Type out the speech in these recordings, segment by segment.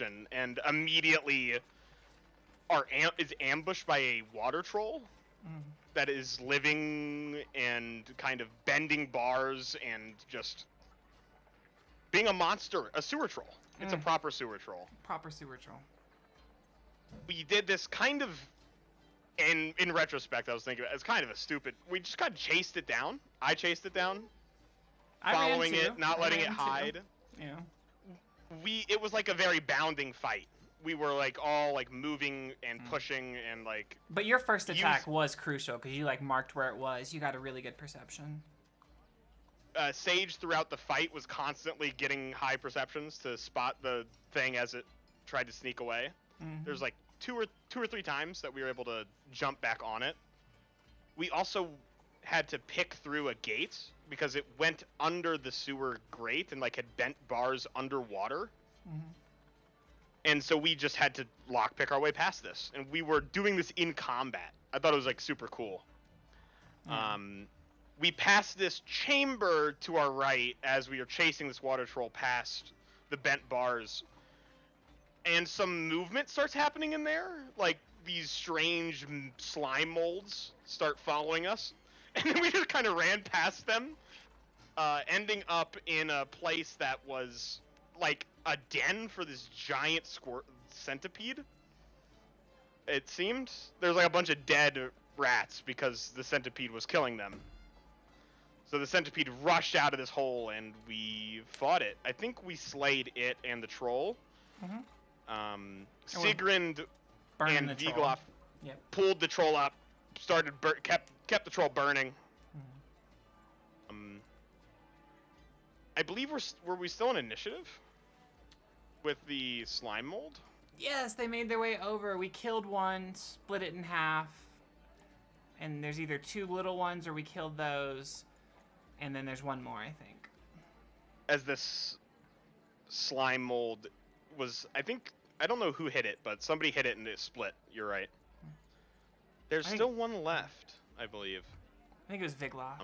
and immediately is ambushed by a water troll that is living and kind of bending bars and just being a monster, a sewer troll. It's a proper sewer troll. Proper sewer troll. We did this kind of, and in retrospect, I was thinking it's kind of a stupid. We just kind of chased it down. I chased it down, following it, not letting it hide. Yeah. It was like a very bounding fight. We were like all like moving and pushing and like. But your first attack was crucial because you like marked where it was. You got a really good perception. Sage throughout the fight was constantly getting high perceptions to spot the thing as it tried to sneak away. There's like two or three times that we were able to jump back on it. We also had to pick through a gate because it went under the sewer grate and like had bent bars underwater. And so we just had to lockpick our way past this, and we were doing this in combat. I thought it was like super cool. We passed this chamber to our right as we were chasing this water troll past the bent bars, and some movement starts happening in there. Like these strange slime molds start following us, and then we just kind of ran past them, ending up in a place that was like a den for this giant centipede. It seemed there's like a bunch of dead rats because the centipede was killing them. So the centipede rushed out of this hole and we fought it. I think we slayed it and the troll. Sigrund and Vigloff pulled the troll up, kept the troll burning. I believe were we still in initiative with the slime mold? Yes, they made their way over. We killed one, split it in half, and there's either two little ones or we killed those, and then there's one more, I think. As this slime mold was, I don't know who hit it, but somebody hit it and it split. You're right. There's still one left, I believe. I think it was Vigloff.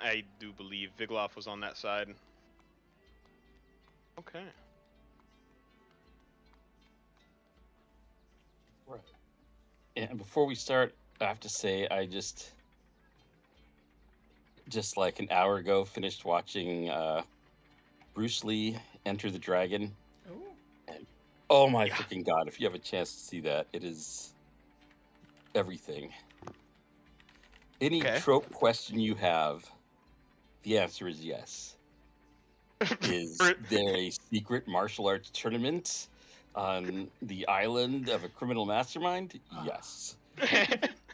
I do believe Vigloff was on that side. Okay. Right. And before we start, I have to say I just like an hour ago finished watching Bruce Lee Enter the Dragon. Ooh. And oh my freaking god, if you have a chance to see that, it is everything. Any trope question you have, the answer is yes. Is there a secret martial arts tournament on the island of a criminal mastermind? Yes.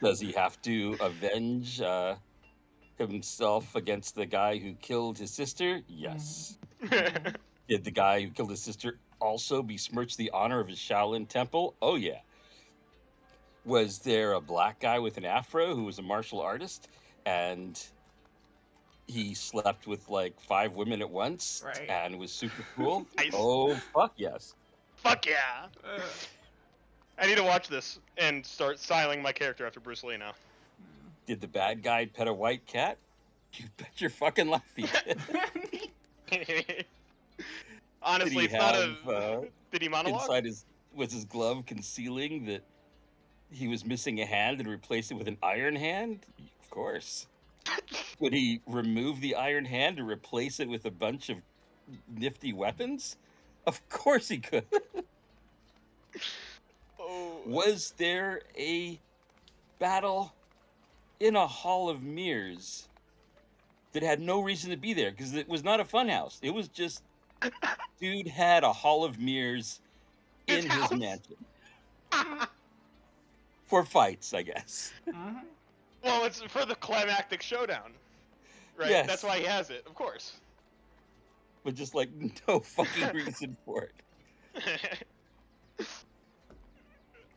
Does he have to avenge himself against the guy who killed his sister? Yes. Did the guy who killed his sister also besmirch the honor of his Shaolin temple? Oh, yeah. Was there a black guy with an afro who was a martial artist and he slept with like 5 women at once and was super cool? Nice. Oh, fuck yes. Fuck yeah. I need to watch this and start styling my character after Bruce Lee now. Did the bad guy pet a white cat? You bet your fucking life he did. Honestly, it's not a... Did he monologue? Inside was his glove concealing that he was missing a hand and replaced it with an iron hand? Of course. Would he remove the iron hand and replace it with a bunch of nifty weapons? Of course he could. Was there a battle in a hall of mirrors that had no reason to be there? Because it was not a fun house. It was just, dude had a hall of mirrors in his mansion. For fights, I guess. Well, it's for the climactic showdown, right? Yes. That's why he has it, of course. But just like no fucking reason for it.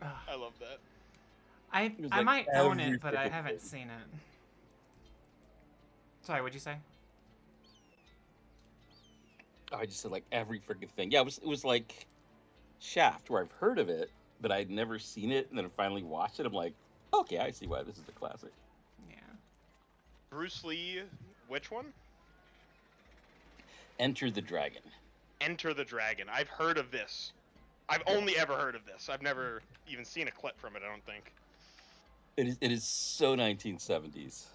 I love that. I like might own every it, but I freaking haven't thing. seen it. Sorry, what'd you say? I just said like every freaking thing. Yeah, it was like Shaft, where I've heard of it, but I'd never seen it, and then I finally watched it. I'm like, okay, I see why this is a classic. Yeah. Bruce Lee, which one? Enter the Dragon. Enter the Dragon. I've heard of this. I've only ever heard of this. I've never even seen a clip from it, I don't think. It is so 1970s.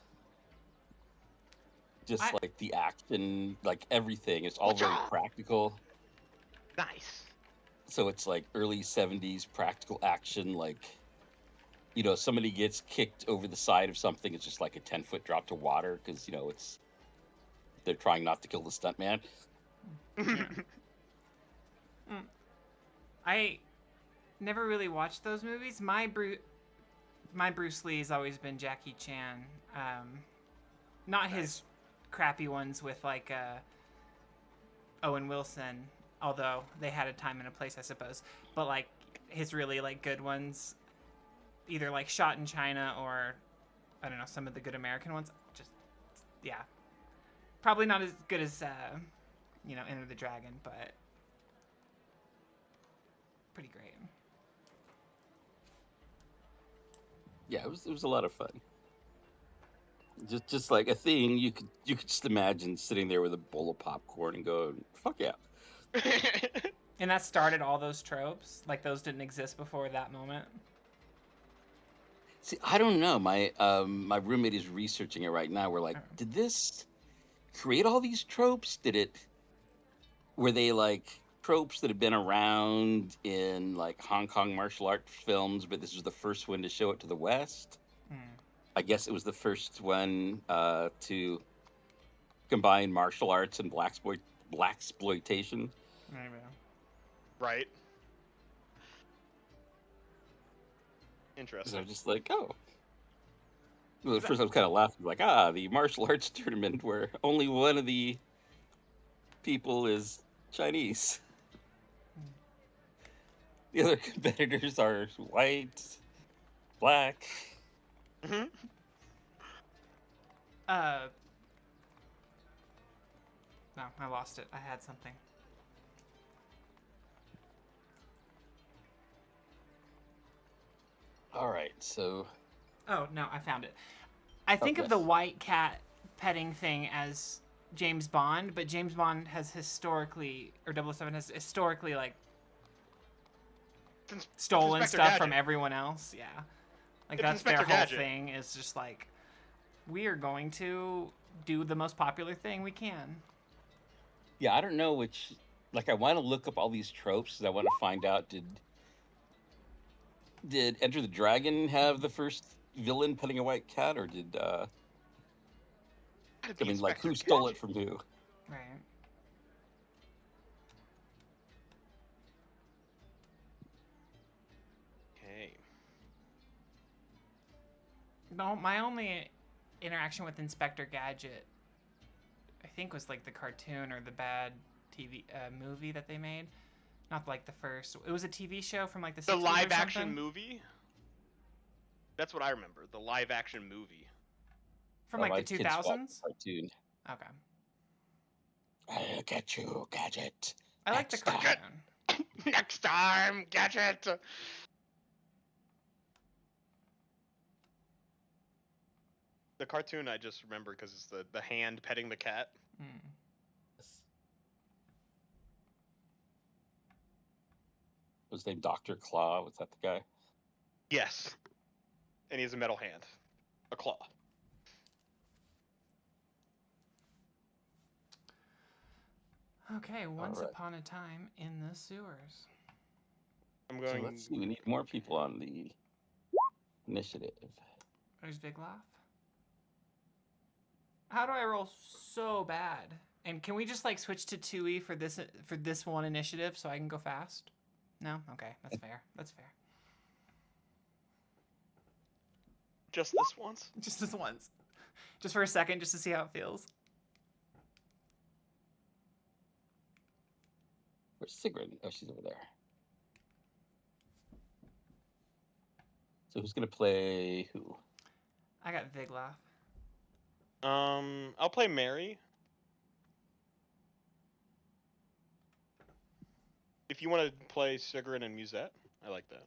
Just like the action, like everything. It's all very practical. Nice. So it's like early 70s practical action, like, you know, somebody gets kicked over the side of something, it's just like a 10-foot drop to water because, you know, they're trying not to kill the stuntman. Yeah. I never really watched those movies. My Bruce Lee's always been Jackie Chan. Not his crappy ones with like Owen Wilson, although they had a time and a place, I suppose. But like his really like good ones, either like Shot in China or I don't know, some of the good American ones. Just yeah, probably not as good as you know, Enter the Dragon, but pretty great. Yeah, it was a lot of fun. Just like a thing you could just imagine sitting there with a bowl of popcorn and go, fuck yeah. And that started all those tropes? Like those didn't exist before that moment? See, I don't know. My my roommate is researching it right now. We're like, did this create all these tropes? Were they like tropes that have been around in like Hong Kong martial arts films, but this was the first one to show it to the West? I guess it was the first one to combine martial arts and blaxploitation. Maybe. Right. Interesting. So I'm just like, oh. Well, at first I was kind of laughing, like, the martial arts tournament where only one of the people is Chinese. The other competitors are white, black. No, I lost it. I had something. All right, so. Oh, no, I found it. I think of the white cat petting thing as James Bond, but James Bond has historically, or 007 has historically, like, stolen Inspector stuff Gadget. from everyone else. Yeah. Like, that's Inspector their whole Gadget. thing, is just like, we are going to do the most popular thing we can. Yeah, I don't know which. Like, I want to look up all these tropes because I want to find out did Enter the Dragon have the first villain petting a white cat, or did I mean, like, who stole it from who? Right. Okay. No, my only interaction with Inspector Gadget, I think, was like the cartoon or the bad TV movie that they made. Not like the first. It was a TV show from like the 60s The or live action something. movie? That's what I remember. The live action movie. From like the 2000s? Cartoon. Okay. I'll get you, Gadget. I like the cartoon. Next time, Gadget! The cartoon I just remember because it's the hand petting the cat. Was named Dr. Claw. Was that the guy? Yes. And he has a metal hand. A claw. Okay, once upon a time in the sewers. I'm going. So let's see. We need more people on the initiative. There's Viglaff. How do I roll so bad? And can we just like switch to 2E for this one initiative so I can go fast? No? Okay, that's fair. That's fair. Just this once? Just this once. Just for a second, just to see how it feels. Where's Sigrun? Oh, she's over there. So who's gonna play who? I got Viglaff. I'll play Mary. If you want to play Sigrun and Musette, I like that.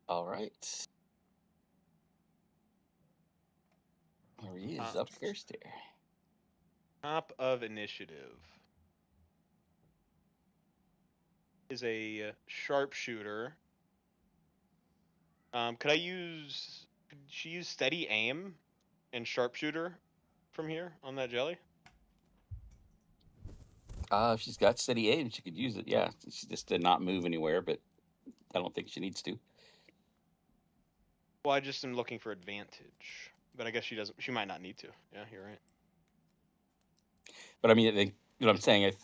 All right. Marie is up first here. Top of initiative is a sharpshooter. Could she use steady aim and sharpshooter from here on that jelly? If she's got steady aim, she could use it. Yeah, she just did not move anywhere, but I don't think she needs to. Well, I just am looking for advantage, but I guess she doesn't. She might not need to. Yeah, you're right. But I mean, what I'm saying, if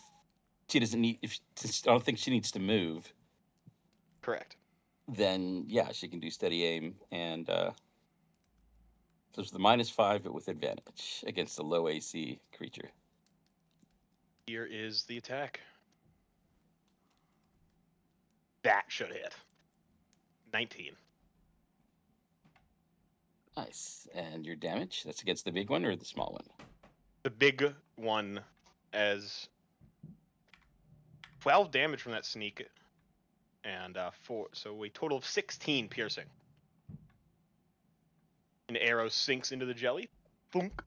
she doesn't need, I don't think she needs to move. Correct. Then yeah, she can do steady aim, and so it's the -5, but with advantage against a low AC creature. Here is the attack. That should hit. 19. Nice. And your damage? That's against the big one or the small one? The big one, as 12 damage from that sneak, and 4, so a total of 16 piercing. An arrow sinks into the jelly. Thunk.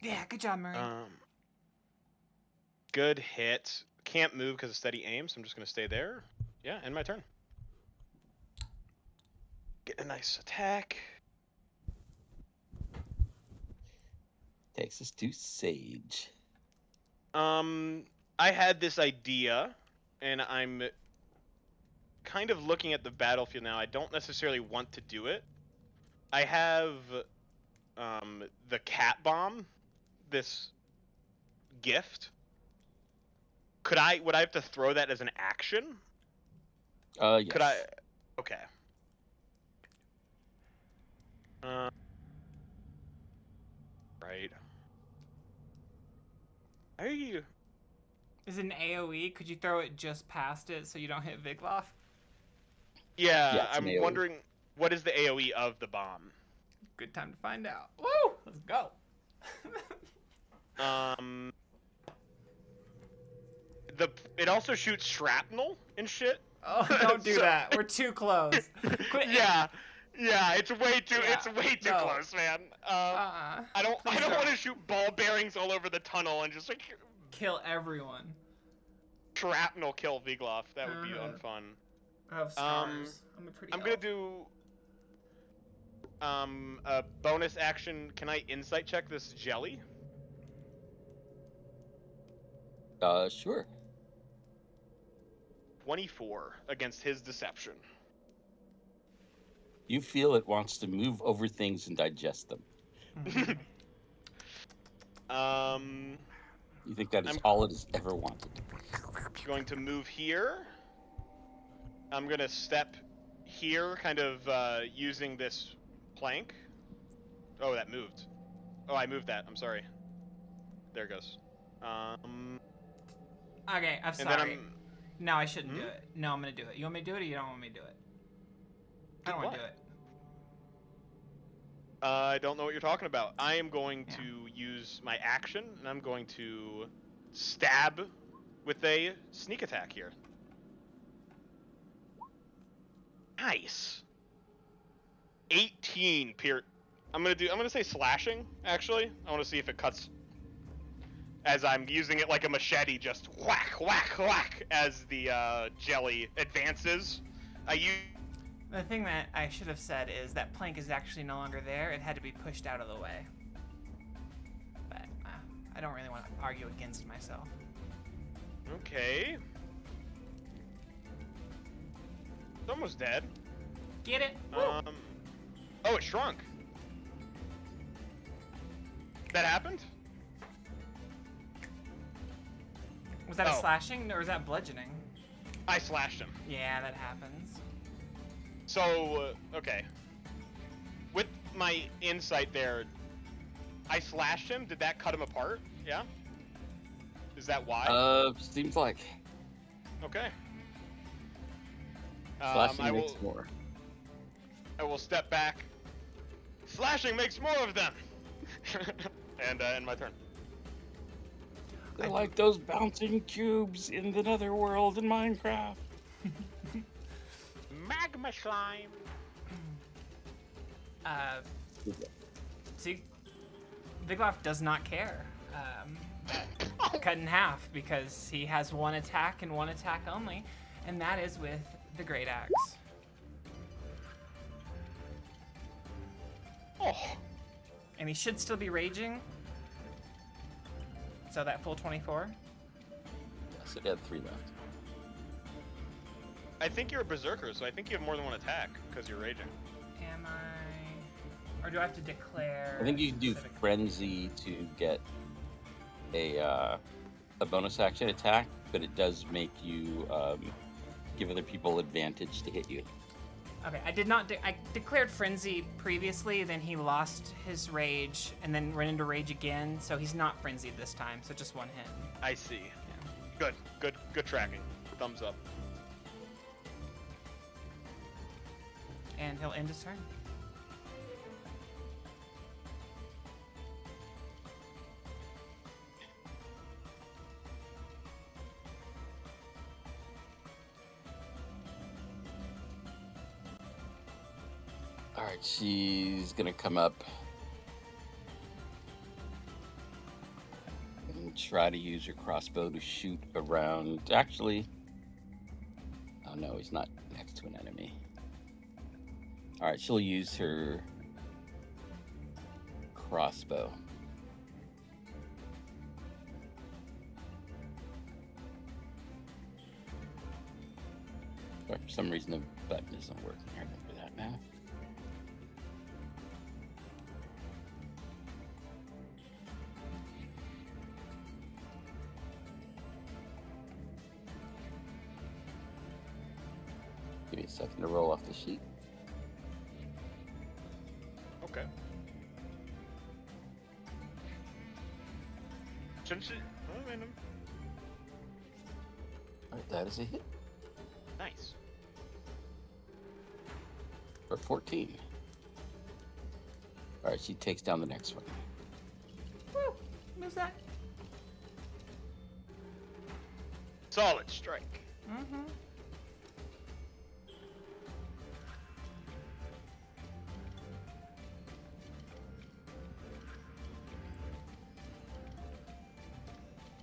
Yeah, good job, Murray. Good hit. Can't move because of steady aim, so I'm just going to stay there. Yeah, end my turn. Get a nice attack. Takes us to Sage. I had this idea, and I'm kind of looking at the battlefield now. I don't necessarily want to do it. I have the cat bomb, this gift. Would I have to throw that as an action? Yes. Could I? Okay. Right. Are you? Is it an AoE? Could you throw it just past it so you don't hit Vigloff? Yeah, it's an I'm AoE. wondering what is the AoE of the bomb. Good time to find out. Woo! Let's go. It also shoots shrapnel and shit. Oh, don't do that. We're too close. Quit. Yeah, it's way too close, man. I don't want to shoot ball bearings all over the tunnel and just like kill everyone. Shrapnel kill Vigloff. That would be unfun. I have stars. I'm gonna do a bonus action. Can I insight check this jelly? Sure. 24 against his deception. You feel it wants to move over things and digest them. You think that is all it has ever wanted. Going to move here. I'm gonna step here, kind of using this plank. Oh, that moved. Oh, I moved that. I'm sorry. There it goes. Okay, I'm sorry. No, I shouldn't do it. No, I'm gonna do it. You want me to do it, or you don't want me to do it? I don't want to do it. I don't know what you're talking about. I am going to use my action, and I'm going to stab with a sneak attack here. Nice. 18 I'm gonna say slashing, actually. I want to see if it cuts as I'm using it like a machete, just whack, whack, whack as the jelly advances. The thing that I should have said is that plank is actually no longer there. It had to be pushed out of the way. But I don't really want to argue against myself. Okay. It's almost dead. Get it? Oh, it shrunk. That happened? Was that a slashing or was that bludgeoning? I slashed him. Yeah, that happens. So, okay. With my insight there, I slashed him. Did that cut him apart? Yeah? Is that why? Seems like. Okay. Slashing makes more. I will step back. Slashing makes more of them! And end my turn. They're like those bouncing cubes in the netherworld in Minecraft. Magma slime. See, Vigloff does not care. Cut in half because he has one attack and one attack only, and that is with the Great Axe. Oh. And he should still be raging. So that full 24. So they have 3 left. I think you're a berserker, so I think you have more than one attack because you're raging. Am I? Or do I have to declare? I think you can do frenzy to get a bonus action attack, but it does make you give other people advantage to hit you. Okay, I did not. I declared frenzy previously. Then he lost his rage, and then ran into rage again. So he's not frenzied this time. So just 1 hit. I see. Yeah. Good tracking. Thumbs up. And he'll end his turn. Alright, she's gonna come up and try to use her crossbow to shoot around. Actually, oh no, he's not next to an enemy. Alright, she'll use her crossbow. But for some reason the button isn't working. I remember that now. Give me a second to roll off the sheet. Okay. Shouldn't she? Oh, random. Alright, that is a hit. Nice. For 14. Alright, she takes down the next one. Woo! Moves that. Solid strike. Mm-hmm.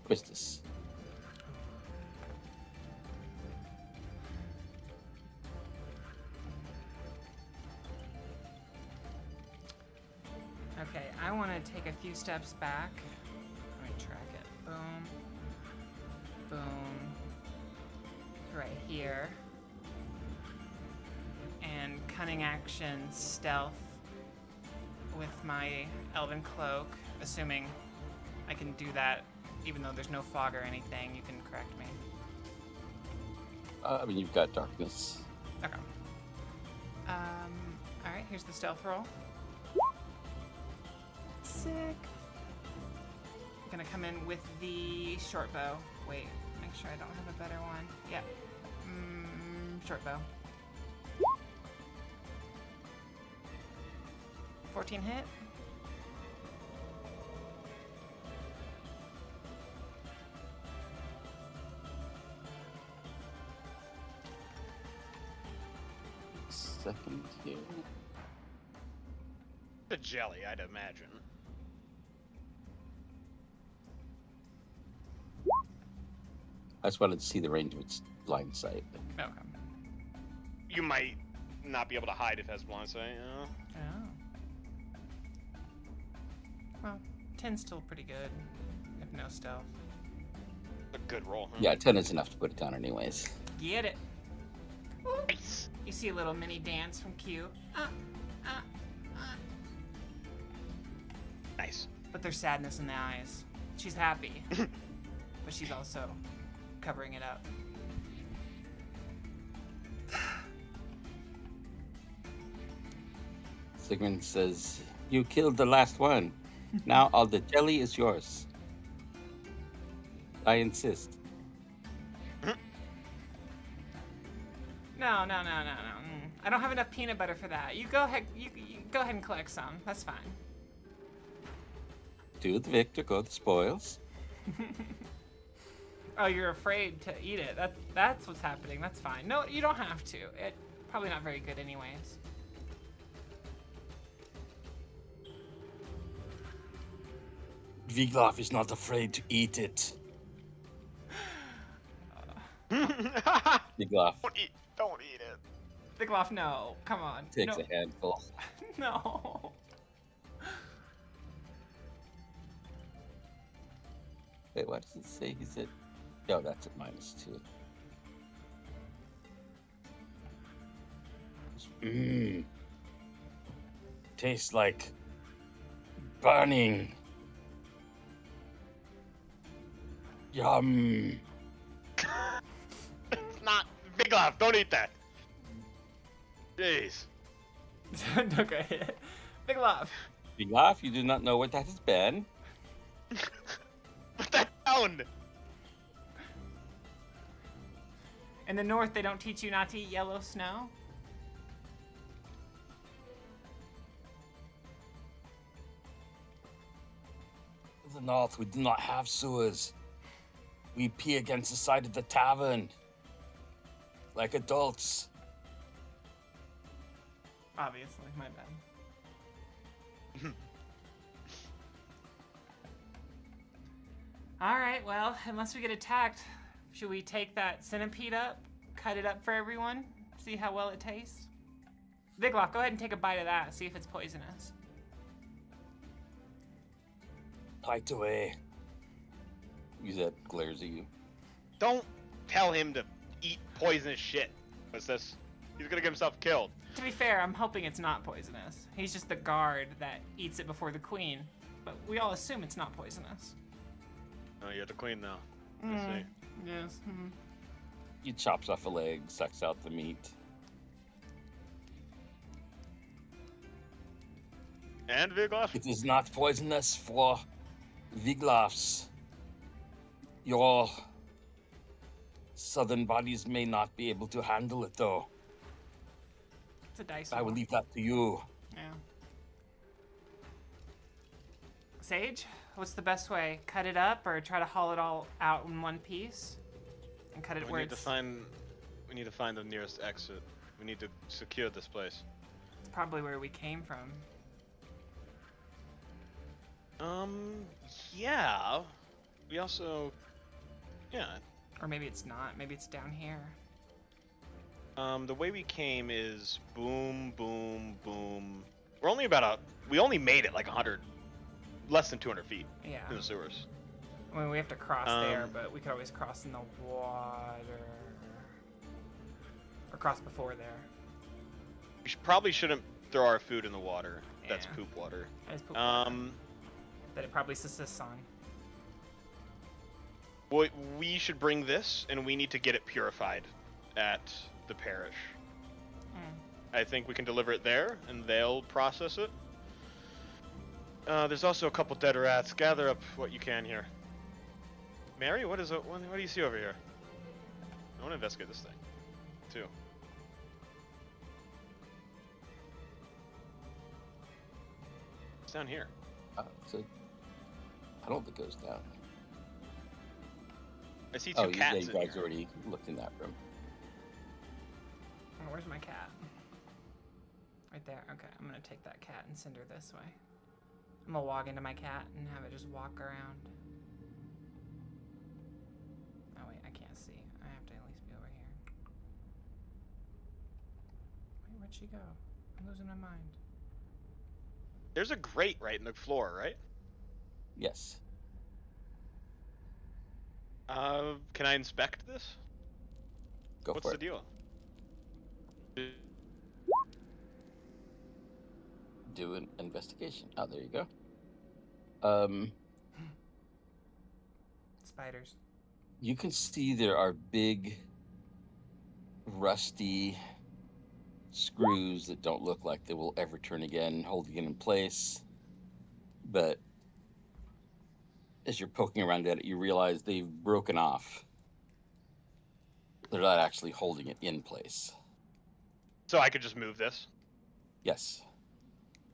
Quistis. Okay, I want to take a few steps back. Let me track it. Boom. Boom. Right here. And cunning action stealth with my elven cloak, assuming I can do that even though there's no fog or anything. You can correct me. I mean, you've got darkness. Okay. Alright, here's the stealth roll. Sick. I'm gonna come in with the short bow. Wait, make sure I don't have a better one. Yep. Short bow. 14 hit. Second here. The jelly, I'd imagine. I just wanted to see the range of its blind sight. Okay. You might not be able to hide if it has blind sight. Oh. Well, 10's still pretty good. If no stealth. A good roll, huh? Yeah, 10 is enough to put it down anyways. Get it. Nice. You see a little mini dance from Q. Nice. But there's sadness in the eyes. She's happy. But she's also covering it up. Sigmund says, "You killed the last one. Now all the jelly is yours. I insist." No. I don't have enough peanut butter for that. You go ahead. You go ahead and collect some. That's fine. To the victor go the spoils. Oh, you're afraid to eat it. That's what's happening. That's fine. No, you don't have to. It probably not very good anyways. Vigloff is not afraid to eat it. Vigloff Don't eat it. Vigloff, no. Come on. takes No. a handful. No. Wait, what does it say? He said, "Oh, that's at -2." Mmm. Tastes like burning. Yum. It's not big off. Don't eat that. Jeez. Okay. Vigloff. Vigloff, you do not know what that has been. Put that down. In the north, they don't teach you not to eat yellow snow? In the north, we do not have sewers. We pee against the side of the tavern. Like adults. Obviously, my bad. Alright, well, unless we get attacked, should we take that centipede up, cut it up for everyone, see how well it tastes? Vigloff, go ahead and take a bite of that, see if it's poisonous. Bite away. That glares at you. Don't tell him to eat poisonous shit. What's this? He's gonna get himself killed. To be fair, I'm hoping it's not poisonous. He's just the guard that eats it before the queen, but we all assume it's not poisonous. Oh, you're the queen now. I see. Yes. He chops off a leg, sucks out the meat. And Vigloff? It is not poisonous for Vigloffs. Your southern bodies may not be able to handle it, though. It's a dice I will roll. leave that to you. Yeah. Sage, what's the best way? Cut it up or try to haul it all out in one piece? And cut it We where need to it's find the nearest exit. We need to secure this place. probably where we came from. Yeah. We also, yeah. Or maybe it's not. Maybe it's down here. The way we came is boom, boom, boom. We only made it like 100, less than 200 feet Yeah. in the sewers. I mean, we have to cross there, but we could always cross in the water. Or cross before there. We probably shouldn't throw our food in the water. That's Yeah. poop water. That is poop water that it probably subsists on. We should bring this, and we need to get it purified at the parish. I think we can deliver it there, and they'll process it. There's also a couple dead rats. Gather up what you can here. Mary, what do you see over here? I want to investigate this thing, too. It's down here. So I don't think it goes down. I see two cats yeah, you in guys here. already looked in that room. Oh, where's my cat? Right there. Okay, I'm gonna take that cat and send her this way. I'm gonna walk into my cat and have it just walk around. Oh wait, I can't see. I have to at least be over here. Wait, where'd she go? I'm losing my mind. There's a grate right in the floor, right? Yes. Can I inspect this? Go What's for the it. deal? Do an investigation. Oh, there you go. Spiders. You can see there are big, rusty screws that don't look like they will ever turn again, holding it in place. But as you're poking around at it, you realize they've broken off. They're not actually holding it in place. So I could just move this? Yes.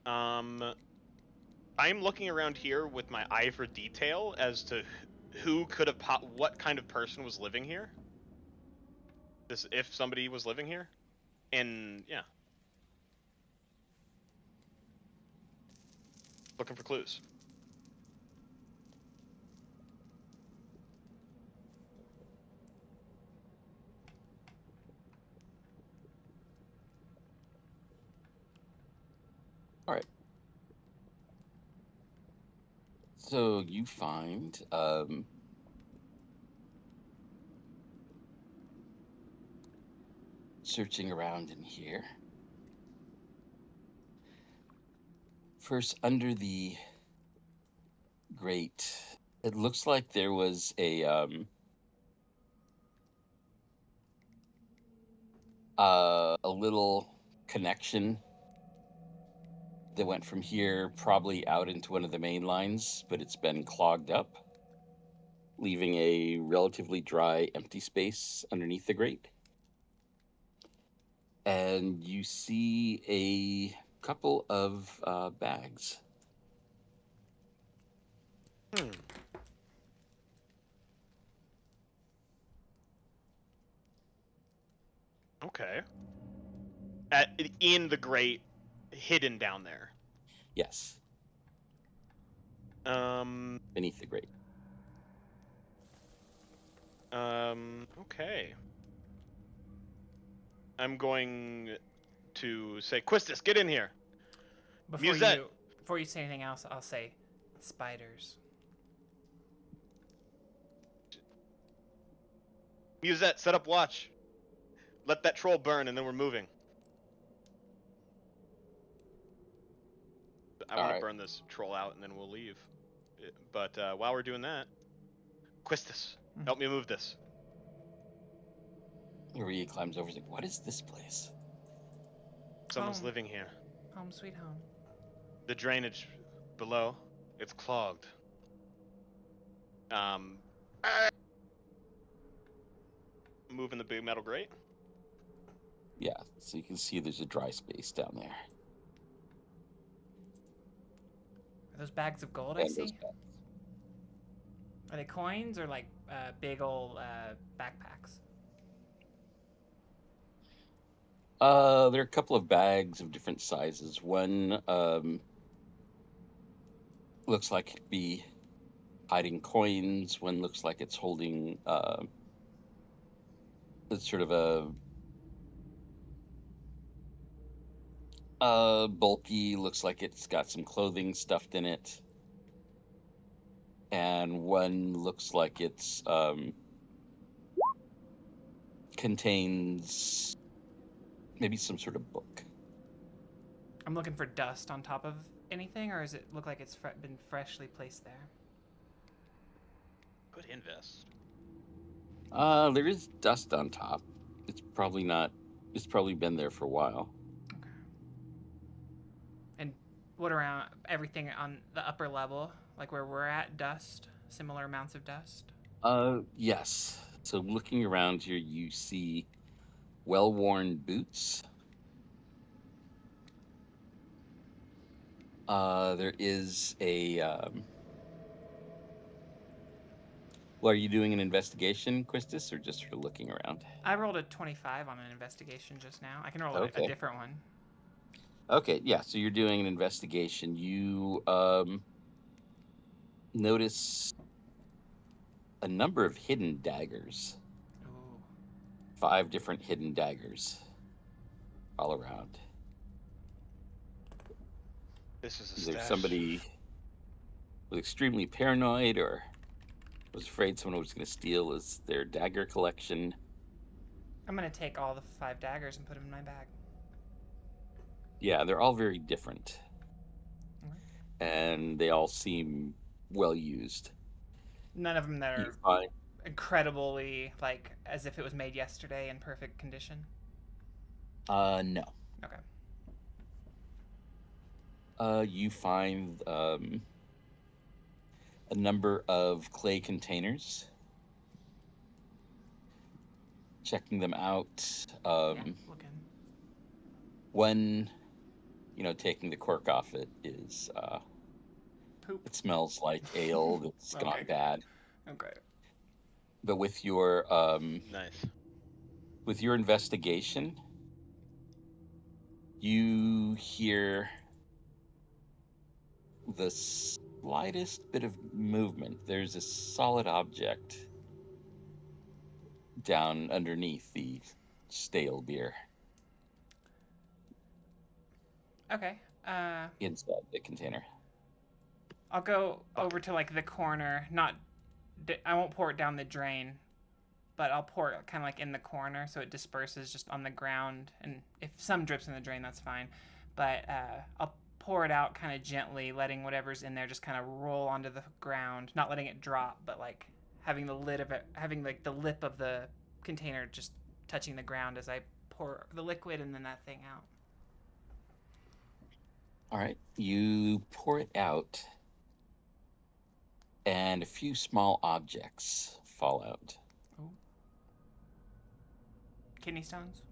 I'm looking around here with my eye for detail as to who could have what kind of person was living here? If somebody was living here, and yeah, looking for clues. All right. So you find searching around in here. First, under the grate, it looks like there was a little connection that went from here probably out into one of the main lines, but it's been clogged up, leaving a relatively dry, empty space underneath the grate. And you see a couple of bags. Okay. In the grate, hidden down there. Yes. Beneath the grate. Okay. I'm going to say, Quistis, get in here. Before you say anything else, I'll say spiders. Musette, set up watch. Let that troll burn, and then we're moving. I want to burn this troll out, and then we'll leave. But while we're doing that, Quistis, help me move this. Maria climbs over and says, what is this place? Someone's living here. Home sweet home. The drainage below, it's clogged. Moving the big metal grate. Yeah, so you can see there's a dry space down there. Are those bags of gold I see? Are they coins or like big old backpacks? There are a couple of bags of different sizes. One looks like it'd be hiding coins. One looks like it's holding it's sort of a bulky, looks like it's got some clothing stuffed in it. And one looks like it's contains maybe some sort of book. I'm looking for dust on top of anything, or does it look like it's been freshly placed there? Good invest. There is dust on top. It's probably been there for a while. Okay. And what around everything on the upper level, like where we're at, dust? Similar amounts of dust? Yes. So looking around here, you see well-worn boots. There is a... Well, are you doing an investigation, Quistis, or just sort of looking around? I rolled a 25 on an investigation just now. I can roll a different one. Okay, yeah, so you're doing an investigation. You notice a number of hidden daggers. Ooh. 5 different hidden daggers all around. This is a Is there stash. somebody was extremely paranoid or was afraid someone was going to steal their dagger collection? I'm going to take all the 5 daggers and put them in my bag. Yeah, they're all very different. Okay. And they all seem well used. None of them that are incredibly, like, as if it was made yesterday in perfect condition? No. Okay. You find a number of clay containers. Checking them out. Looking. One, taking the cork off it is... Poop. It smells like ale that's gone bad. Okay. But with your Nice. with your investigation, you hear the slightest bit of movement. There's a solid object down underneath the stale beer Okay. inside the container. I'll go Fuck. over to like the corner. I won't pour it down the drain, but I'll pour it kind of like in the corner so it disperses just on the ground. And if some drips in the drain, that's fine. But I'll pour it out kind of gently, letting whatever's in there just kind of roll onto the ground, not letting it drop, but like having the lid of it, having like the lip of the container just touching the ground as I pour the liquid and then that thing out. All right, you pour it out, and a few small objects fall out. Ooh. Kidney stones?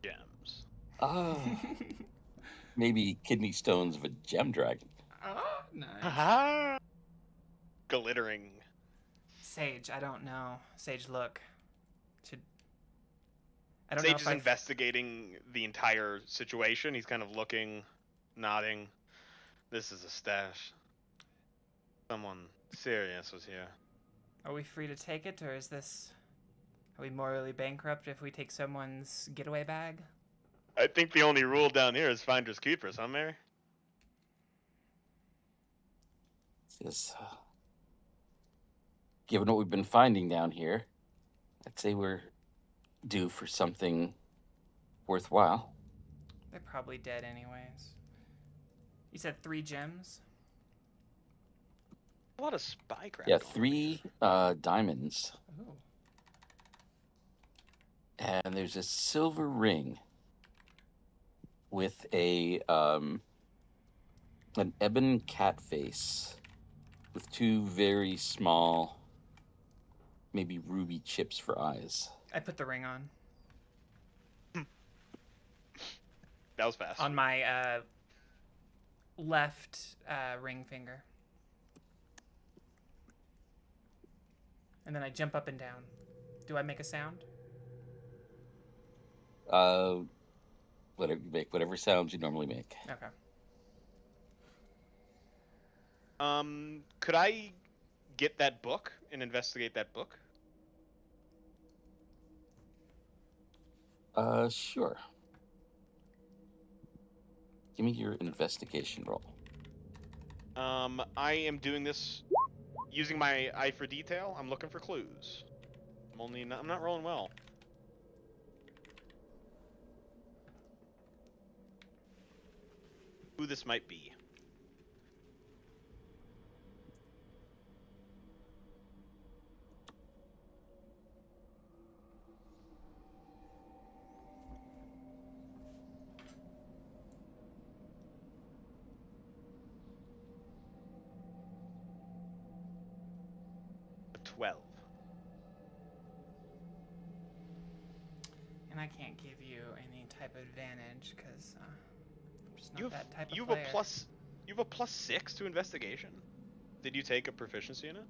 Gems. Maybe kidney stones of a gem dragon. Oh, nice. Haha. Glittering. Sage, I don't know. Sage, look. I don't Sage know is if investigating the entire situation. He's kind of looking, nodding. This is a stash. Someone serious was here. Are we free to take it, or are we morally bankrupt if we take someone's getaway bag? I think the only rule down here is finders keepers, huh, Mary? Says, given what we've been finding down here, I'd say we're due for something worthwhile. They're probably dead anyways. You said 3 gems? A lot of spy crap. Yeah, going 3 diamonds. Ooh. And there's a silver ring with an ebon cat face with 2 very small, maybe ruby chips for eyes. I put the ring on. That was fast. On my left ring finger. And then I jump up and down. Do I make a sound? Make whatever sounds you normally make. Okay. Could I get that book and investigate that book? Sure. Give me your investigation roll. I am doing this using my eye for detail. I'm looking for clues. I'm not rolling well. Who this might be. A 12. And I can't give you any type of advantage because I'm just not You that type of have player. You have a +6 to investigation. Did you take a proficiency in it?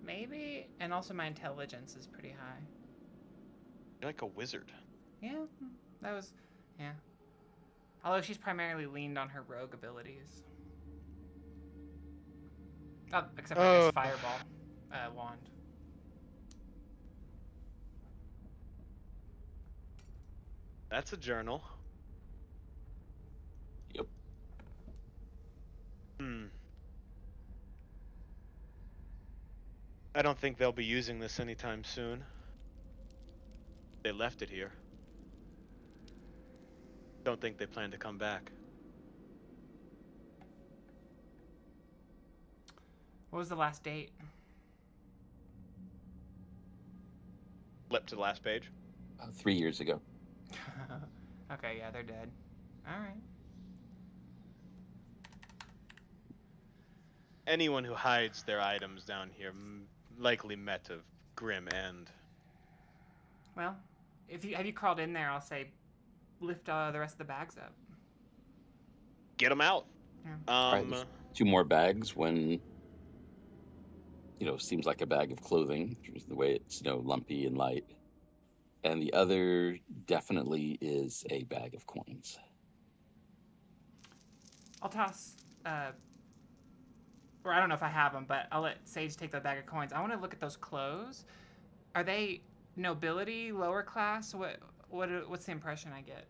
Maybe, and also my intelligence is pretty high. You're like a wizard. Yeah, that was, yeah. Although she's primarily leaned on her rogue abilities. Oh, except for this fireball wand. That's a journal. Yep. I don't think they'll be using this anytime soon. They left it here. Don't think they plan to come back. What was the last date? Flip to the last page. 3 years ago. Okay, yeah, they're dead. All right. Anyone who hides their items down here likely met a grim end. Well, have you crawled in there, I'll say, lift the rest of the bags up. Get them out. Yeah. All right, there's 2 more bags when seems like a bag of clothing, just the way it's, lumpy and light. And the other definitely is a bag of coins. I'll toss, or I don't know if I have them, but I'll let Sage take the bag of coins. I want to look at those clothes. Are they nobility, lower class? What's the impression I get?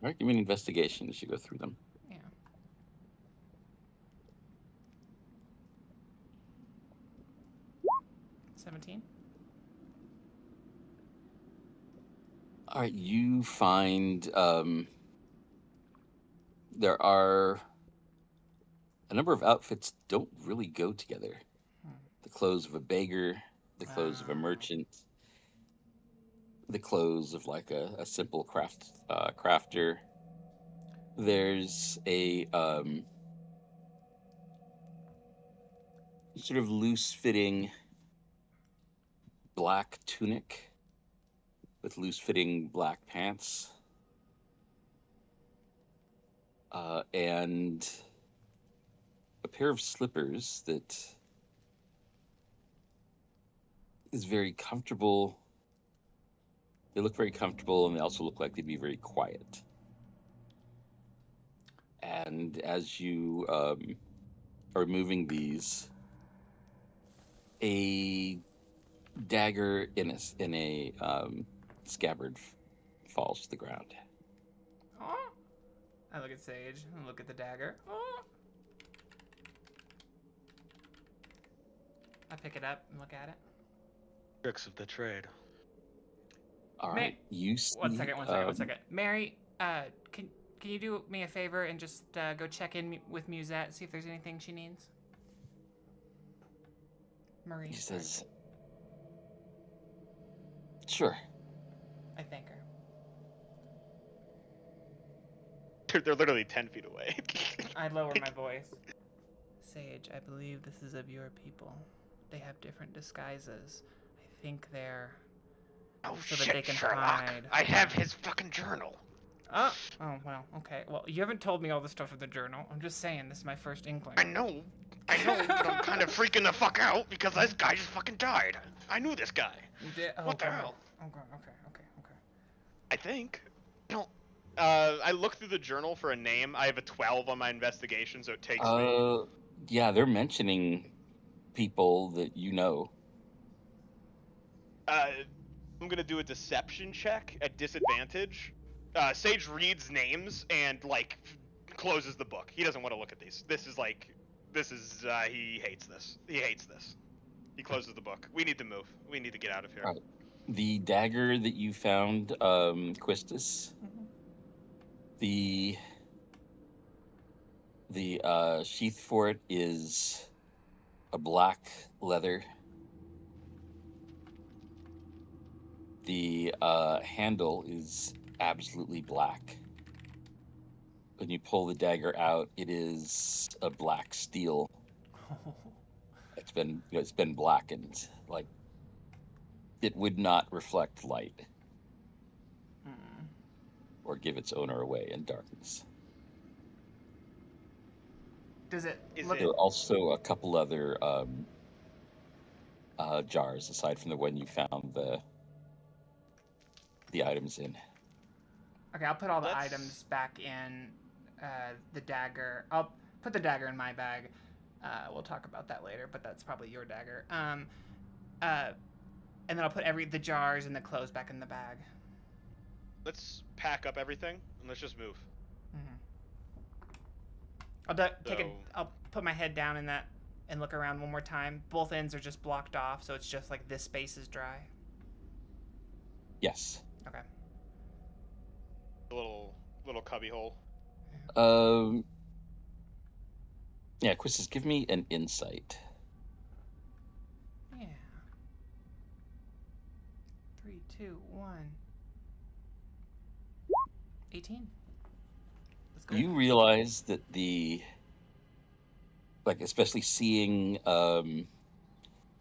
All right, give me an investigation as you go through them. Yeah. $17. All right, you find there are a number of outfits don't really go together. The clothes of a beggar, the clothes of a merchant, the clothes of like a simple crafter. There's a sort of loose-fitting black tunic with loose-fitting black pants, and a pair of slippers that is very comfortable. They look very comfortable, and they also look like they'd be very quiet. And as you are removing these, a dagger in a scabbard falls to the ground. Oh. I look at Sage and look at the dagger. Oh. I pick it up and look at it. Tricks of the trade. All right, you see. One second. Mary, can you do me a favor and just go check in with Musette, see if there's anything she needs? Marie. He says, "Sure." I thank her. They're literally 10 feet away. I lower my voice. Sage, I believe this is of your people. They have different disguises. I think they're... Oh, so shit, that they can Sherlock. hide. I have his fucking journal. Oh, well, okay. Well, you haven't told me all the stuff in the journal. I'm just saying, this is my first inkling. I know, but I'm kind of freaking the fuck out because this guy just fucking died. I knew this guy. You did? Oh, What the God. hell? Okay. I think. No. I looked through the journal for a name. I have a 12 on my investigation, so it takes me... Yeah, they're mentioning people that you know. I'm gonna do a deception check at disadvantage. Sage reads names and, like, closes the book. He doesn't want to look at these. He hates this. He closes the book. We need to move. We need to get out of here. Right. The dagger that you found, Quistis, the sheath for it is a black leather. The handle is absolutely black. When you pull the dagger out, it is a black steel. It's been blackened. Like, it would not reflect light or give its owner away in darkness. Does it look... There are also a couple other jars aside from the one you found the items in. Okay, I'll put all the items back in the dagger. I'll put the dagger in my bag. We'll talk about that later, but that's probably your dagger. And then I'll put the jars and the clothes back in the bag. Let's pack up everything and let's just move. I'll put my head down in that and look around one more time. Both ends are just blocked off, so it's just like this space is dry. Yes. Okay. A little cubby hole. Yeah, Quistis, give me an insight. Yeah. 3, 2, 1. 18. Let's go. You realize that especially seeing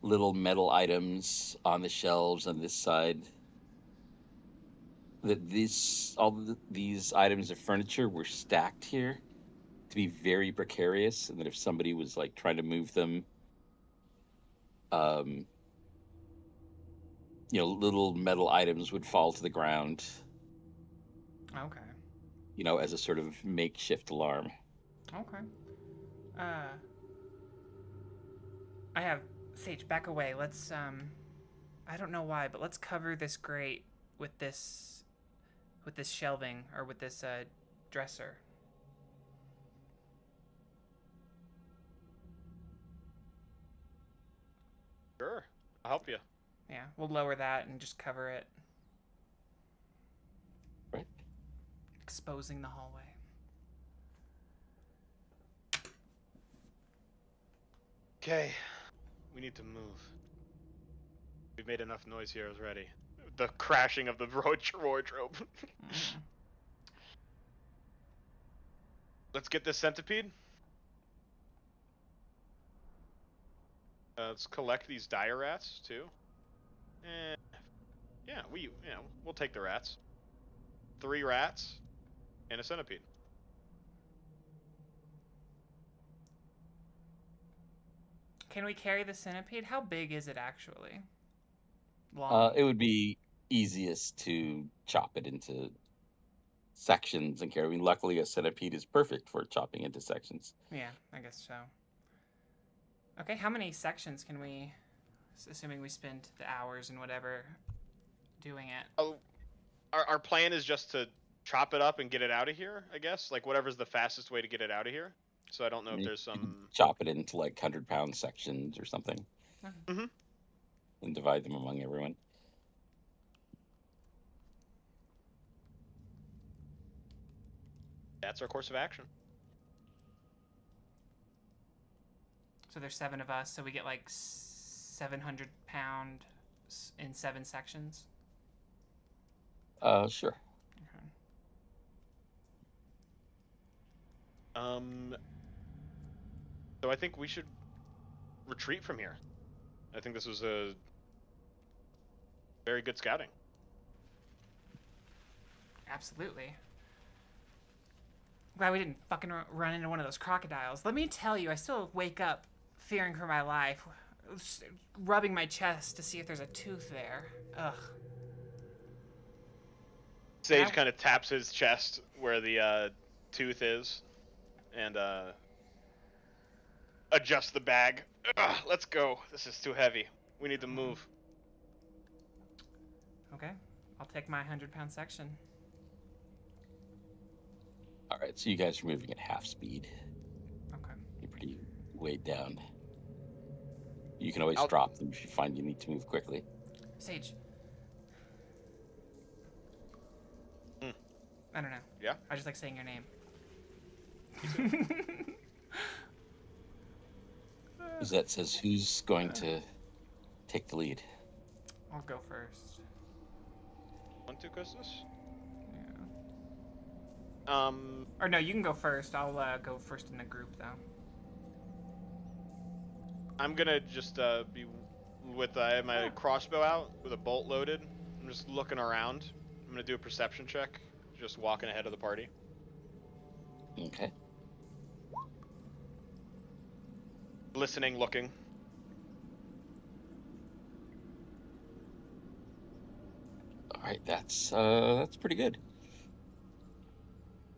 little metal items on the shelves on this side, that these items of furniture were stacked here to be very precarious, and that if somebody was like trying to move them, um, little metal items would fall to the ground, Okay. as a sort of makeshift alarm. Okay. I have Sage, back away. Let's I don't know why, but let's cover this grate with this shelving, or with this dresser. Sure, I'll help you. Yeah, we'll lower that and just cover it. Right. Exposing the hallway. Okay, we need to move. We've made enough noise here already. The crashing of the wardrobe. Let's get this centipede. Let's collect these dire rats too. Yeah, we'll take the rats. 3 rats and a centipede. Can we carry the centipede? How big is it actually? Long. It would be easiest to chop it into sections and carry. I mean, luckily, a centipede is perfect for chopping into sections. Yeah, I guess so. Okay, how many sections can we, assuming we spend the hours and whatever doing it? Oh, our plan is just to chop it up and get it out of here, I guess. Like, whatever's the fastest way to get it out of here. So I don't know if there's some... Chop it into, like, 100-pound sections or something. Mm-hmm. And divide them among everyone. That's our course of action. So there's 7 of us, so we get like 700 pound in 7 sections? Sure. Okay. So I think we should retreat from here. I think this was a very good scouting. Absolutely. Glad we didn't fucking run into one of those crocodiles. Let me tell you, I still wake up fearing for my life, rubbing my chest to see if there's a tooth there. Ugh. Sage kind of taps his chest where the tooth is, and adjusts the bag. Ugh, let's go. This is too heavy. We need to move. Okay, I'll take my 100-pound section. All right, so you guys are moving at half speed. Okay. You're pretty weighed down. You can always drop them if you find you need to move quickly. Sage. I don't know. Yeah? I just like saying your name. That says who's going to take the lead? I'll go first. Want to, Custis? Yeah. Or no, you can go first. I'll go first in the group, though. I'm gonna just be with I have my crossbow out with a bolt loaded. I'm just looking around. I'm gonna do a perception check. Just walking ahead of the party. Okay. Listening, looking. All right, that's pretty good.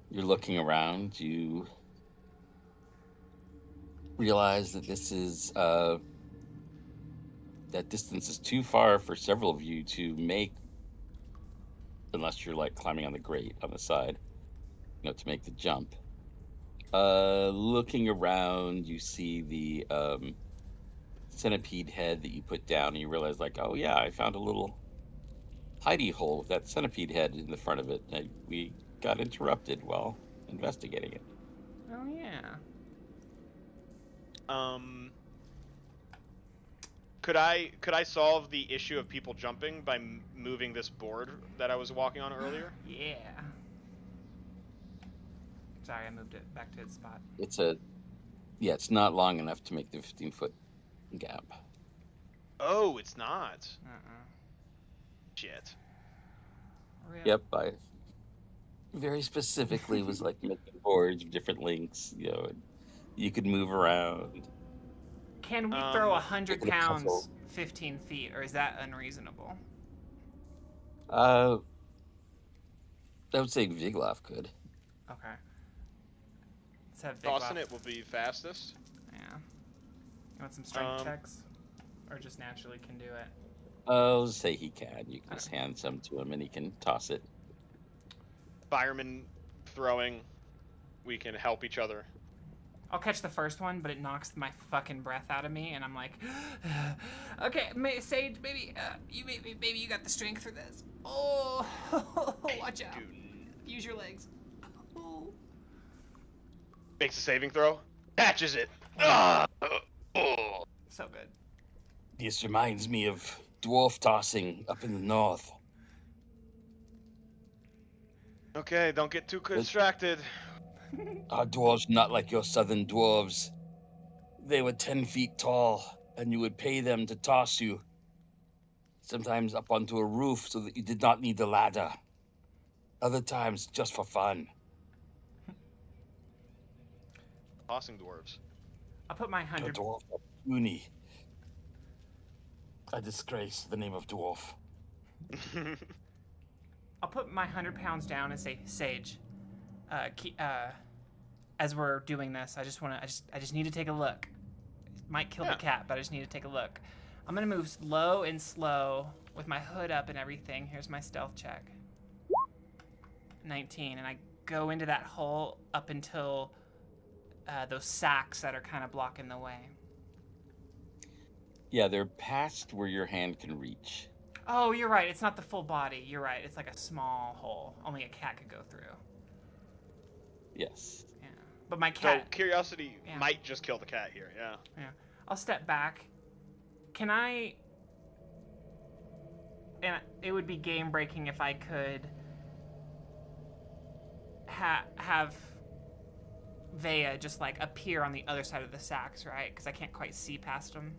You're looking around. You realize that this is that distance is too far for several of you to make, unless you're like climbing on the grate on the side, to make the jump. Looking around, you see the centipede head that you put down, and you realize, like, oh yeah, I found a little hidey hole with that centipede head in the front of it. We got interrupted while investigating it. Oh yeah. Could I solve the issue of people jumping by moving this board that I was walking on earlier? Yeah. Sorry, I moved it back to its spot. It's not long enough to make the 15-foot gap. Oh, it's not. Shit. Really? Yep, I very specifically was like making boards of different lengths. You could move around. Can we throw 100 Making a pounds puzzle. 15 feet, or is that unreasonable? I would say Vigloff could. Okay. Let's have Vigloff. Tossing it will be fastest. Yeah. You want some strength checks? Or just naturally can do it? I'll say he can. You can just hand some to him and he can toss it. Fireman throwing. We can help each other. I'll catch the first one, but it knocks my fucking breath out of me, and I'm like, okay, Sage, maybe you got the strength for this. Oh, watch out. Use your legs. Oh. Makes a saving throw. Catches it. So good. This reminds me of dwarf tossing up in the north. Okay, don't get too distracted. Our dwarves not like your southern dwarves. They were 10 feet tall, and you would pay them to toss you. Sometimes up onto a roof so that you did not need the ladder. Other times just for fun. Tossing dwarves. I'll put my Your 100. dwarf are puny. A disgrace to the name of dwarf. I'll put my 100 pounds down and say, Sage, as we're doing this, I just need to take a look. It might kill the cat, but I just need to take a look. I'm gonna move low and slow with my hood up and everything. Here's my stealth check. 19, and I go into that hole up until those sacks that are kind of blocking the way. Yeah, they're past where your hand can reach. Oh, you're right. It's not the full body. You're right. It's like a small hole. Only a cat could go through. Yes. Yeah. But my cat... So curiosity might just kill the cat here, yeah. Yeah. I'll step back. Can I... And it would be game-breaking if I could have Vea just, like, appear on the other side of the sacks, right? Because I can't quite see past them.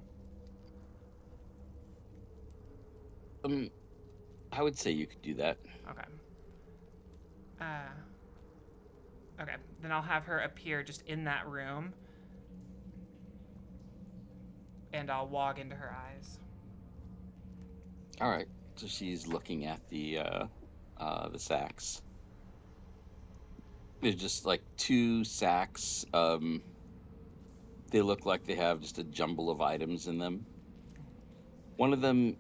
I would say you could do that. Okay. Okay, then I'll have her appear just in that room. And I'll walk into her eyes. All right. So she's looking at the sacks. There's just like 2 sacks. They look like they have just a jumble of items in them. One of them,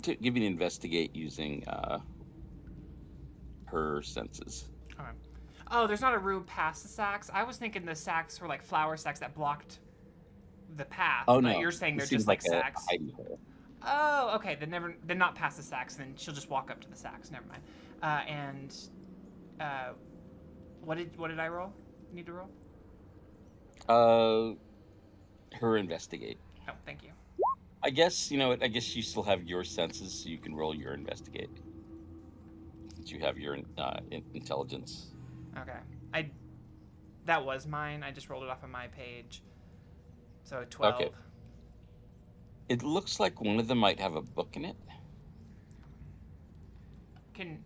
to give you an investigate using her senses. Okay. Oh, there's not a room past the sacks? I was thinking the sacks were like flower sacks that blocked the path. Oh, but no. You're saying It they're seems just like a sacks? hiding hole. Oh, okay. Then not past the sacks. Then she'll just walk up to the sacks. Never mind. What did I roll? Need to roll? Her investigate. Oh, thank you. I guess, you know what, I guess you still have your senses, so you can roll your investigate. Since you have your intelligence. Okay. That was mine. I just rolled it off of my page. So 12. Okay. It looks like one of them might have a book in it. Can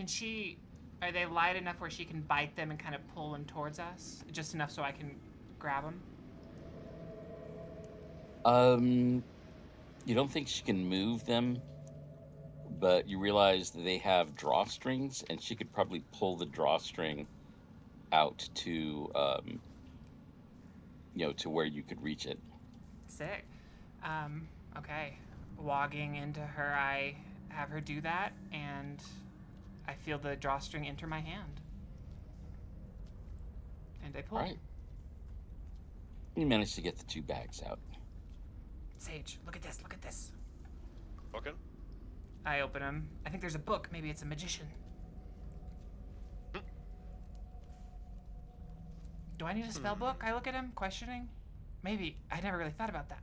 she... Are they light enough where she can bite them and kind of pull them towards us? Just enough so I can grab them? You don't think she can move them, but you realize that they have drawstrings, and she could probably pull the drawstring out to, to where you could reach it. Sick. Okay. Walking into her, I have her do that, and I feel the drawstring enter my hand. And I pull. All right. You managed to get the 2 bags out. Sage, look at this, look at this. Okay. I open them. I think there's a book. Maybe it's a magician. Do I need a spell book? I look at him, questioning. Maybe. I never really thought about that.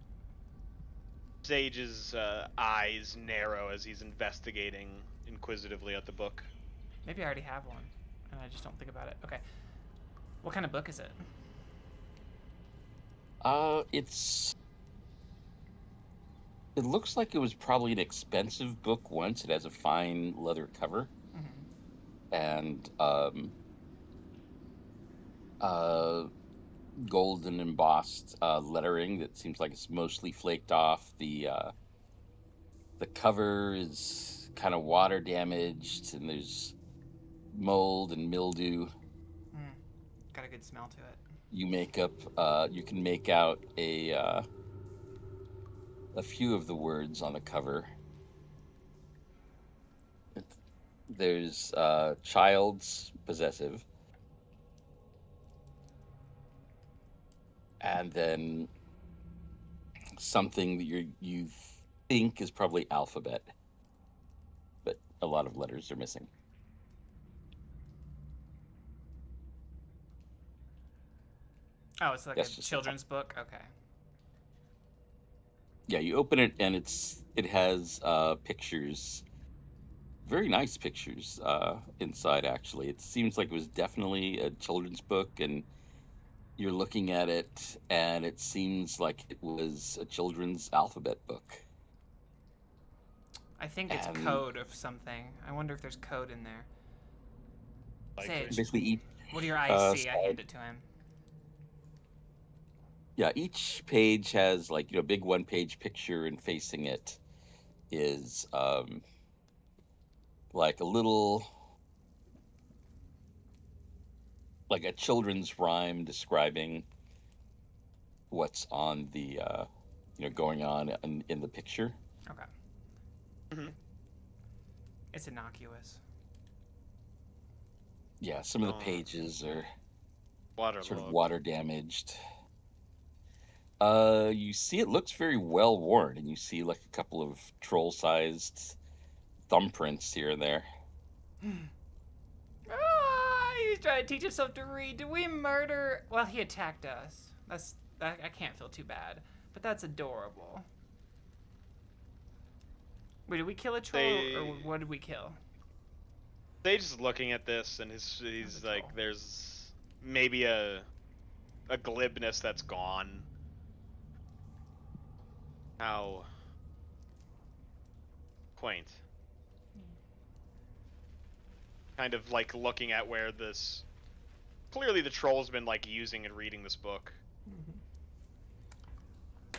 Sage's eyes narrow as he's investigating inquisitively at the book. Maybe I already have one, and I just don't think about it. Okay. What kind of book is it? It looks like it was probably an expensive book once. It has a fine leather cover. Mm-hmm. And golden embossed lettering that seems like it's mostly flaked off. The cover is kind of water damaged, and there's mold and mildew. Got a good smell to it. You can make out a few of the words on the cover. There's child's possessive, and then something that you think is probably alphabet, but a lot of letters are missing. Oh, it's like a children's book? Okay. Yeah, you open it and it has pictures, very nice pictures inside, actually. It seems like it was definitely a children's book, and you're looking at it and it seems like it was a children's alphabet book. I think it's code of something. I wonder if there's code in there. Sage, basically what do your eyes see? I hand it to him. Yeah, each page has like, a big one-page picture, and facing it is like a little, like a children's rhyme describing what's on the, going on in the picture. Okay. Mm-hmm. It's innocuous. Yeah, some of the pages are sort of water damaged. You see it looks very well worn, and you see like a couple of troll-sized thumbprints here and there. He's trying to teach himself to read. Did we murder? Well, he attacked us. I can't feel too bad, but that's adorable. Wait, did we kill a troll, or what did we kill? They just looking at this, and he's like, there's maybe a glibness that's gone. How quaint. Kind of like looking at where this, clearly the troll's been like using and reading this book.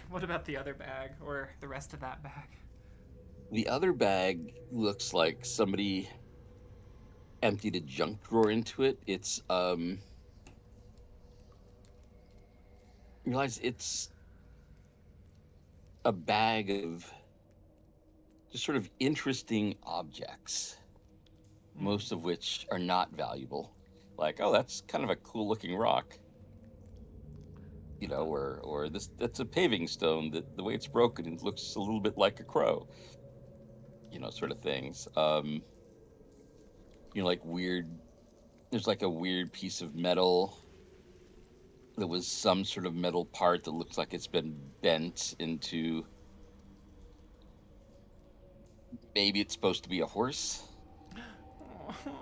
What about the other bag, or the rest of that bag? The other bag looks like somebody emptied a junk drawer into it. It's you realize it's a bag of just sort of interesting objects, most of which are not valuable. Like, oh, that's kind of a cool looking rock, or that's a paving stone that the way it's broken, it looks a little bit like a crow, sort of things. Like there's like a weird piece of metal that was some sort of metal part that looks like it's been bent into, maybe it's supposed to be a horse.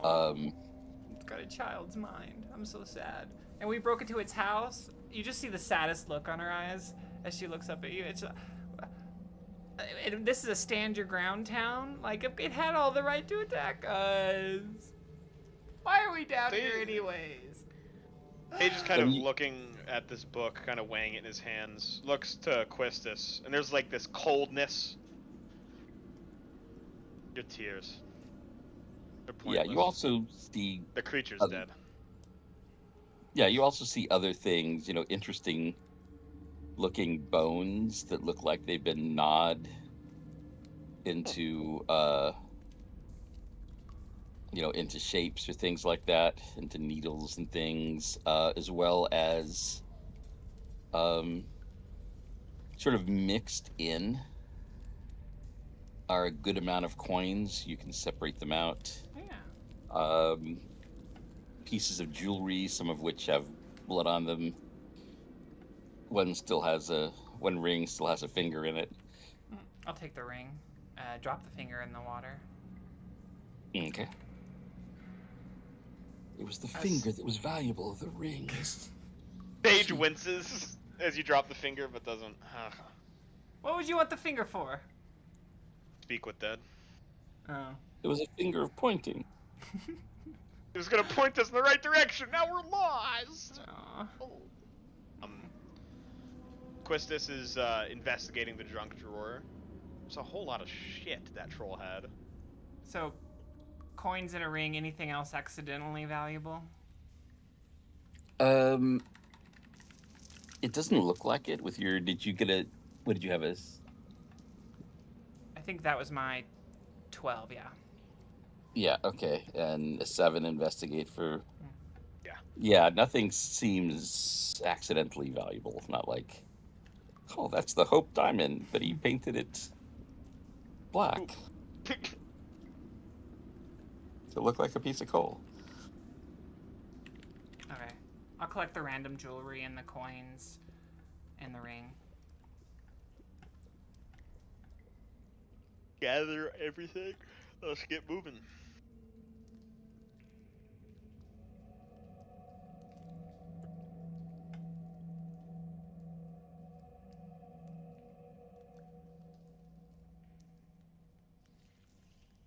It's got a child's mind. I'm so sad. And we broke into its house. You just see the saddest look on her eyes as she looks up at you. This is a stand your ground town. Like, it had all the right to attack us. Why are we down here anyways? He just kind of looking at this book, kind of weighing it in his hands, looks to Quistis, and there's like this coldness. Your tears. Yeah, you also see the creature's dead. Yeah, you also see other things, interesting looking bones that look like they've been gnawed into into shapes or things like that, into needles and things, as well as sort of mixed in are a good amount of coins. You can separate them out. Yeah. Pieces of jewelry, some of which have blood on them. One ring still has a finger in it. I'll take the ring. Drop the finger in the water. Okay. It was the finger that was valuable, the ring. Sage winces as you drop the finger, but doesn't. What would you want the finger for? Speak with dead. Oh. It was a finger of pointing. It was gonna point us in the right direction. Now we're lost. Aww. Twistus is investigating the junk drawer. There's a whole lot of shit that troll had. So, coins in a ring. Anything else accidentally valuable? It doesn't look like it. With your, did you get a? What did you have as? I think that was my 12. Yeah. Yeah. Okay. And a 7 investigate for. Yeah. Yeah. Nothing seems accidentally valuable. It's not like, oh, that's the Hope Diamond, but he painted it black. So it looked like a piece of coal. Okay. I'll collect the random jewelry and the coins and the ring. Gather everything. Let's get moving.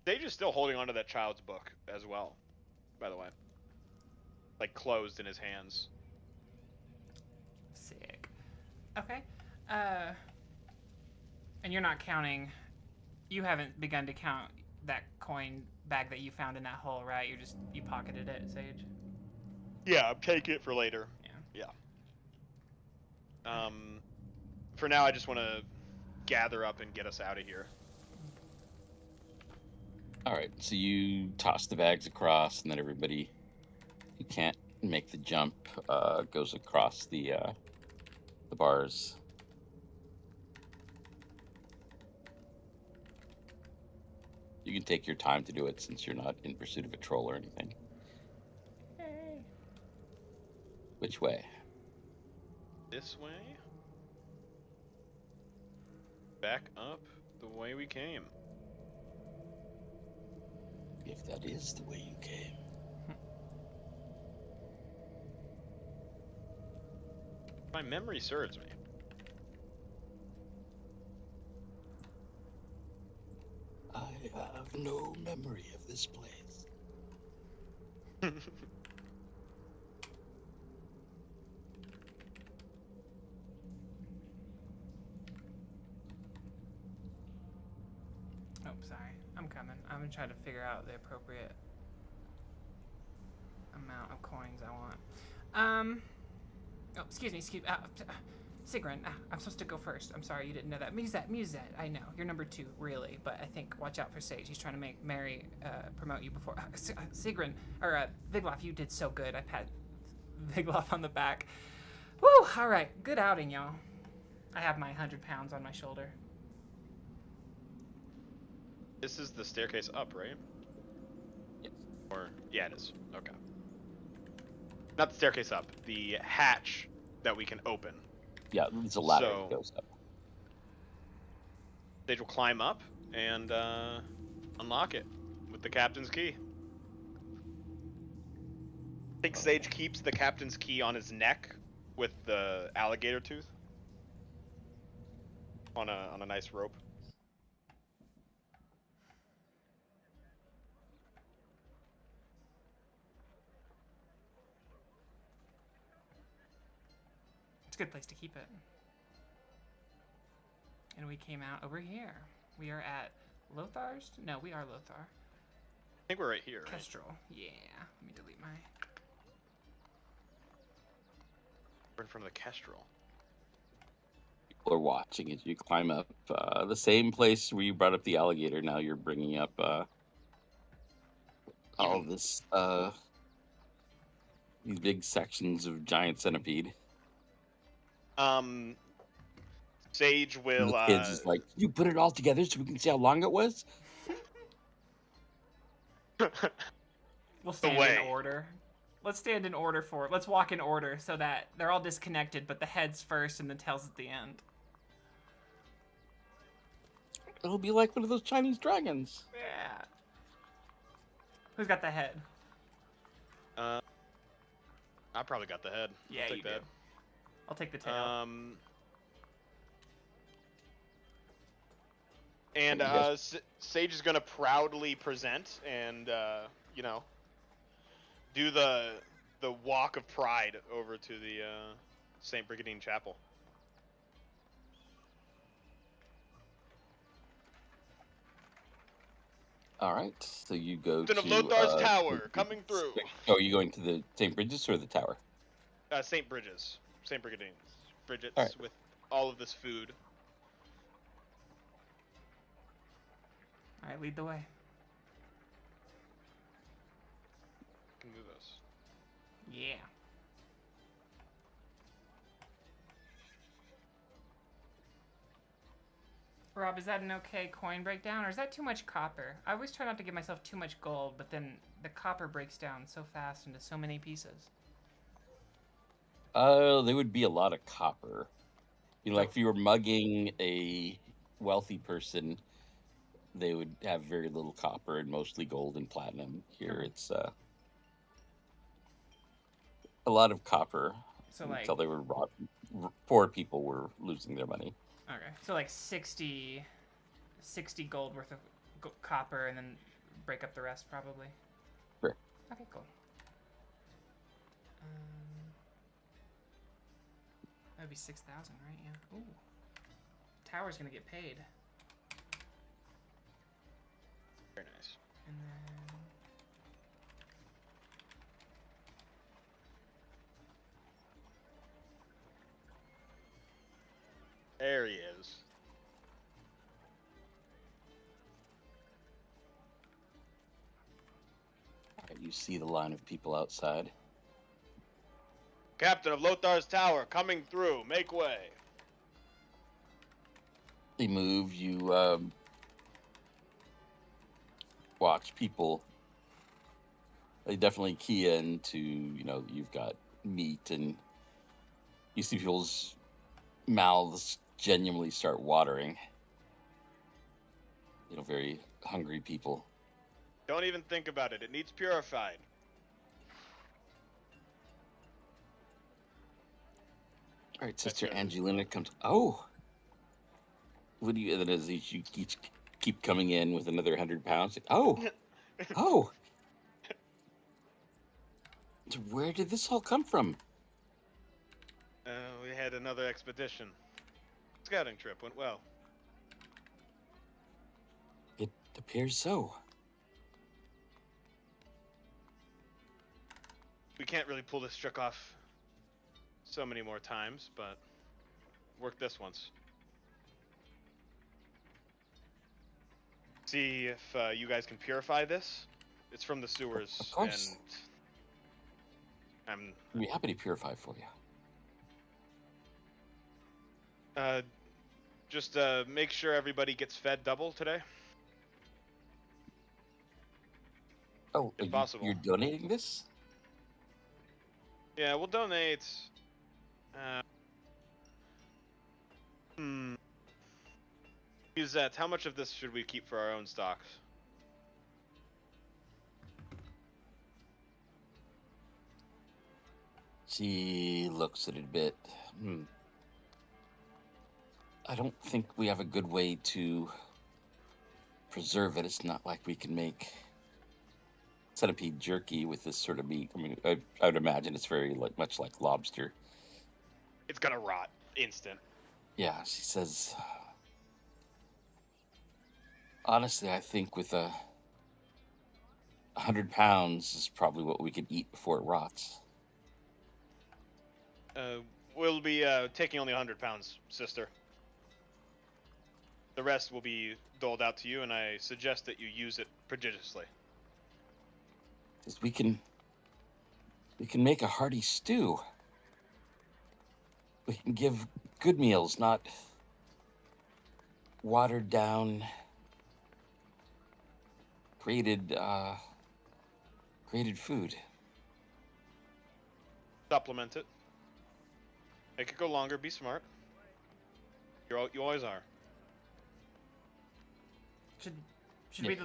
Sage is still holding onto that child's book as well, by the way. Like closed in his hands. Sick. Okay. And you're not counting. You haven't begun to count that coin bag that you found in that hole, right? You pocketed it, Sage. Yeah, I'm taking it for later. Yeah. For now, I just want to gather up and get us out of here. All right. So you toss the bags across, and then everybody who can't make the jump goes across the bars. You can take your time to do it since you're not in pursuit of a troll or anything. Hey. Which way? This way? Back up the way we came. If that is the way you came. My memory serves me. I have no memory of this place. Oh, sorry. I'm coming. I'm gonna try to figure out the appropriate amount of coins I want. Oh, excuse me. Sigrun, I'm supposed to go first. I'm sorry, you didn't know that. Musette, I know. You're number 2, really, but I think watch out for Sage. He's trying to make Mary promote you before. Sigrun, or Vigloff, you did so good. I pat Vigloff on the back. Woo! All right, good outing, y'all. I have my 100 pounds on my shoulder. This is the staircase up, right? Yes. Or, yeah, it is. Okay. Not the staircase up, the hatch that we can open. Yeah, there's a ladder that goes up. Sage will climb up and unlock it with the captain's key. I think Sage keeps the captain's key on his neck with the alligator tooth on a nice rope. It's a good place to keep it. And we came out over here. We are at Lothar's? No, we are Lothar. I think we're right here. Right? Kestrel. Yeah. Let me delete my... We're in front of the Kestrel. People are watching as you climb up the same place where you brought up the alligator. Now you're bringing up all this, these big sections of giant centipede. Sage will. And the kids is like, you put it all together so we can see how long it was. We'll stand in order. Let's stand in order for it. Let's walk in order so that they're all disconnected, but the head's first and the tail's at the end. It'll be like one of those Chinese dragons. Yeah. Who's got the head? I probably got the head. Yeah, I'll take you that. do. I'll take the tail. And Sage is gonna proudly present and you know, do the walk of pride over to the St. Brigadine Chapel. All right, so you go Captain of to Lothar's Tower, St. coming Bridget's. through. Oh, are you going to the St. Bridget's or the tower? St. Bridget's. St. Brigadines. All right. Bridget's with all of this food. All right, lead the way. Can do this. Yeah. Rob, is that an okay coin breakdown, or is that too much copper? I always try not to give myself too much gold, but then the copper breaks down so fast into so many pieces. There would be a lot of copper. You know, like if you were mugging a wealthy person, they would have very little copper and mostly gold and platinum. Here, it's a lot of copper. So like, until they were poor people were losing their money. okay, so like 60 gold worth of copper, and then break up the rest probably. Sure. Okay, cool. That'd be 6,000, right? Yeah. Ooh. Tower's gonna get paid. Very nice. And then There he is. You see the line of people outside. Captain of Lothar's Tower, coming through. Make way. They move. You watch people. They definitely key into, you've got meat, and you see people's mouths genuinely start watering. Very hungry people. Don't even think about it. It needs purified. All right, Sister Angelina comes. Oh, what do you? And then as you each keep coming in with another 100 pounds. Oh, oh. Where did this all come from? We had another expedition. Scouting trip went well. It appears so. We can't really pull this trick off so many more times, but worked this once. See if you guys can purify this. It's from the sewers. Of course. And I'd be happy to purify for you. Just make sure everybody gets fed double today. Oh, if possible. You're donating this? Yeah, we'll donate. Musette, how much of this should we keep for our own stocks? She looks at it a bit. I don't think we have a good way to preserve it. It's not like we can make centipede jerky with this sort of meat. I mean, I would imagine it's very much like lobster. It's gonna rot instant. Yeah, she says. Honestly, I think with 100 pounds is probably what we could eat before it rots. We'll be taking only 100 pounds, sister. The rest will be doled out to you, and I suggest that you use it prodigiously. Because we can make a hearty stew. We can give good meals, not watered down, grated food. Supplement it. Make it go longer. Be smart. You always are. Should we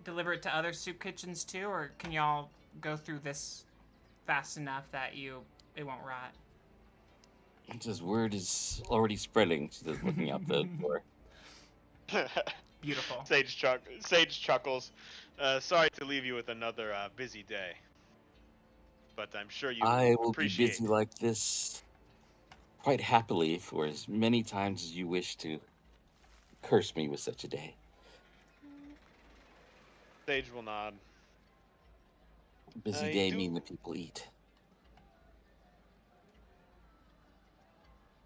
deliver it to other soup kitchens too, or can y'all go through this fast enough that it won't rot? His word is already spreading. She's looking out the door. Beautiful. Sage chuckles. Sorry to leave you with another busy day, but I'm sure you I will appreciate be busy like this quite happily for as many times as you wish to curse me with such a day. Sage will nod. Busy I day do. meaning the people eat.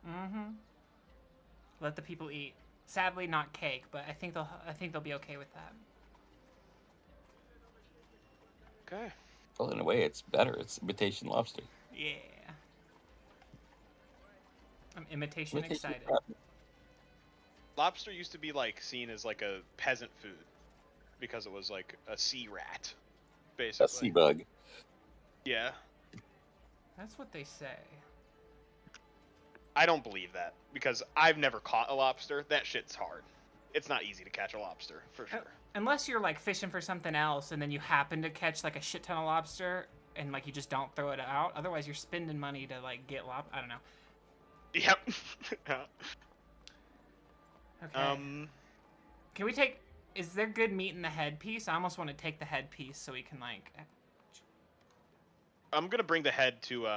Mm-hmm. Let the people eat. Sadly, not cake, but I think they'll be okay with that. Okay. Well, in a way, it's better. It's imitation lobster. Yeah. I'm imitation Imitation excited. crab. Lobster used to be like seen as like a peasant food because it was like a sea rat, basically. A sea bug. Yeah. That's what they say. I don't believe that because I've never caught a lobster. That shit's hard. It's not easy to catch a lobster, for sure. Unless you're like fishing for something else and then you happen to catch like a shit ton of lobster and like you just don't throw it out. Otherwise, you're spending money to like get I don't know. Yep. Okay. Can we take? Is there good meat in the headpiece? I almost want to take the headpiece so we can like. I'm gonna bring the head to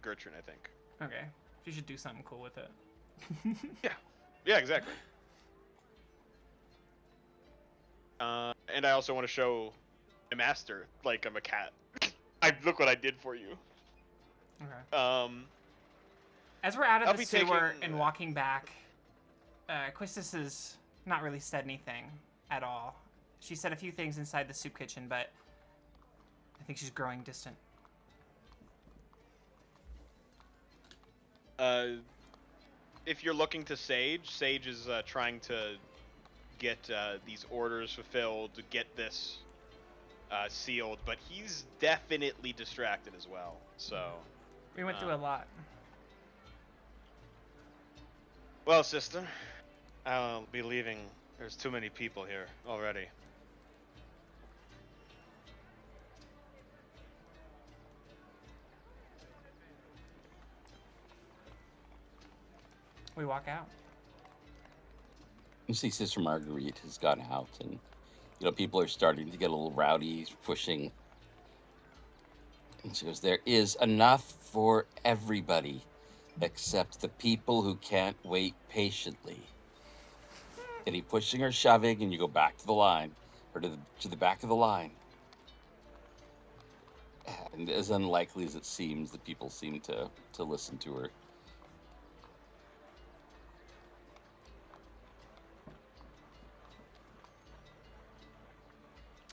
Gertrude, I think. Okay. She should do something cool with it. Yeah. Yeah, exactly. And I also want to show my master like I'm a cat. Look what I did for you. Okay. As we're out of I'll the be sewer taking- and walking back, Quistis has not really said anything at all. She said a few things inside the soup kitchen, but I think she's growing distant. If you're looking to Sage, Sage is trying to get these orders fulfilled, to get this sealed, but he's definitely distracted as well. So We went through a lot. Well, sister, I'll be leaving. There's too many people here already. We walk out. You see, Sister Marguerite has gone out, and people are starting to get a little rowdy, pushing. And she goes, "There is enough for everybody, except the people who can't wait patiently." Any pushing or shoving, and you go back to the line, or to the back of the line. And as unlikely as it seems, the people seem to listen to her.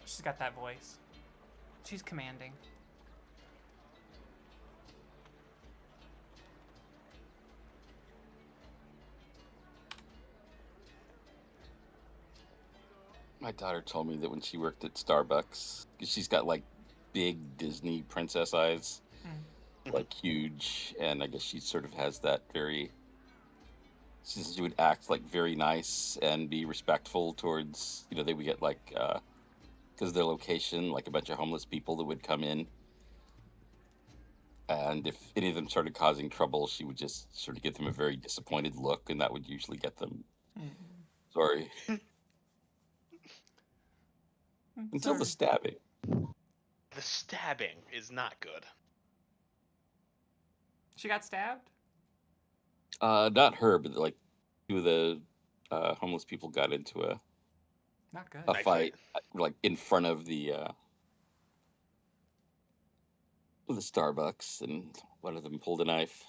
She's got that voice. She's commanding. My daughter told me that when she worked at Starbucks, 'cause she's got like big Disney princess eyes, like huge, and I guess she sort of has that very. She says she would act like very nice and be respectful towards, they would get like, because of their location, like a bunch of homeless people that would come in. And if any of them started causing trouble, she would just sort of give them a very disappointed look, and that would usually get them. Sorry. Until the stabbing. The stabbing is not good. She got stabbed? Not her, but like two of the homeless people got into a Not good. fight, like in front of the Starbucks, and one of them pulled a knife.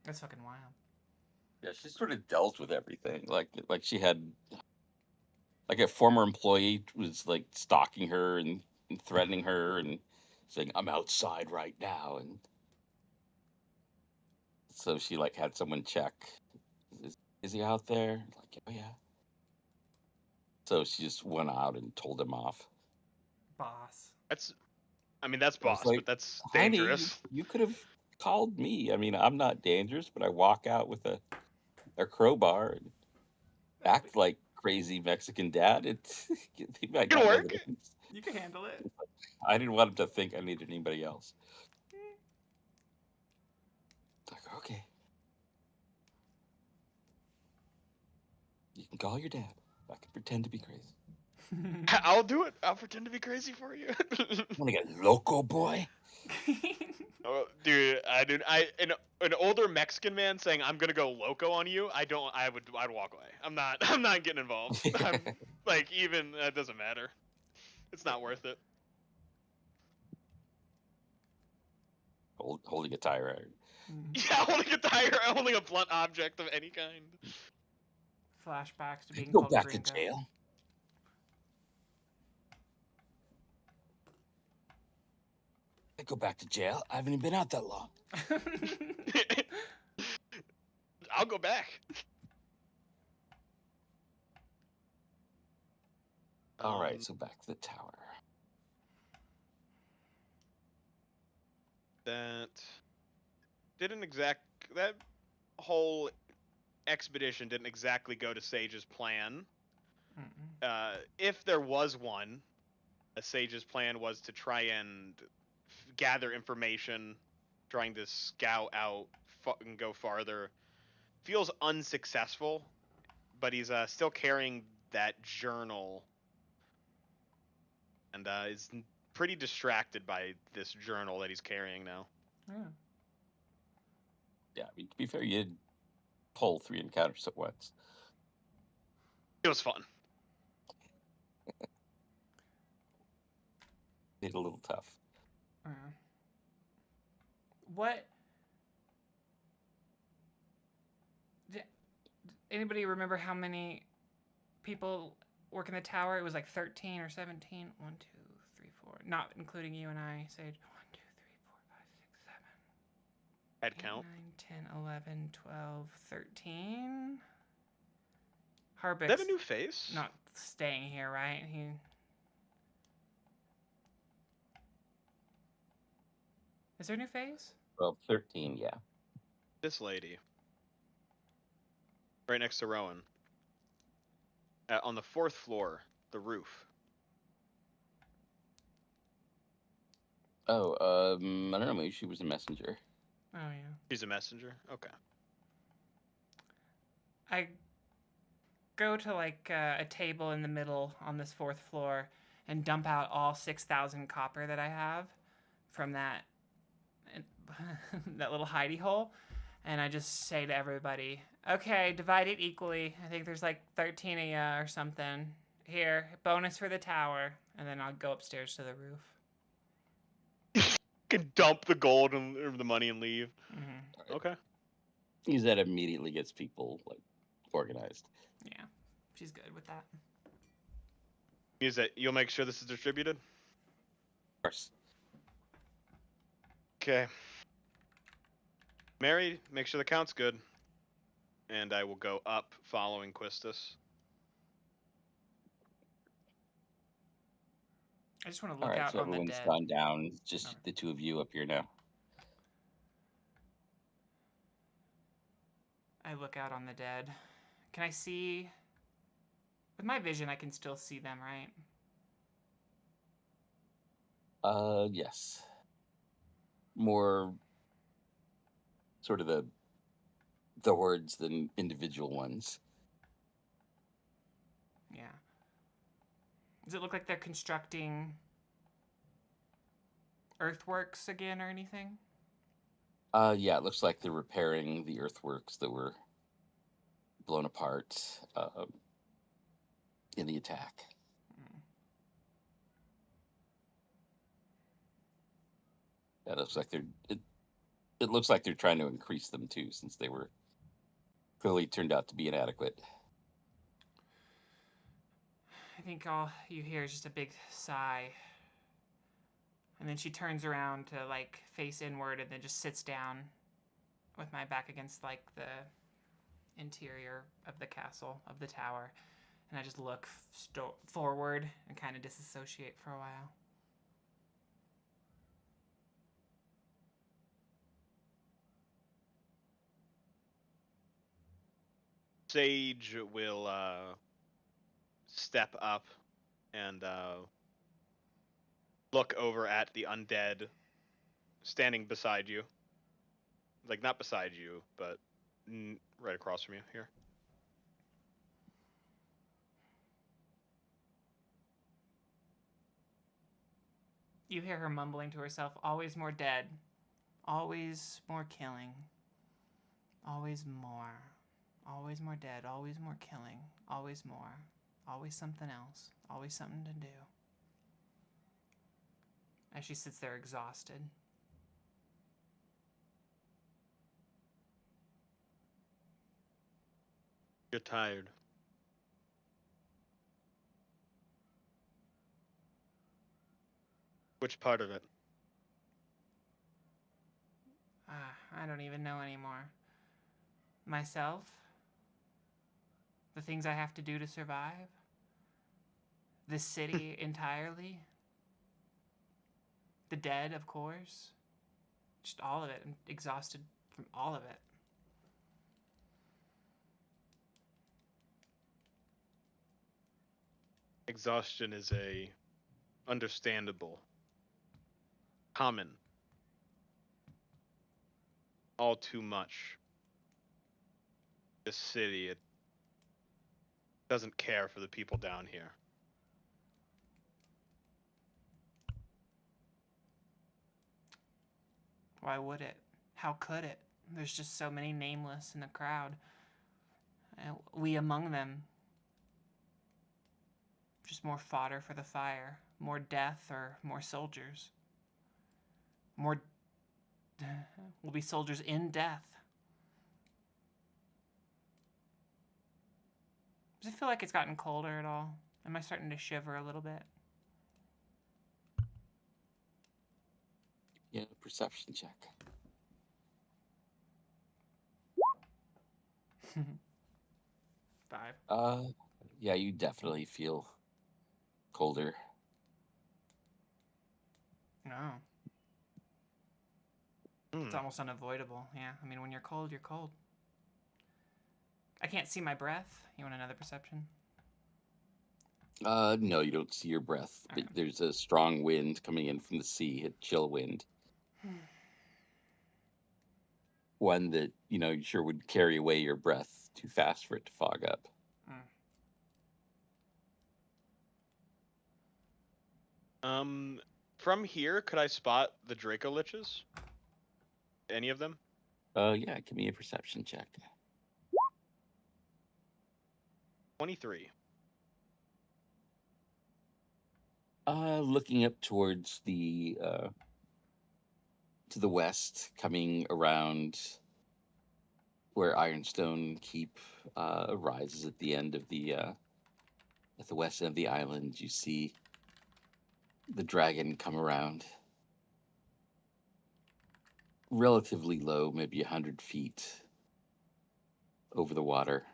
That's fucking wild. Yeah, she sort of dealt with everything. Like she had, like a former employee was like stalking her and threatening her and saying, "I'm outside right now," and so she like had someone check, is he out there? Like, oh yeah. So she just went out and told him off. Boss. That's boss, like, but that's "Honey, dangerous. You could have called me. I mean, I'm not dangerous, but I walk out with a crowbar and act like crazy Mexican dad. He might It'll not know work. the difference." You can handle it. I didn't want him to think I needed anybody else. It's like, okay. You can call your dad. I can pretend to be crazy. I'll do it. I'll pretend to be crazy for you. Want to get loco, boy? Oh, dude, an older Mexican man saying I'm gonna go loco on you. I'd walk away. I'm not getting involved. I'm like, even that doesn't matter. It's not worth it. Holding a tire iron. Yeah, holding a blunt object of any kind. Flashbacks to being Go called back gringo. to jail. I go back to jail. I haven't even been out that long. I'll go back. All right, so back to the tower. That whole expedition didn't exactly go to Sage's plan. If there was one, Sage's plan was to try and gather information, trying to scout out and go farther. Feels unsuccessful, but he's still carrying that journal, and is pretty distracted by this journal that he's carrying now. Yeah, I mean, to be fair, you did pull 3 encounters at once. It was fun. Made it a little tough. What? Anybody remember how many people work in the tower? It was like 13 or 17. 1, 2, 3, 4. Not including you and I, Sage. 1, 2, 3, 4, 5, 6, 7. Head count. 9, 10, 11, 12, 13. Harbeck's Is that a new face? not staying here, right? Is there a new phase? Well, 13, yeah. This lady. Right next to Rowan. On the 4th floor, the roof. Oh, I don't know, maybe she was a messenger. Oh, yeah. She's a messenger? Okay. I go to like a table in the middle on this 4th floor and dump out all 6,000 copper that I have from that that little hidey hole, and I just say to everybody, okay, divide it equally. I think there's like 13 of ya or something. Here, bonus for the tower. And then I'll go upstairs to the roof. Can dump the gold and the money and leave. Mm-hmm. Right. Okay. Because that immediately gets people like organized. Yeah, she's good with that. Is that you'll make sure this is distributed? Of course. Okay. Mary, make sure the count's good. And I will go up following Quistis. I just want to look All right, out so on the everyone's dead. gone down. It's just Okay. the 2 of you up here now. I look out on the dead. Can I see? With my vision, I can still see them, right? Yes. More sort of the hordes than individual ones. Yeah. Does it look like they're constructing earthworks again or anything? Yeah, it looks like they're repairing the earthworks that were blown apart in the attack. That looks like it looks like they're trying to increase them too, since they were clearly turned out to be inadequate. I think all you hear is just a big sigh. And then she turns around to like face inward and then just sits down with my back against like the interior of the castle, of the tower. And I just look forward and kind of disassociate for a while. Sage will step up and look over at the undead standing beside you. Like, not beside you, but right across from you here. You hear her mumbling to herself, always more dead. Always more killing. Always more. Always more dead. Always more killing. Always more. Always something else. Always something to do. As she sits there exhausted. You're tired. Which part of it? I don't even know anymore. Myself? The things I have to do to survive? This city entirely? The dead, of course? Just all of it. I'm exhausted from all of it. Exhaustion is a understandable, common, all too much. This city, it doesn't care for the people down here. Why would it? How could it? There's just so many nameless in the crowd. We among them. Just more fodder for the fire. More death or more soldiers. More... We'll be soldiers in death. Does it feel like it's gotten colder at all? Am I starting to shiver a little bit? Yeah, perception check. 5. Yeah, you definitely feel colder. No. It's almost unavoidable. Yeah, I mean, when you're cold, you're cold. I can't see my breath. You want another perception? No, you don't see your breath, but Okay. there's a strong wind coming in from the sea, a chill wind. One that, you sure would carry away your breath too fast for it to fog up. From here, could I spot the Draco Liches? Any of them? Yeah, give me a perception check. 23. Looking up towards to the west, coming around where Ironstone Keep rises at the end of at the west end of the island, you see the dragon come around. Relatively low, maybe 100 feet over the water.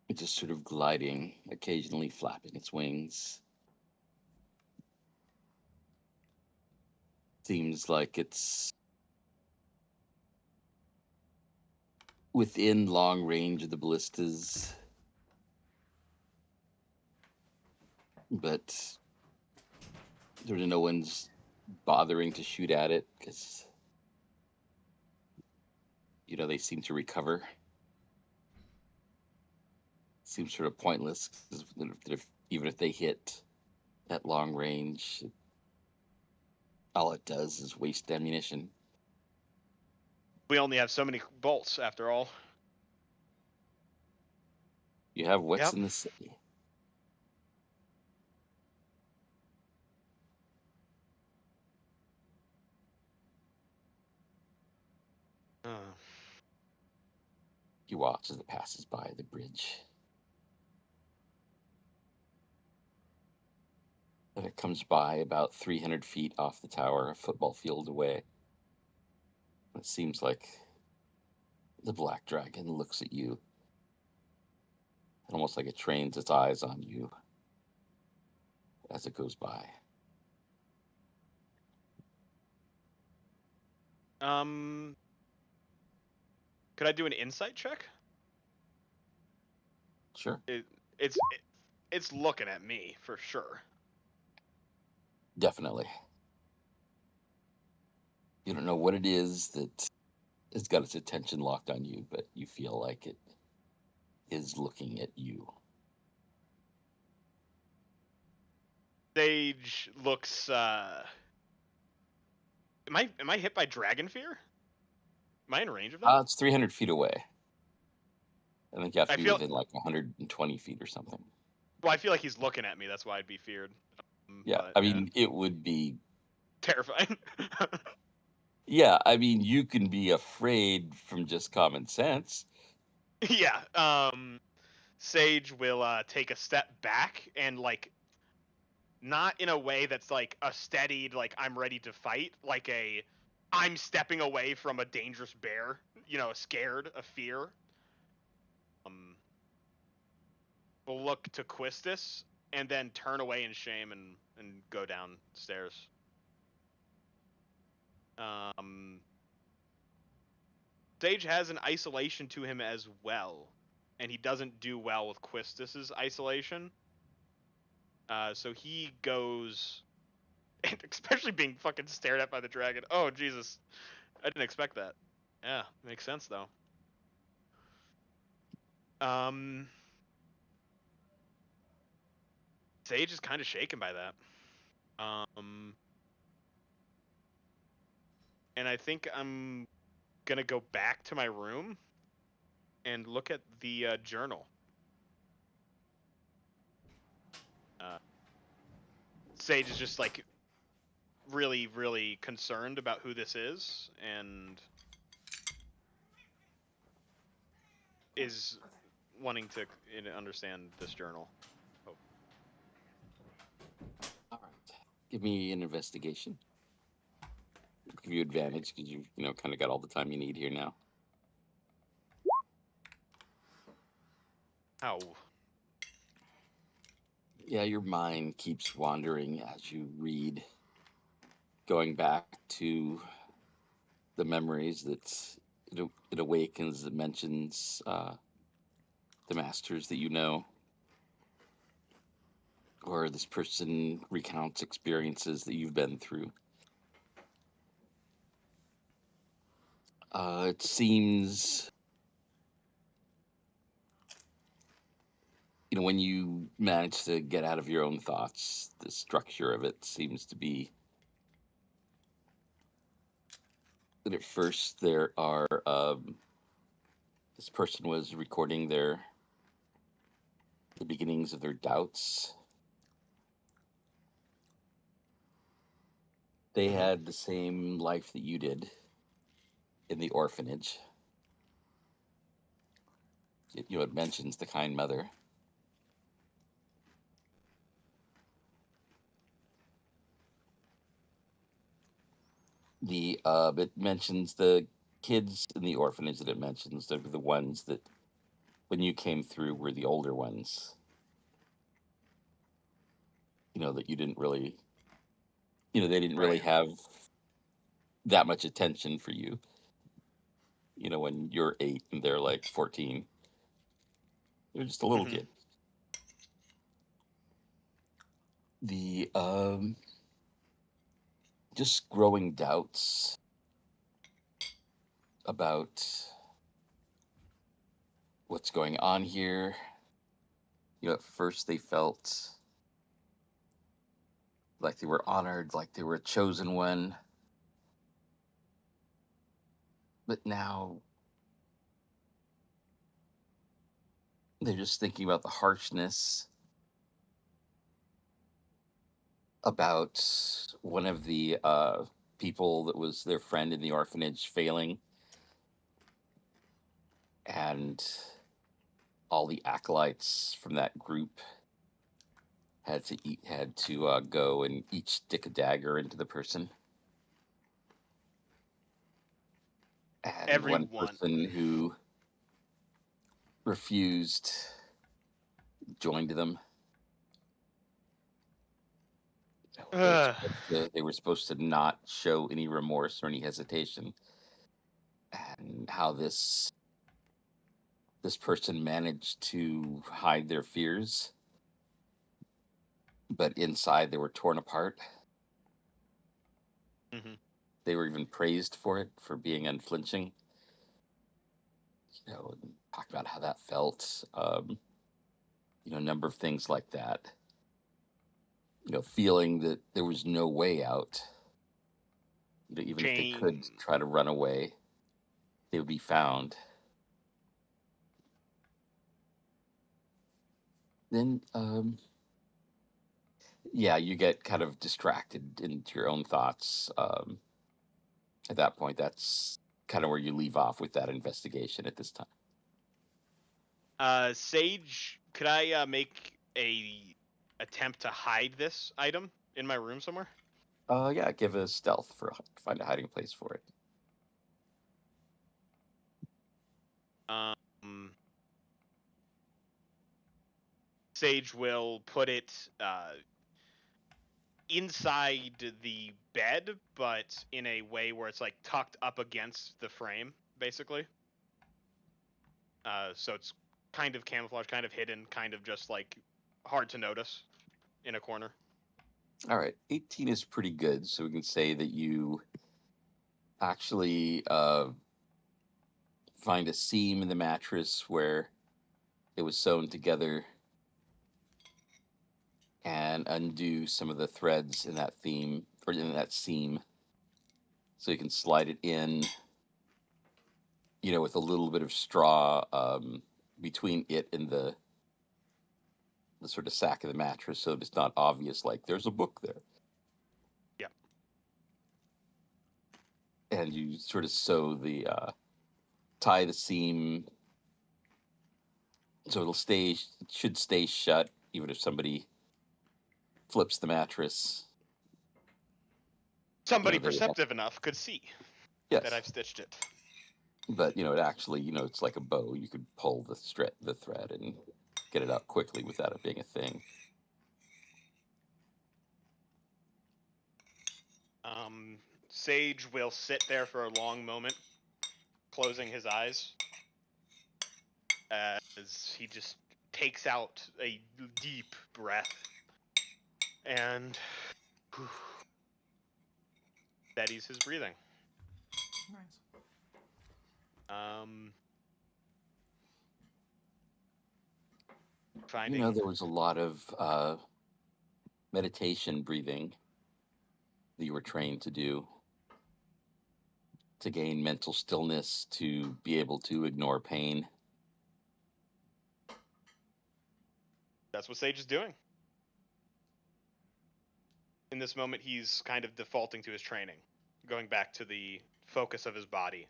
It's just sort of gliding, occasionally flapping its wings. Seems like it's within long range of the ballistas, but sort of no one's bothering to shoot at it because they seem to recover. Seems sort of pointless because even if they hit at long range, all it does is waste ammunition. We only have so many bolts, after all. You have what's in the city. He watches as it passes by the bridge. And it comes by about 300 feet off the tower, a football field away. It seems like the black dragon looks at you, almost like it trains its eyes on you as it goes by. Could I do an insight check? Sure. It's looking at me for sure. Definitely. You don't know what it is that has got its attention locked on you, but you feel like it is looking at you. Sage looks. Am I hit by dragon fear? Am I in range of that? It's 300 feet away. I think you have to I be feel. within like 120 feet or something. Well, I feel like he's looking at me. That's why I'd be feared. Yeah, But, I mean, it would be. terrifying. Yeah, I mean, you can be afraid from just common sense. Yeah. Sage will take a step back and like not in a way that's like a steadied like I'm ready to fight, like a I'm stepping away from a dangerous bear, scared, a fear. We'll look to Quistis and then turn away in shame and go downstairs. Sage has an isolation to him as well, and he doesn't do well with Quistis's isolation. So he goes, and especially being fucking stared at by the dragon. Oh, Jesus. I didn't expect that. Yeah, makes sense, though. Sage is kind of shaken by that. And I think I'm gonna go back to my room and look at the journal. Sage is just like really, really concerned about who this is and is wanting to understand this journal. Oh. All right, give me an investigation. I'll give you advantage because you've kind of got all the time you need here now. Ow. Yeah, your mind keeps wandering as you read, going back to the memories that it awakens. It mentions the masters that you know, or this person recounts experiences that you've been through. It seems, when you manage to get out of your own thoughts, the structure of it seems to be that at first there are, this person was recording the beginnings of their doubts. They had the same life that you did in the orphanage. It mentions the kind mother. It mentions the kids in the orphanage that it mentions. They're the ones that, when you came through, were the older ones. That you didn't really, they didn't really have that much attention for you. When you're 8 and they're like 14, you're just a little kid. The just growing doubts about what's going on here. At first they felt like they were honored, like they were a chosen one. But now they're just thinking about the harshness about one of the people that was their friend in the orphanage failing, and all the acolytes from that group had to go and each stick a dagger into the person. And one person who refused joined them. They were supposed to not show any remorse or any hesitation. And how this person managed to hide their fears, but inside they were torn apart. They were even praised for it, for being unflinching. And talk about how that felt. A number of things like that. feeling that there was no way out. Even if they could try to run away, they would be found. Then, you get kind of distracted into your own thoughts. At that point, that's kind of where you leave off with that investigation at this time. Sage, could I make a attempt to hide this item in my room somewhere? Yeah, give a stealth to find a hiding place for it. Sage will put it inside the bed, but in a way where it's like tucked up against the frame, basically. So it's kind of camouflage, kind of hidden, kind of just like hard to notice in a corner. All right, 18 is pretty good, so we can say that you actually find a seam in the mattress where it was sewn together and undo some of the threads in that theme or in that seam, so you can slide it in, with a little bit of straw between it and the sort of sack of the mattress, so it's not obvious like there's a book there. Yeah. And you sort of tie the seam so it should stay shut even if somebody flips the mattress. Somebody perceptive enough could see that I've stitched it. But it actually, it's like a bow. You could pull the thread and get it out quickly without it being a thing. Sage will sit there for a long moment, closing his eyes, as he just takes out a deep breath and steadies his breathing. Nice. There was a lot of meditation breathing that you were trained to do to gain mental stillness, to be able to ignore pain. That's what Sage is doing. In this moment, he's kind of defaulting to his training, going back to the focus of his body,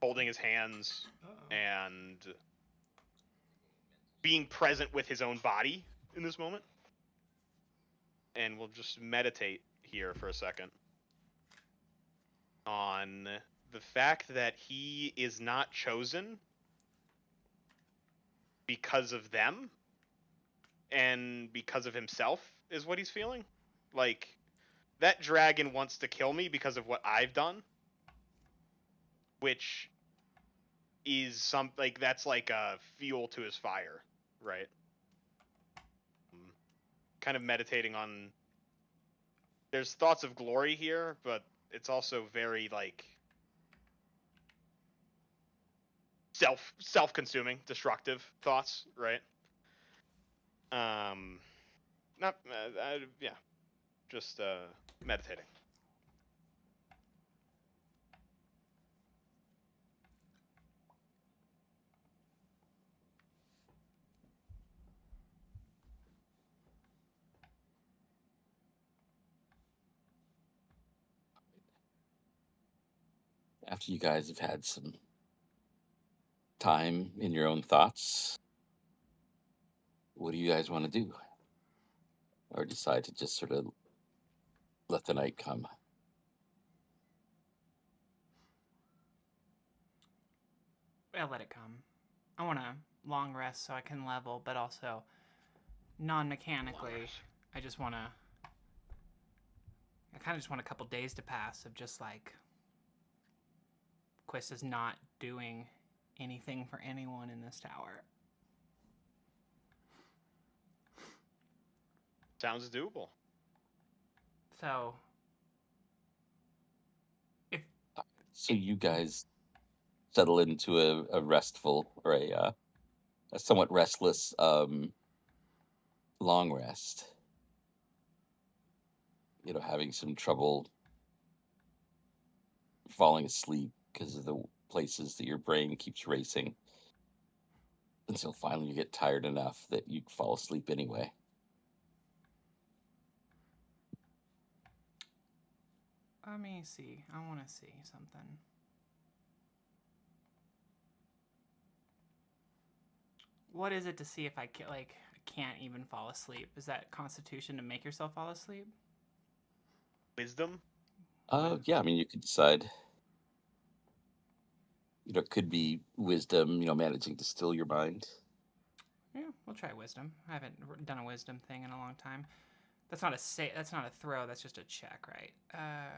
holding his hands and being present with his own body in this moment. And we'll just meditate here for a second on the fact that he is not chosen because of them and because of himself is what he's feeling. Like, that dragon wants to kill me because of what I've done, which is that's like a fuel to his fire, right? Kind of meditating on, there's thoughts of glory here, but it's also very like self-consuming, destructive thoughts, right? Just meditating. After you guys have had some time in your own thoughts, what do you guys want to do? Or decide to just sort of let the night come? I'll let it come. I want a long rest so I can level, but also non-mechanically, I kind of just want a couple days to pass of just like Quist is not doing anything for anyone in this tower. Sounds doable. So you guys settle into a restful or a somewhat restless long rest. having some trouble falling asleep because of the places that your brain keeps racing until finally you get tired enough that you fall asleep anyway. Let me see. I want to see something. What is it to see if I can't even fall asleep? Is that Constitution to make yourself fall asleep? Wisdom? Yeah, I mean, you could decide. It could be wisdom, managing to still your mind. Yeah, we'll try wisdom. I haven't done a wisdom thing in a long time. That's not a throw. That's just a check, right? Yeah.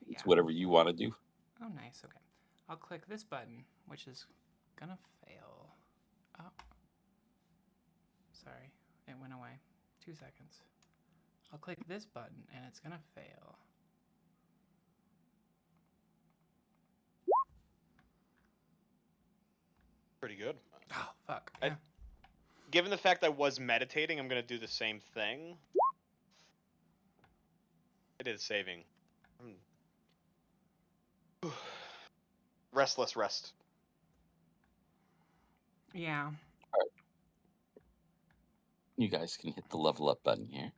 It's whatever you want to do. Oh, nice. Okay, I'll click this button, which is gonna fail. Oh, sorry, it went away. 2 seconds. I'll click this button, and it's gonna fail. Pretty good. Oh, fuck. Yeah. Given the fact I was meditating, I'm going to do the same thing. I did saving. Restless rest. Yeah. All right. You guys can hit the level up button here.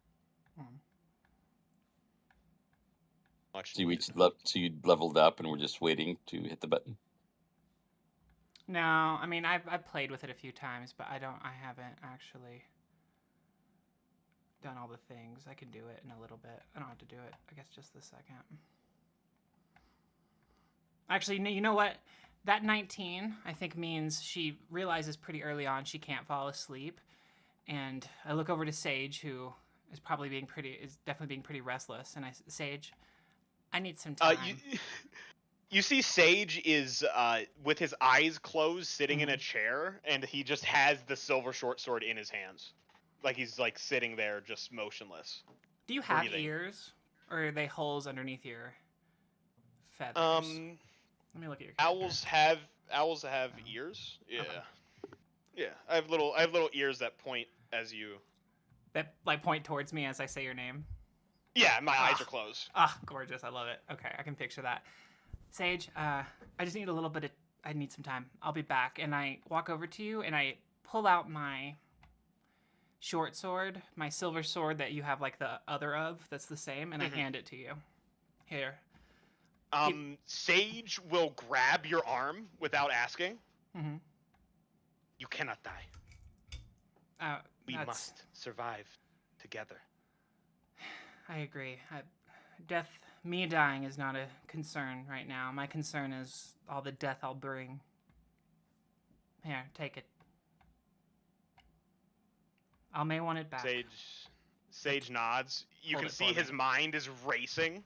So you leveled up and we're just waiting to hit the button? No, I mean, I've played with it a few times, but I haven't actually done all the things. I can do it in a little bit. I don't have to do it, I guess, just this second. Actually, you know what? That 19, I think, means she realizes pretty early on she can't fall asleep. And I look over to Sage, who is definitely being pretty restless. And Sage, I need some time. You see Sage is with his eyes closed, sitting in a chair, and he just has the silver short sword in his hands. Like he's sitting there just motionless. Do you have ears? Or are they holes underneath your feathers? Let me look at your character. Owls have ears. Yeah. Okay. Yeah. I have little ears that point as you that point towards me as I say your name. Yeah, my eyes are closed. Gorgeous. I love it. Okay, I can picture that. Sage, I just need I need some time. I'll be back. And I walk over to you and I pull out my short sword, my silver sword that you have the other of, that's the same, and I hand it to you. Here. Sage will grab your arm without asking. Mm-hmm. You cannot die. We must survive together. I agree. Me dying is not a concern right now. My concern is all the death I'll bring. Here, take it. I may want it back. Sage nods. You can see his mind is racing.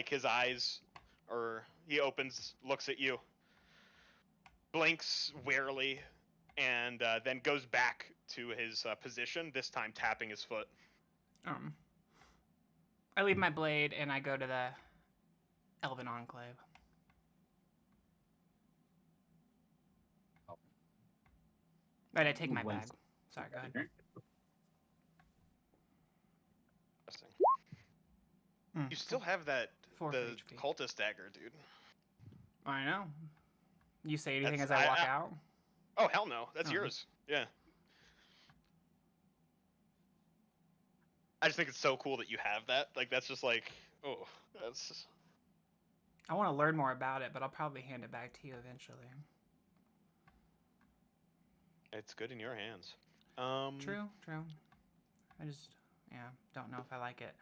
His eyes, he looks at you, blinks warily, and then goes back to his position, this time tapping his foot. I leave my blade and I go to the Elven Enclave. Right, I take my bag. Sorry, go ahead. You still have the cultist dagger, dude. I know. You say anything as I walk out? Oh, hell no. That's yours. Yeah. I just think it's so cool that you have that. That's just that's... I want to learn more about it, but I'll probably hand it back to you eventually. It's good in your hands. True. I just, don't know if I like it.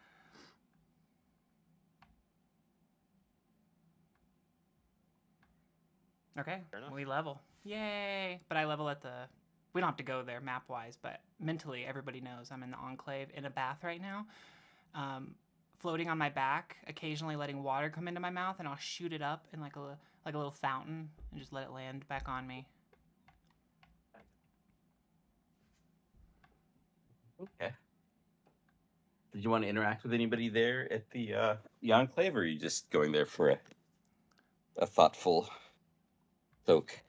Okay, we level. Yay! But I level we don't have to go there map-wise, but mentally everybody knows I'm in the Enclave in a bath right now. Floating on my back, occasionally letting water come into my mouth, and I'll shoot it up in like a little fountain and just let it land back on me. Okay. Did you want to interact with anybody there at the Enclave, or are you just going there for a thoughtful soak?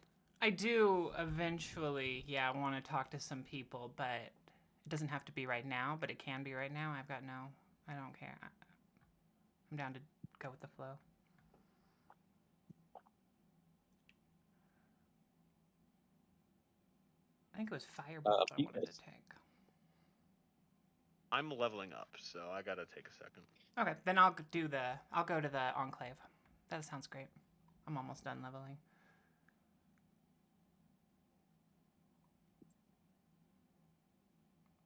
I do eventually, want to talk to some people, but it doesn't have to be right now, but it can be right now. I don't care. I'm down to go with the flow. I think it was Firebolt I wanted to take. I'm leveling up, so I gotta take a second. Okay, then I'll go to the Enclave. That sounds great. I'm almost done leveling.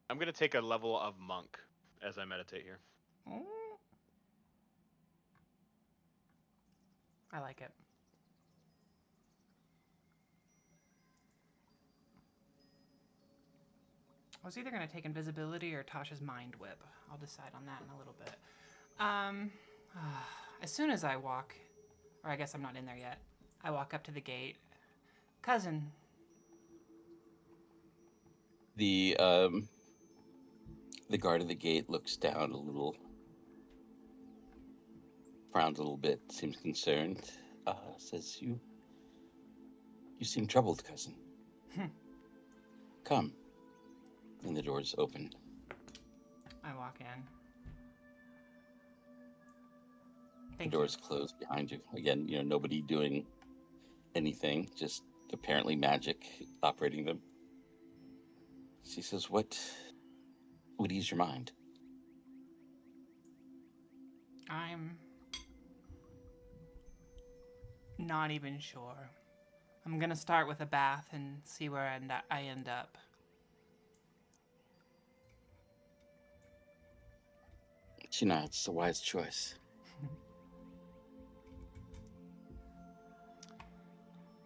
I'm gonna take a level of Monk as I meditate here. Oh. I like it. I was either going to take Invisibility or Tasha's Mind Whip. I'll decide on that in a little bit. As soon as I walk, or I guess I'm not in there yet, I walk up to the gate. Cousin. The guard of the gate looks down a little, frowns a little bit, seems concerned, says, you seem troubled, cousin. Come. And the door's open. I walk in. The door's closed behind you. Again, nobody doing anything, just apparently magic operating them. She says, what would ease your mind? I'm not even sure. I'm gonna start with a bath and see where I end up. She nods. It's a wise choice.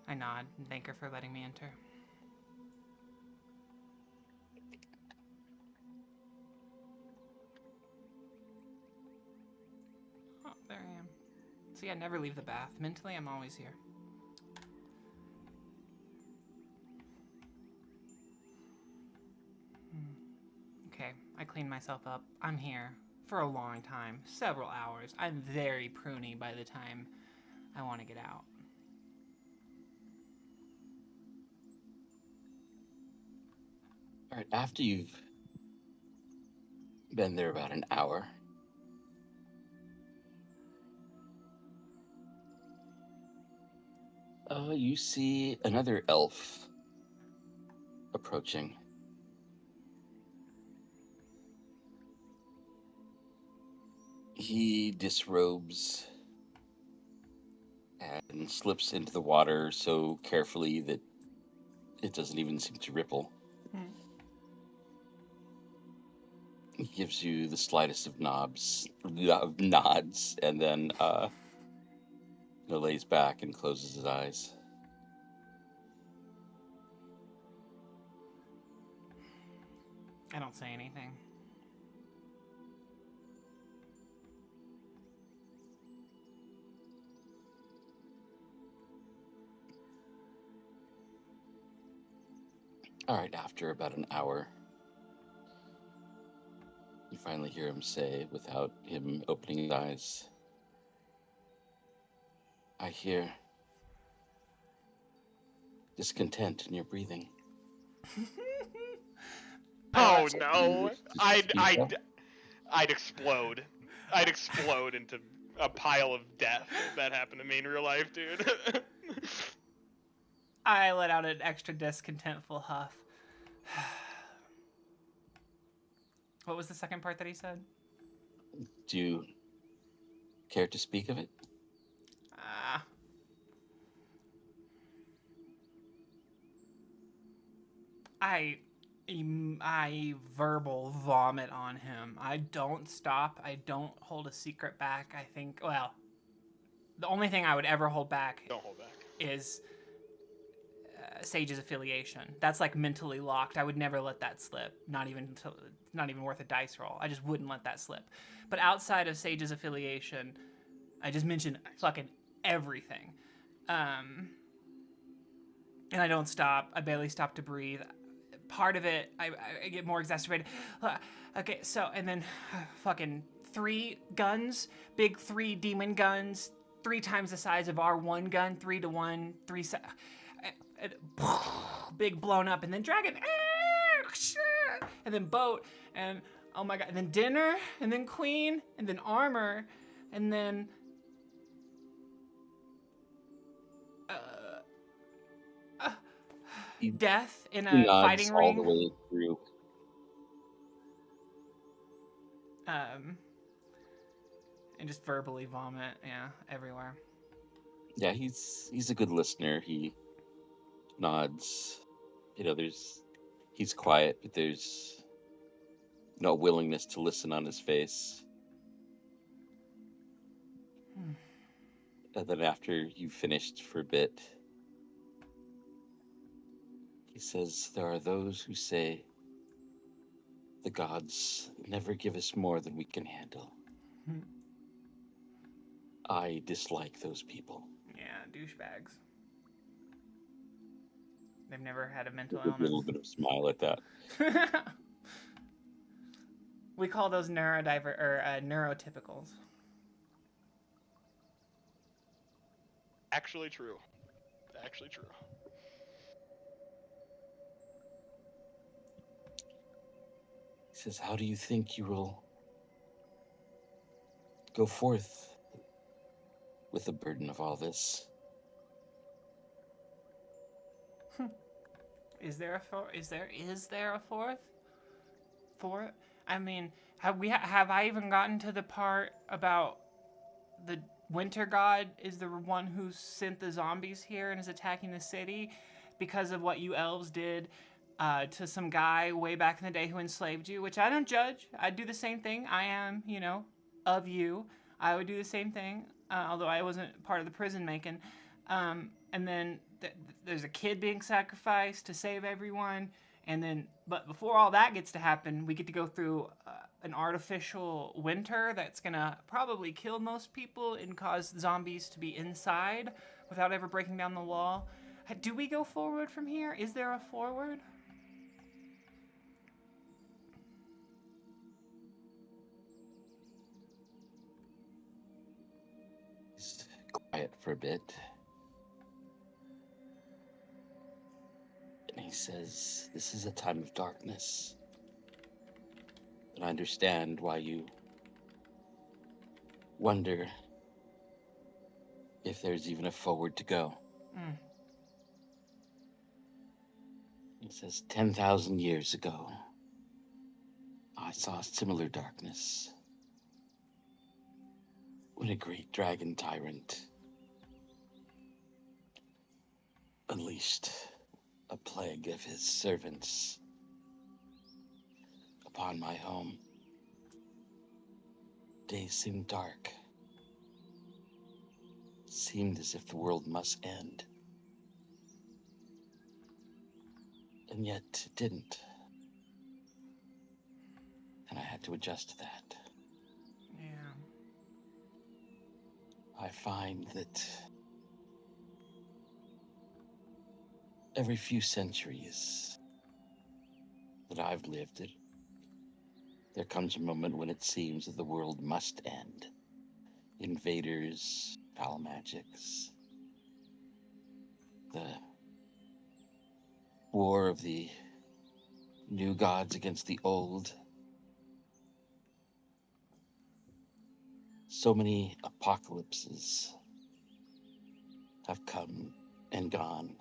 I nod and thank her for letting me enter. Oh, there I am. See, I never leave the bath. Mentally, I'm always here. Okay, I clean myself up. I'm here for a long time, several hours. I'm very pruny by the time I want to get out. All right, after you've been there about an hour, you see another elf approaching. He disrobes and slips into the water so carefully that it doesn't even seem to ripple. He gives you the slightest of nods, and then lays back and closes his eyes. I don't say anything. All right, after about an hour, you finally hear him say, without him opening his eyes, I hear discontent in your breathing. Oh no! I'd explode. I'd explode into a pile of death if that happened to me in real life, dude. I let out an extra discontentful huff. What was the second part that he said? Do you care to speak of it? I verbal vomit on him. I don't stop. I don't hold a secret back. I think, well, the only thing I would ever hold back Don't hold back. is Sage's affiliation. That's like mentally locked. I would never let that slip. Not even worth a dice roll. I just wouldn't let that slip. But outside of Sage's affiliation, I just mentioned fucking everything. And I don't stop. I barely stop to breathe. Part of it, I get more exacerbated. Okay, so, and then fucking 3 guns, big 3 demon guns, 3 times the size of our 1 gun, 3-to-1, big blown up, and then dragon, and then boat, and oh my god, and then dinner, and then queen, and then armor, and then He death in a nods fighting all the ring. way through. And just verbally vomit, everywhere. Yeah, he's a good listener. He nods. He's quiet, but there's no willingness to listen on his face. And then after you've finished for a bit, he says, there are those who say the gods never give us more than we can handle. I dislike those people. Yeah, douchebags. They've never had a mental There's a little illness. bit of a smile at that. We call those neurotypicals. Actually true. Actually true. He says, how do you think you will go forth with the burden of all this? Is there a fourth? I mean, have I even gotten to the part about the winter god is the one who sent the zombies here and is attacking the city because of what you elves did to some guy way back in the day who enslaved you, which I don't judge. I'd do the same thing. I am, of you. I would do the same thing, although I wasn't part of the prison making. And then there's a kid being sacrificed to save everyone. And then, but before all that gets to happen, we get to go through an artificial winter that's gonna probably kill most people and cause zombies to be inside without ever breaking down the wall. Do we go forward from here? Is there a forward? He's quiet for a bit. And he says, this is a time of darkness. And I understand why you wonder if there's even a forward to go. He says, 10,000 years ago, I saw a similar darkness when a great dragon tyrant unleashed a plague of his servants upon my home. Days seemed dark. It seemed as if the world must end. And yet it didn't. And I had to adjust to that. Yeah. I find that every few centuries that I've lived it, there comes a moment when it seems that the world must end. Invaders, foul magics, the war of the new gods against the old. So many apocalypses have come and gone,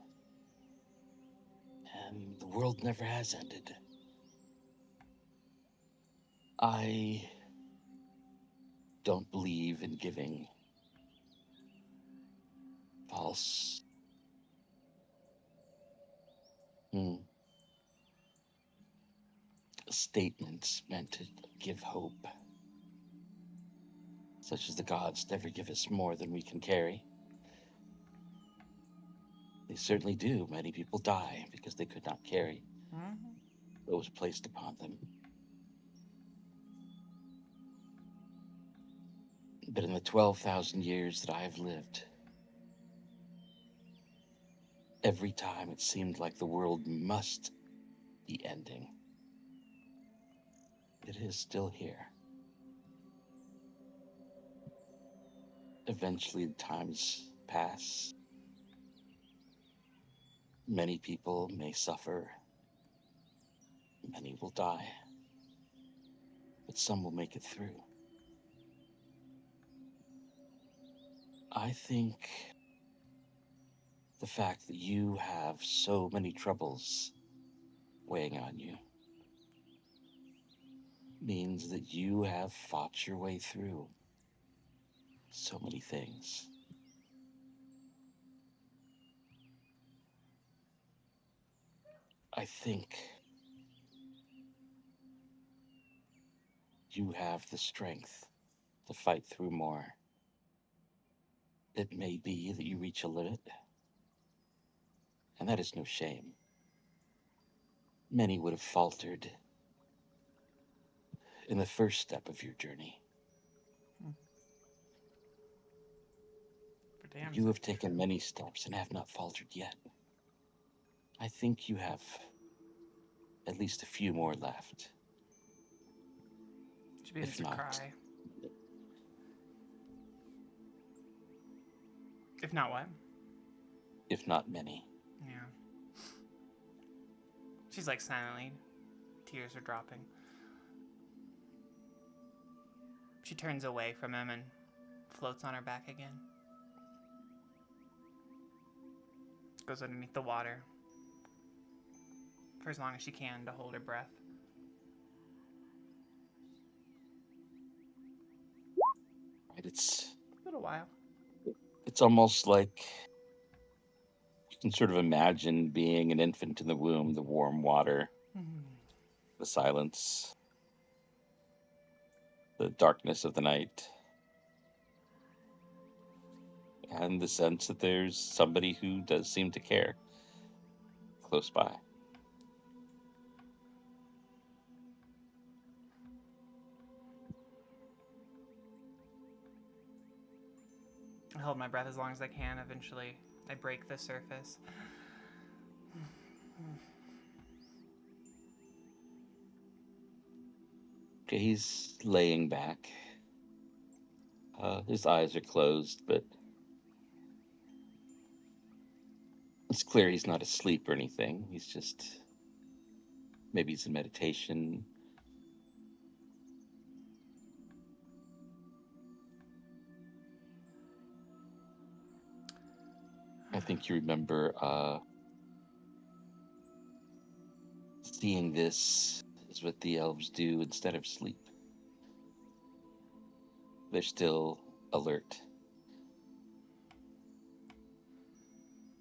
and the world never has ended. I don't believe in giving false statements meant to give hope, such as the gods never give us more than we can carry. They certainly do. Many people die because they could not carry what was placed upon them. But in the 12,000 years that I have lived, every time it seemed like the world must be ending, it is still here. Eventually, the times pass. Many people may suffer. Many will die. But some will make it through. I think the fact that you have so many troubles weighing on you means that you have fought your way through so many things. I think you have the strength to fight through more. It may be that you reach a limit, and that is no shame. Many would have faltered in the first step of your journey. For damn You sake. have taken many steps and have not faltered yet. I think you have at least a few more left. She begins to cry. If not what? If not many. Yeah. She's like silently. Tears are dropping. She turns away from him and floats on her back again. Goes underneath the water for as long as she can to hold her breath. It's A little while. It's almost like you can sort of imagine being an infant in the womb, the warm water, the silence, the darkness of the night, and the sense that there's somebody who does seem to care close by. I hold my breath as long as I can. Eventually, I break the surface. Okay, he's laying back. His eyes are closed, but it's clear he's not asleep or anything. He's just, maybe he's in meditation. I think you remember seeing this is what the elves do instead of sleep. They're still alert.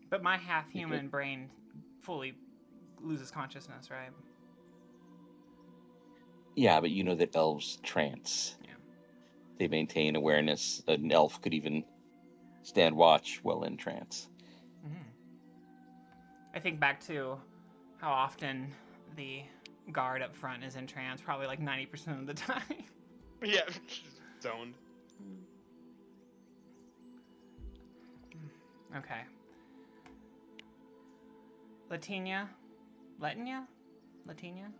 But my half-human brain fully loses consciousness, right? Yeah, but you know that elves trance. Yeah. They maintain awareness. An elf could even stand watch while in trance. I think back to how often the guard up front is in trance, probably like 90% of the time. Yeah, zoned. Okay. Latinia? Latinia? Latinia.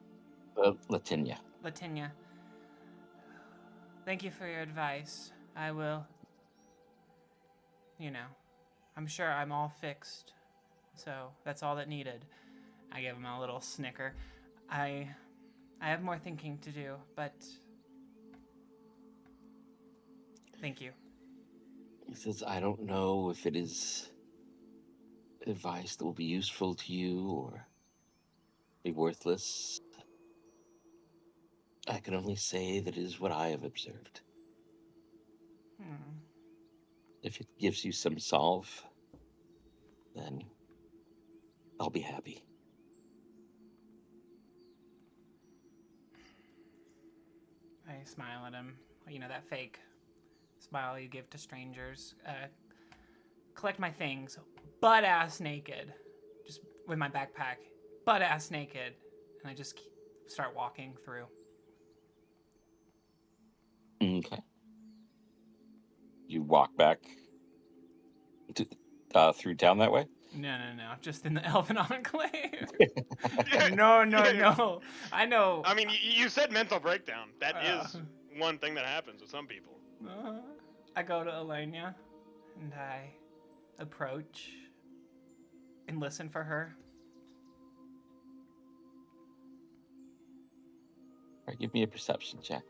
Thank you for your advice. I will, I'm sure I'm all fixed. So that's all that needed. I give him a little snicker. I have more thinking to do, but thank you. He says, I don't know if it is advice that will be useful to you or be worthless. I can only say that it is what I have observed. If it gives you some solve, then I'll be happy. I smile at him. That fake smile you give to strangers. Collect my things, butt-ass naked. Just with my backpack, butt-ass naked. And I just start walking through. Okay. You walk back through town that way? No. Just in the Elven Enclave. No. I know. I mean, you said mental breakdown. That is one thing that happens with some people. I go to Elenia, and I approach and listen for her. All right, give me a perception check.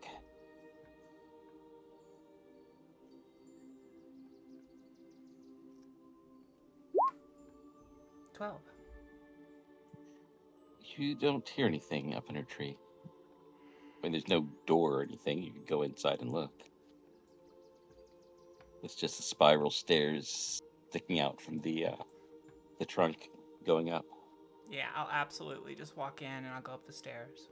12. You don't hear anything up in her tree. I mean, there's no door or anything. You could go inside and look. It's just the spiral stairs sticking out from the trunk going up. Yeah, I'll absolutely just walk in and I'll go up the stairs.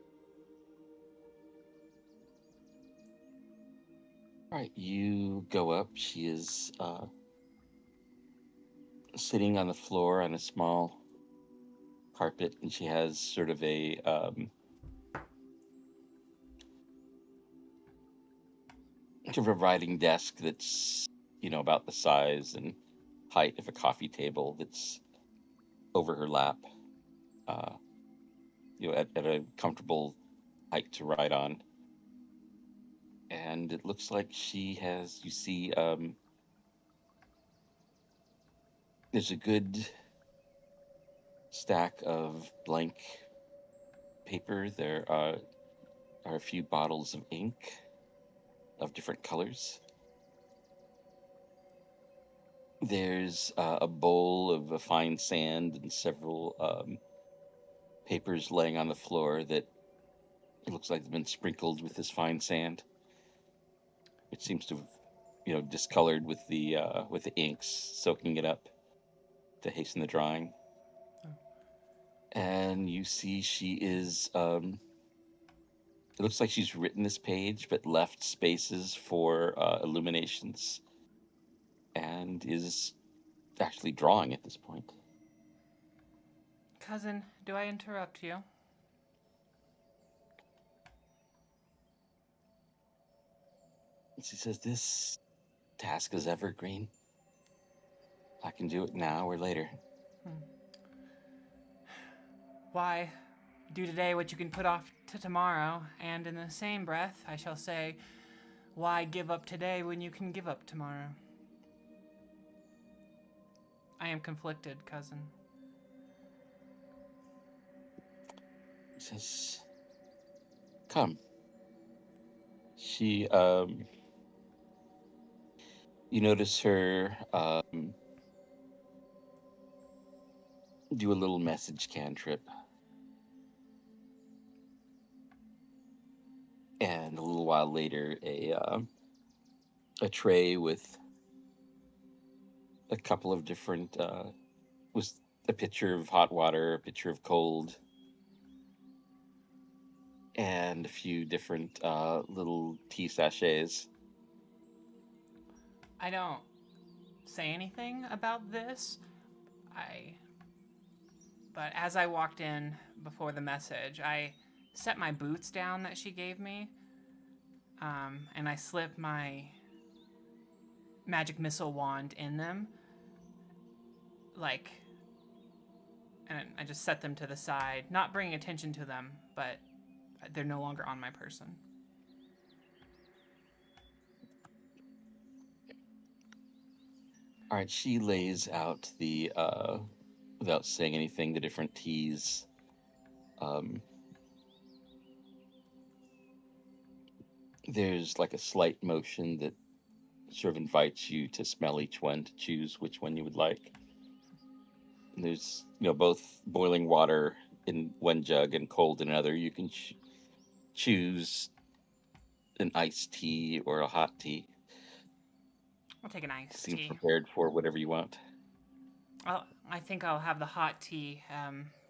All right, you go up. She is sitting on the floor on a small carpet, and she has sort of a writing desk that's about the size and height of a coffee table that's over her lap. At a comfortable height to write on. And it looks like she has, you see, there's a good stack of blank paper. There are a few bottles of ink of different colors. There's a bowl of fine sand and several papers laying on the floor that it looks like they've been sprinkled with this fine sand. It seems to have, discolored with the inks, soaking it up to hasten the drying. And you see she is, it looks like she's written this page, but left spaces for illuminations, and is actually drawing at this point. Cousin, do I interrupt you? She says, "This task is evergreen. I can do it now or later." Why do today what you can put off to tomorrow? And in the same breath, I shall say, why give up today when you can give up tomorrow? I am conflicted, cousin. He says, "Come." She, you notice her do a little message cantrip. And a little while later, a tray with a couple of different, with a pitcher of hot water, a pitcher of cold, and a few different little tea sachets. I don't say anything about this. But as I walked in before the message, I set my boots down that she gave me, and I slipped my magic missile wand in them, and I just set them to the side, not bringing attention to them, but they're no longer on my person. All right, she lays out the, without saying anything, the different teas. There's like a slight motion that sort of invites you to smell each one to choose which one you would like. And there's, both boiling water in one jug and cold in another. You can choose an iced tea or a hot tea. I'll take an iced Seem tea. prepared for whatever you want. I think I'll have the hot tea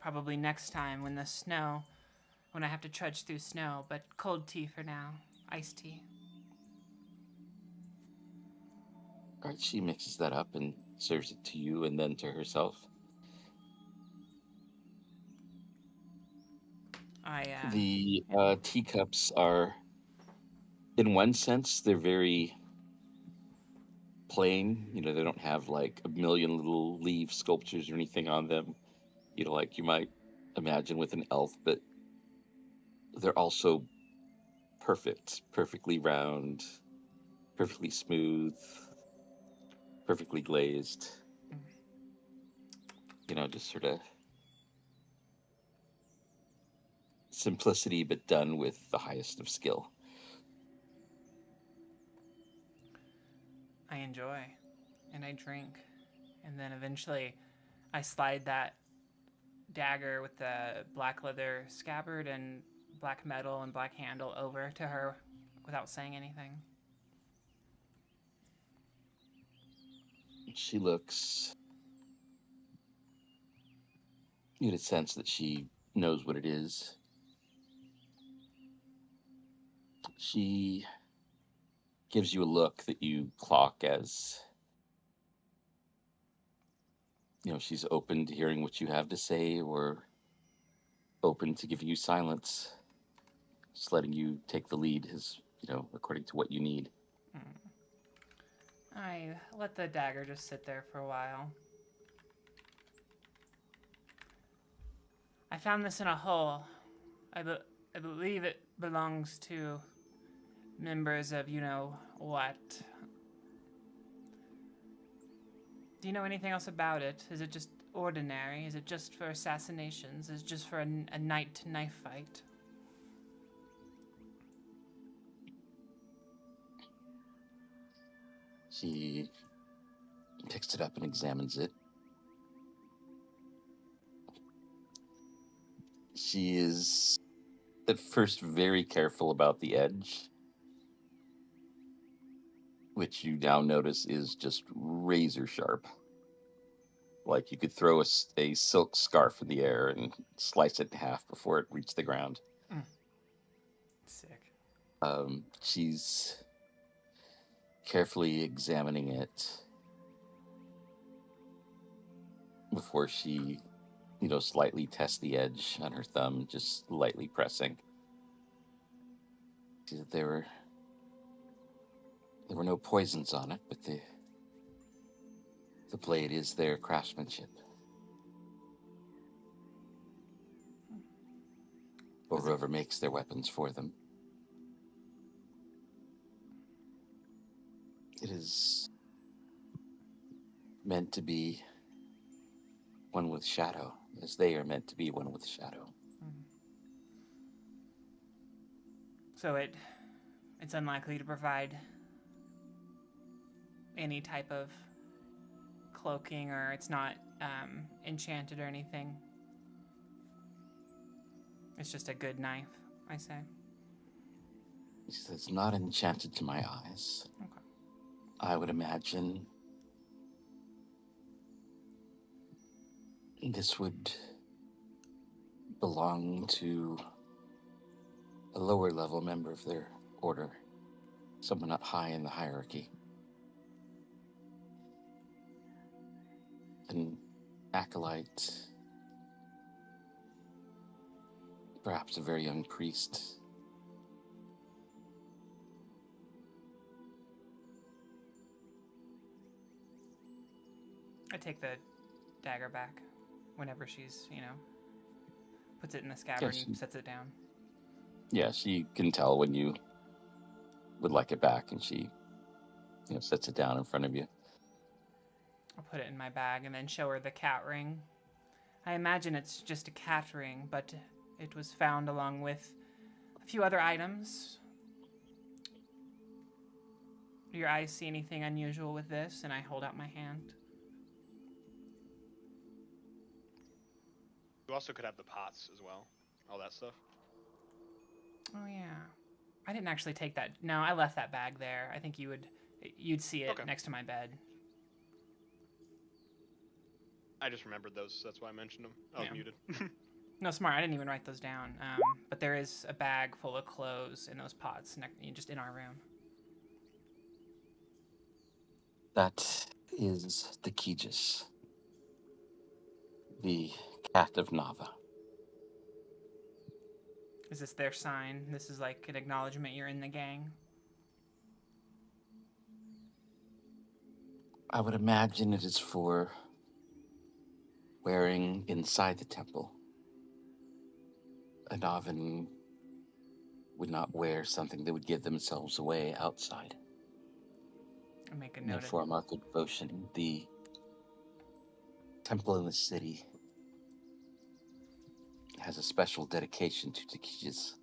probably next time when I have to trudge through snow, but cold tea for now. Iced tea. All right, she mixes that up and serves it to you and then to herself. The teacups are, in one sense, they're very plain. They don't have like a million little leaf sculptures or anything on them, like you might imagine with an elf, but they're also perfectly round, perfectly smooth, perfectly glazed. Just sort of simplicity, but done with the highest of skill. I enjoy, and I drink, and then eventually I slide that dagger with the black leather scabbard and black metal and black handle over to her without saying anything. She looks... You get a sense that she knows what it is. She gives you a look that you clock as, she's open to hearing what you have to say or open to giving you silence, just letting you take the lead as, according to what you need. I let the dagger just sit there for a while. I found this in a hole. I believe it belongs to members of you-know-what. Do you know anything else about it? Is it just ordinary? Is it just for assassinations? Is it just for a night knife fight? She picks it up and examines it. She is at first very careful about the edge, which you now notice is just razor sharp. Like you could throw a silk scarf in the air and slice it in half before it reached the ground. Sick. She's carefully examining it before she, slightly tests the edge on her thumb, just lightly pressing. See that there were no poisons on it, but the blade is their craftsmanship. Or whoever makes their weapons for them. It is meant to be one with shadow, as they are meant to be one with shadow. So it's unlikely to provide any type of cloaking, or it's not enchanted or anything. It's just a good knife, I say. It's not enchanted to my eyes. Okay. I would imagine this would belong to a lower level member of their order, someone up high in the hierarchy. An acolyte, perhaps a very young priest. I take the dagger back whenever she's, puts it in the scabbard and sets it down. Yeah, she can tell when you would like it back, and she, sets it down in front of you. I'll put it in my bag and then show her the cat ring. I imagine it's just a cat ring, but it was found along with a few other items. Do your eyes see anything unusual with this? And I hold out my hand. You also could have the pots as well. All that stuff. Oh, yeah. I didn't actually take that. No, I left that bag there. I think you'd see it next to my bed. I just remembered those. That's why I mentioned them. I was muted. No, smart. I didn't even write those down. But there is a bag full of clothes in those pots just in our room. That is the Kijis, the cat of Nava. Is this their sign? This is like an acknowledgement you're in the gang? I would imagine it is for wearing inside the temple. A Navan would not wear something that would give themselves away outside. I make a note. For our good devotion, the temple in the city has a special dedication to the Kijis.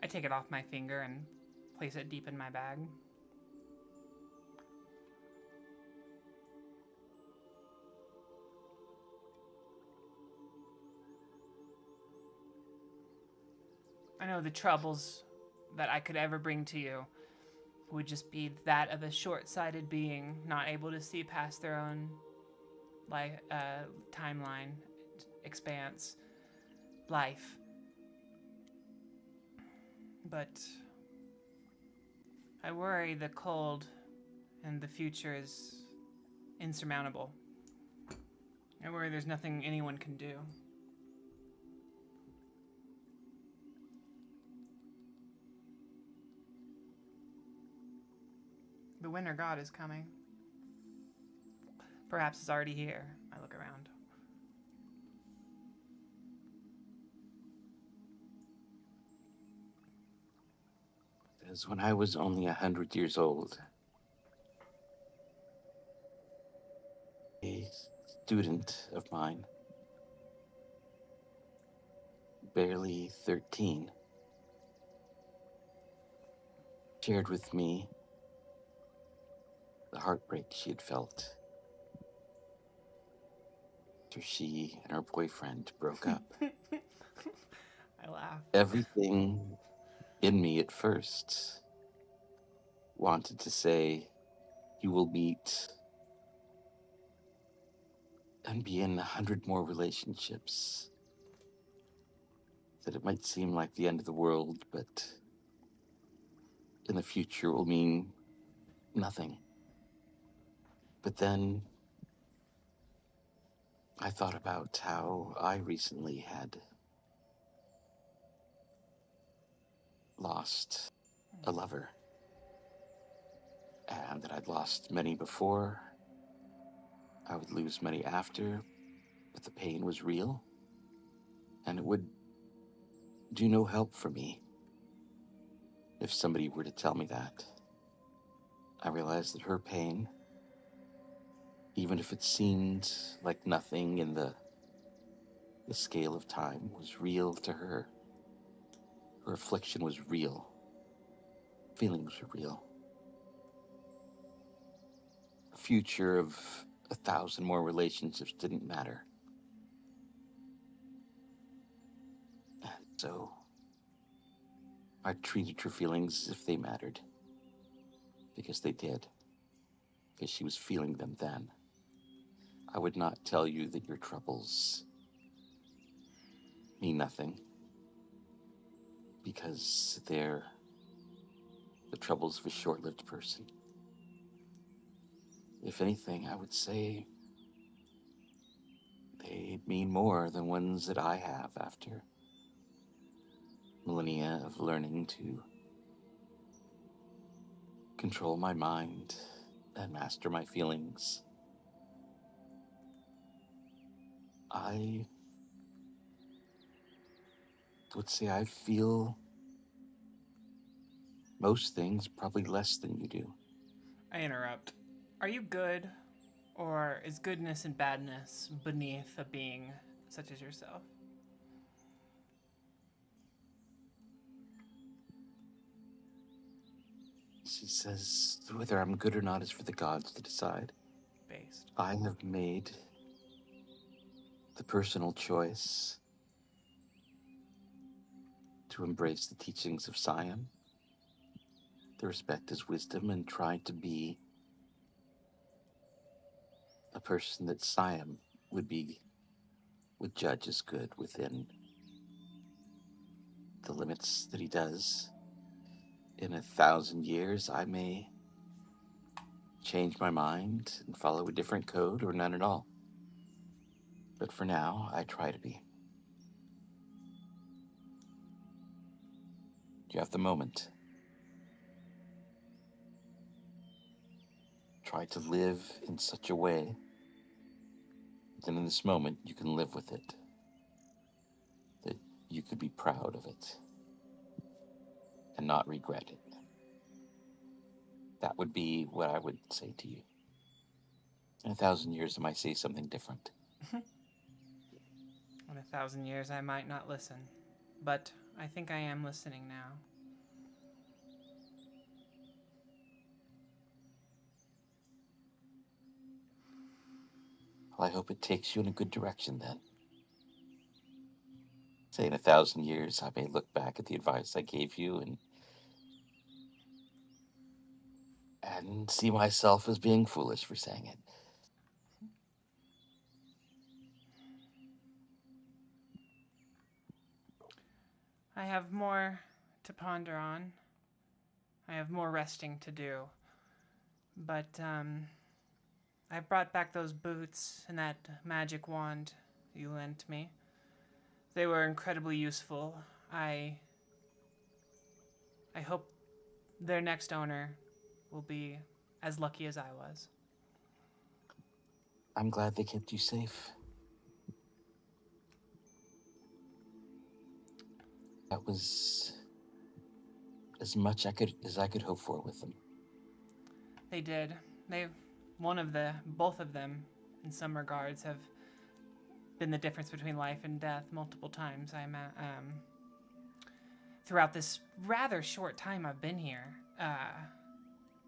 I take it off my finger and place it deep in my bag. I know the troubles that I could ever bring to you would just be that of a short-sighted being, not able to see past their own life, timeline, expanse, life. But I worry the cold and the future is insurmountable. I worry there's nothing anyone can do. The winter god is coming. Perhaps it's already here. I look around. As when I was only 100 years old, a student of mine, barely 13, shared with me the heartbreak she had felt after she and her boyfriend broke up. I laugh. Everything in me at first wanted to say, you will meet and be in 100 more relationships. That it might seem like the end of the world, but in the future will mean nothing. But then I thought about how I recently had lost a lover, and that I'd lost many before. I would lose many after, but the pain was real, and it would do no help for me if somebody were to tell me that. I realized that her pain, even if it seemed like nothing in the scale of time, was real to her. Her affliction was real. Feelings were real. The future of 1,000 more relationships didn't matter. And so I treated her feelings as if they mattered. Because they did. Because she was feeling them then. I would not tell you that your troubles mean nothing, because they're the troubles of a short-lived person. If anything, I would say they mean more than ones that I have after millennia of learning to control my mind and master my feelings. I would say I feel most things probably less than you do. I interrupt. Are you good, or is goodness and badness beneath a being such as yourself? She says, whether I'm good or not is for the gods to decide. Based. I have made the personal choice to embrace the teachings of Siam, to respect his wisdom, and try to be a person that Siam would judge as good within the limits that he does. In 1,000 years, I may change my mind and follow a different code, or none at all. But for now, I try to be. You have the moment. Try to live in such a way that in this moment you can live with it, that you could be proud of it and not regret it. That would be what I would say to you. In 1,000 years, I might say something different. In 1,000 years, I might not listen, but I think I am listening now. Well, I hope it takes you in a good direction then. Does say in 1,000 years, I may look back at the advice I gave you and see myself as being foolish for saying it. I have more to ponder on. I have more resting to do. But, I brought back those boots and that magic wand you lent me. They were incredibly useful. I hope their next owner will be as lucky as I was. I'm glad they kept you safe. That was as much as I could hope for with them. They did. Both of them, in some regards, have been the difference between life and death multiple times. Throughout this rather short time I've been here,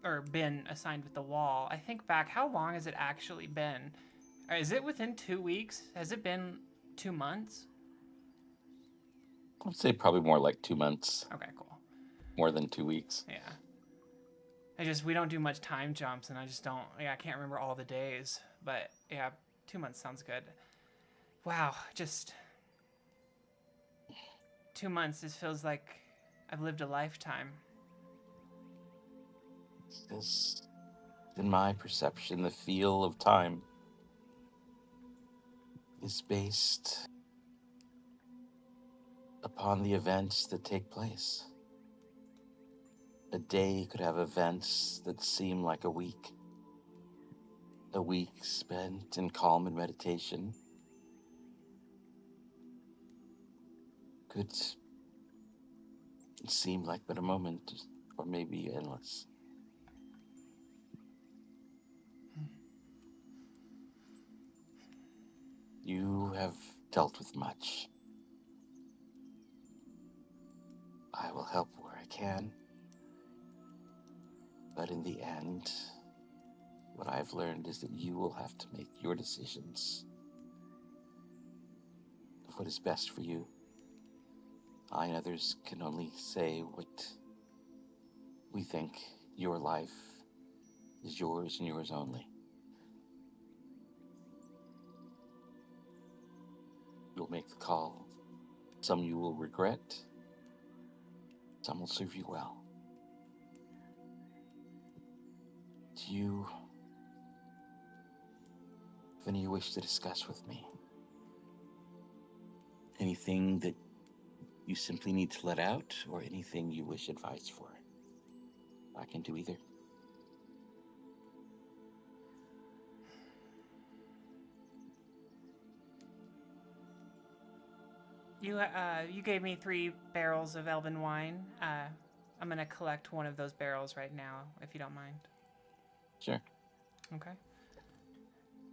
or been assigned with the wall. I think back, how long has it actually been? Is it within 2 weeks? Has it been 2 months? I'd say probably more like 2 months. Okay, cool. More than 2 weeks. Yeah. We don't do much time jumps, and I can't remember all the days. But, yeah, 2 months sounds good. Wow, just 2 months, it feels like I've lived a lifetime. Because, in my perception, the feel of time is based upon the events that take place. A day could have events that seem like a week. A week spent in calm and meditation could seem like but a moment, or maybe endless. You have dealt with much. I will help where I can. But in the end, what I've learned is that you will have to make your decisions of what is best for you. I and others can only say what we think. Your life is yours and yours only. You'll make the call. Some you will regret. Some will serve you well. Do you have any you wish to discuss with me? Anything that you simply need to let out, or anything you wish advice for? I can do either. You gave me 3 barrels of elven wine. I'm gonna collect one of those barrels right now, if you don't mind. Sure. Okay.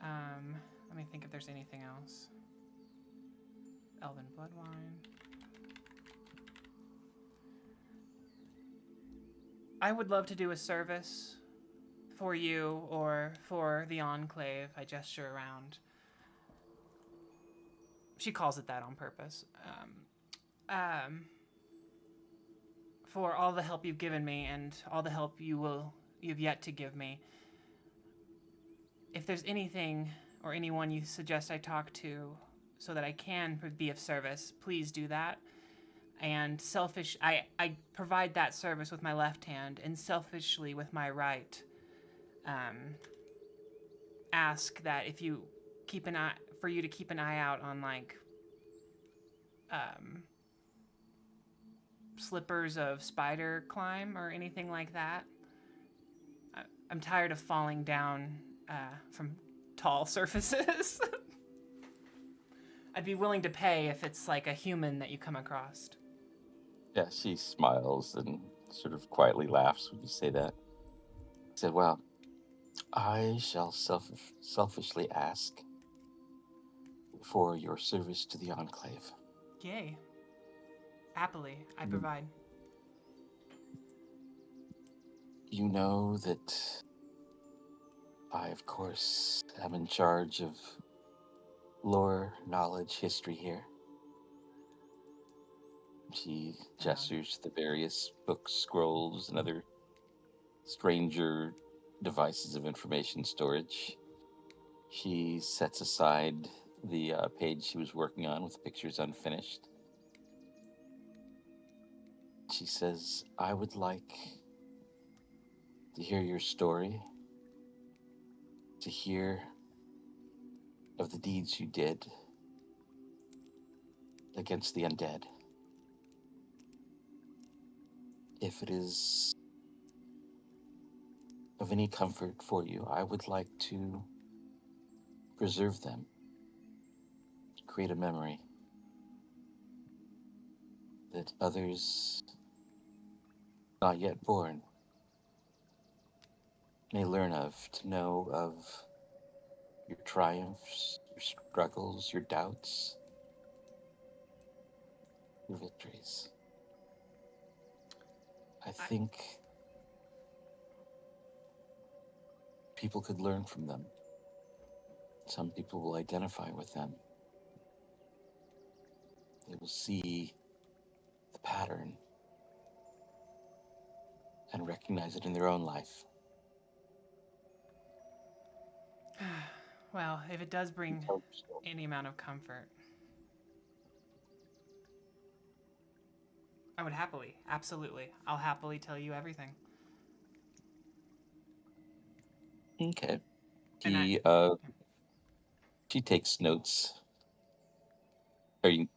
Let me think if there's anything else. Elven blood wine. I would love to do a service for you or for the Enclave. I gesture around. She calls it that on purpose. For all the help you've given me and all the help you've yet to give me. If there's anything or anyone you suggest I talk to so that I can be of service, please do that. And I provide that service with my left hand, and selfishly with my right, ask that if you keep an eye, for you to keep an eye out on slippers of spider climb or anything like that. I'm tired of falling down from tall surfaces. I'd be willing to pay if it's like a human that you come across. Yeah, she smiles and sort of quietly laughs when you say that. I said, well, I shall selfishly ask for your service to the Enclave. Yay. Happily, I provide. You know that I, of course, am in charge of lore, knowledge, history here. She gestures to the various books, scrolls, and other stranger devices of information storage. She sets aside the page she was working on with pictures unfinished. She says, I would like to hear your story, to hear of the deeds you did against the undead. If it is of any comfort for you, I would like to preserve them, create a memory that others not yet born may learn of, to know of your triumphs, your struggles, your doubts, your victories. I think people could learn from them. Some people will identify with them. They will see the pattern and recognize it in their own life. Well, if it does bring any amount of comfort, I would happily, absolutely. I'll happily tell you everything. Okay. And She takes notes. Did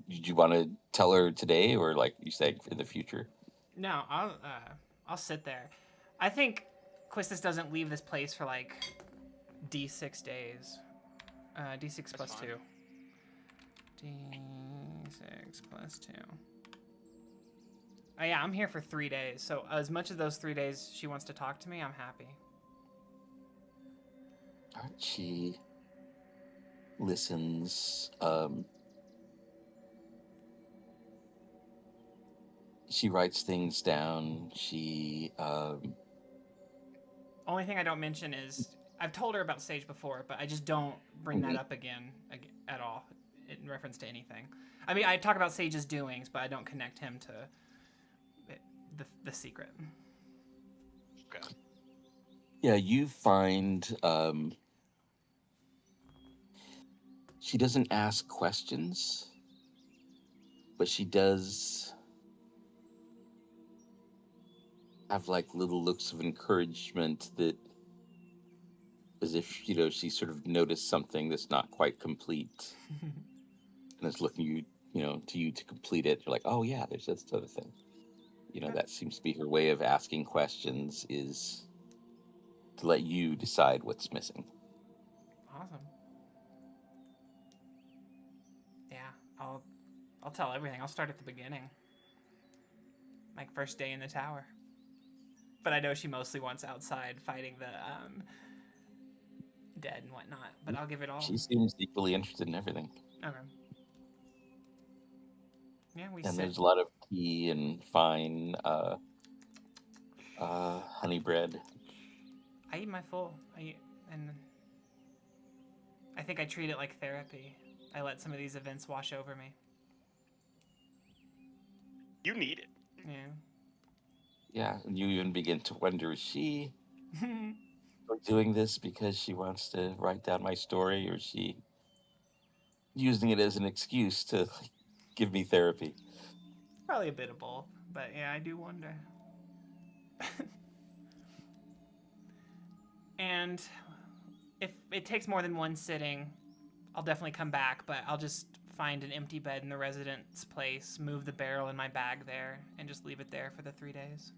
you want to tell her today, or like you say in the future? No, I'll sit there. I think Quistis doesn't leave this place for like D6 days. D6 plus 2. D6 plus 2. Oh yeah, I'm here for 3 days. So as much of those 3 days she wants to talk to me, I'm happy. She listens. She writes things down. Only thing I don't mention is I've told her about Sage before, but I just don't bring that up again at all in reference to anything. I mean, I talk about Sage's doings, but I don't connect him to the secret. Okay. Yeah, you find she doesn't ask questions, but she does have like little looks of encouragement, that as if she sort of noticed something that's not quite complete and is looking to you to complete it. You're like, oh yeah, there's this other thing. That seems to be her way of asking questions, is to let you decide what's missing. Awesome. Yeah, I'll tell everything. I'll start at the beginning. Like first day in the tower. But I know she mostly wants outside fighting the dead and whatnot. But I'll give it all. She seems equally interested in everything. Okay. Yeah, and there's a lot of tea and fine honey bread. I eat my full. And I think I treat it like therapy. I let some of these events wash over me. You need it. Yeah. Yeah, and you even begin to wonder, is she doing this because she wants to write down my story, or is she using it as an excuse to give me therapy? Probably a bit of both, but yeah, I do wonder. And if it takes more than one sitting, I'll definitely come back, but I'll just find an empty bed in the resident's place, move the barrel in my bag there, and just leave it there for the 3 days.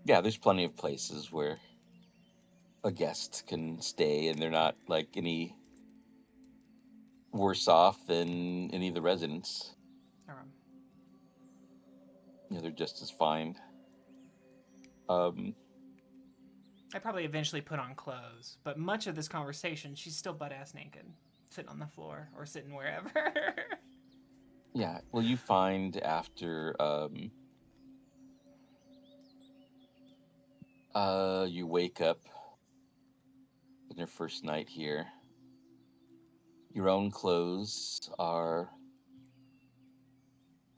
Yeah, there's plenty of places where a guest can stay, and they're not like any worse off than any of the residents. They're just as fine. I probably eventually put on clothes, but much of this conversation, she's still butt-ass naked, sitting on the floor or sitting wherever. Yeah, well, you find after you wake up in your first night here, your own clothes are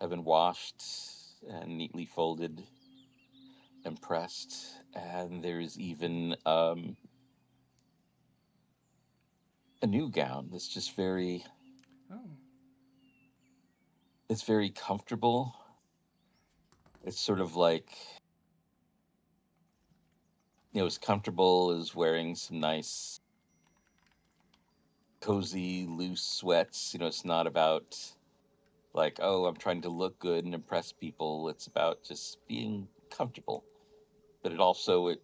have been washed and neatly folded and pressed, and there's even a new gown that's just very Oh. it's very comfortable. It's sort of like, as comfortable as wearing some nice cozy loose sweats. It's not about like, oh, I'm trying to look good and impress people. It's about just being comfortable, but it Also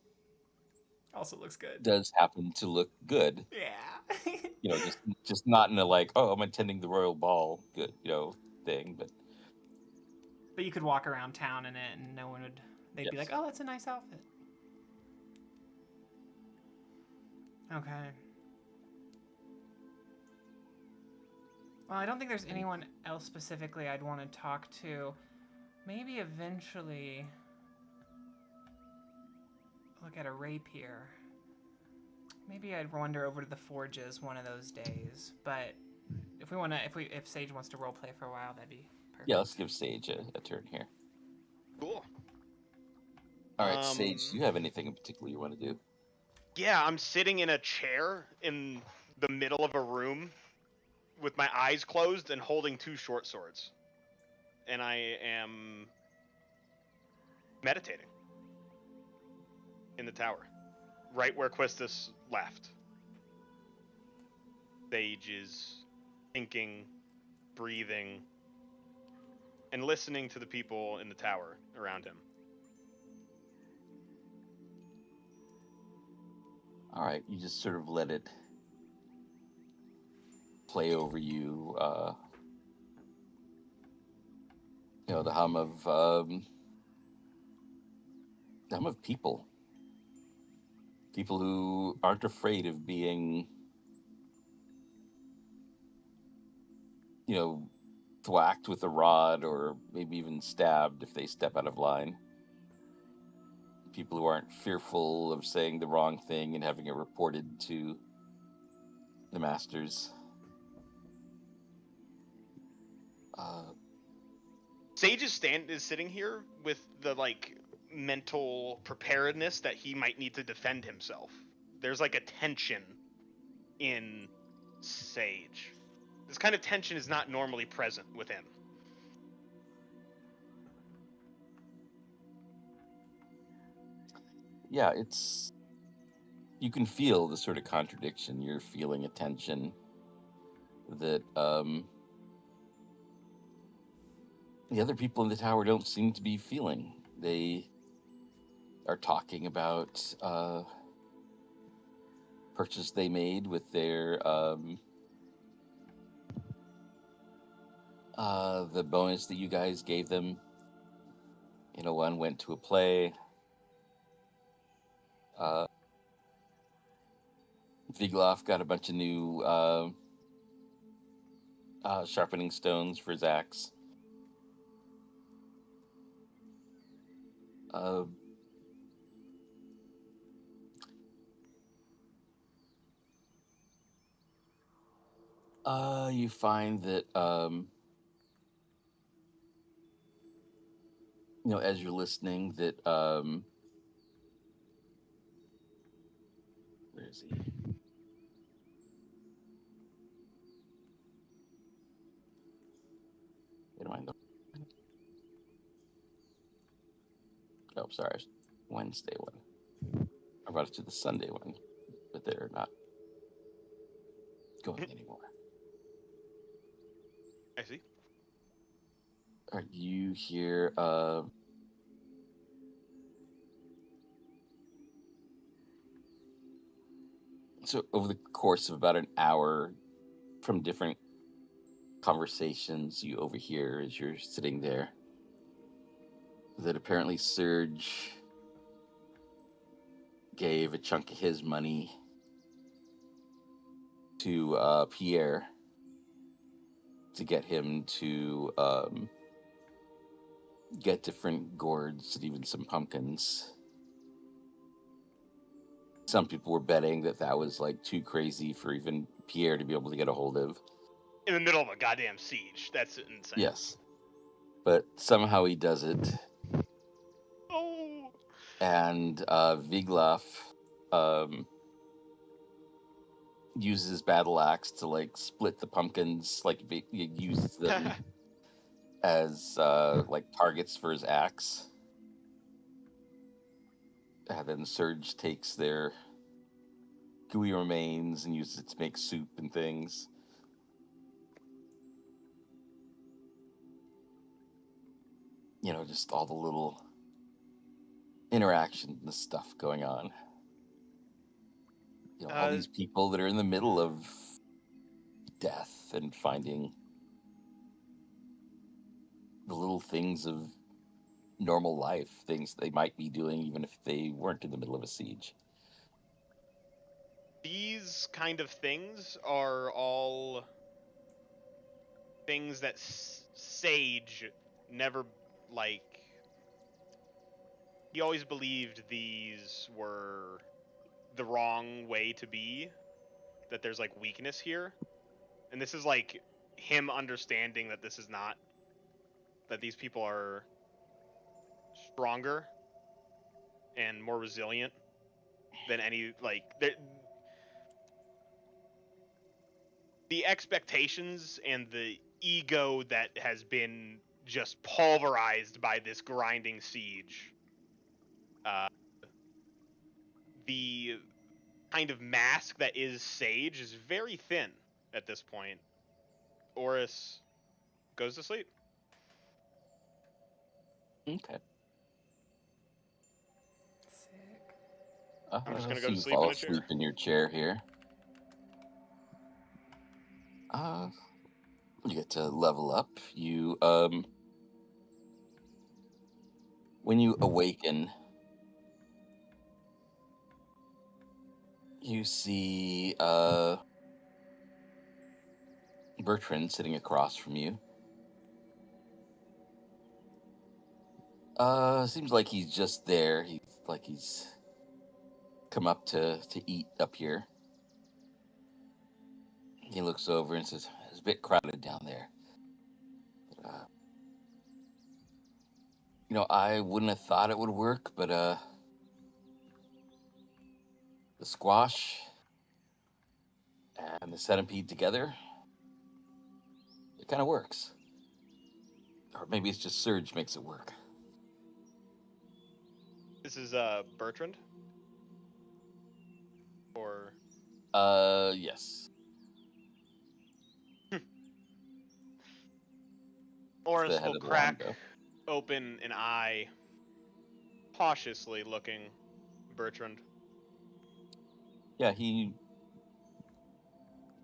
looks good. does happen to look good. Yeah. Just not in a like, oh, I'm attending the royal ball good, thing. But you could walk around town in it and no one would, they'd be Yes. like, oh, that's a nice outfit. Okay. Well, I don't think there's anyone else specifically I'd want to talk to. Maybe eventually look at a rapier. Maybe I'd wander over to the forges one of those days. But if Sage wants to roleplay for a while, that'd be perfect. Yeah, let's give Sage a turn here. Cool. All right, Sage, do you have anything in particular you want to do? Yeah, I'm sitting in a chair in the middle of a room with my eyes closed and holding two short swords. And I am meditating in the tower, right where Quistis left. Sage is thinking, breathing, and listening to the people in the tower around him. All right, you just sort of let it play over you. The hum of people who aren't afraid of being, thwacked with a rod or maybe even stabbed if they step out of line. People who aren't fearful of saying the wrong thing and having it reported to the masters. Sage is sitting here with the mental preparedness that he might need to defend himself. There's a tension in Sage. This kind of tension is not normally present with him. Yeah, you can feel the sort of contradiction. You're feeling a tension that the other people in the tower don't seem to be feeling. They are talking about purchase they made with their the bonus that you guys gave them. One went to a play. Vigloff got a bunch of new sharpening stones for his axe. You find that as you're listening, that where is he? Wait a minute. Oh, sorry. Wednesday one. I brought it to the Sunday one, but they're not going anymore. I see. Are you here? So over the course of about an hour, from different conversations you overhear as you're sitting there, that apparently Serge gave a chunk of his money to Pierre to get him to get different gourds and even some pumpkins. Some people were betting that was too crazy for even Pierre to be able to get a hold of. In the middle of a goddamn siege. That's insane. Yes. but somehow he does it. Oh. And Viglaf uses his battle axe to like split the pumpkins, like he uses them as like targets for his axe. And then Surge takes their gooey remains and uses it to make soup and things. You know, just all the little interaction and stuff going on. You know, all these people that are in the middle of death and finding the little things of normal life, things they might be doing even if they weren't in the middle of a siege. These kind of things are all things that Sage never, like, he always believed these were the wrong way to be, that there's like weakness here, and this is like him understanding that this is not, that these people are stronger and more resilient than any, like, the expectations and the ego that has been just pulverized by this grinding siege. The kind of mask that is Sage is very thin at this point. Oris goes to sleep. Okay. Sick. I'm just gonna So go to you sleep fall in a chair. asleep in your chair here. You get to level up. You when you awaken, you see Bertrand sitting across from you. Seems like he's just there. He's come up to eat up here. He looks over and says, "It's a bit crowded down there. You know, I wouldn't have thought it would work, but the squash and the centipede together, it kind of works. Or maybe it's just Surge makes it work." This is Bertrand? Or Yes. Oris The head will of the crack Longbow. open an eye, cautiously looking Bertrand. Yeah, he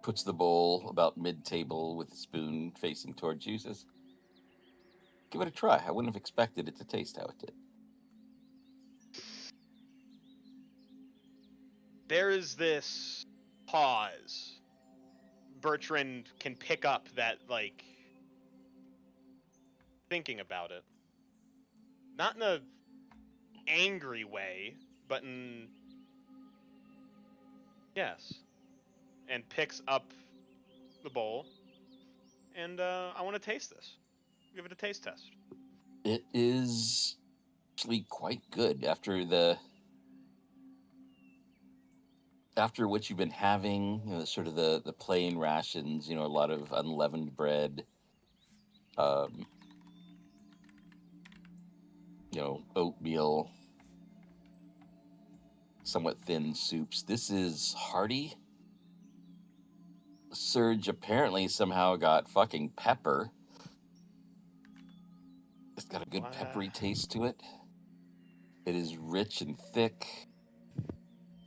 puts the bowl about mid-table with the spoon facing towards you. Says, "Give it a try. I wouldn't have expected it to taste how it did." There is this pause. Bertrand can pick up that, like, thinking about it. Not in a angry way, but in, yes. And picks up the bowl. And I want to taste this. Give it a taste test. It is actually quite good after what you've been having. You know, sort of the plain rations. You know, a lot of unleavened bread. You know, oatmeal, somewhat thin soups. This is hearty. Surge apparently somehow got fucking pepper. It's got a good peppery taste to it. It is rich and thick.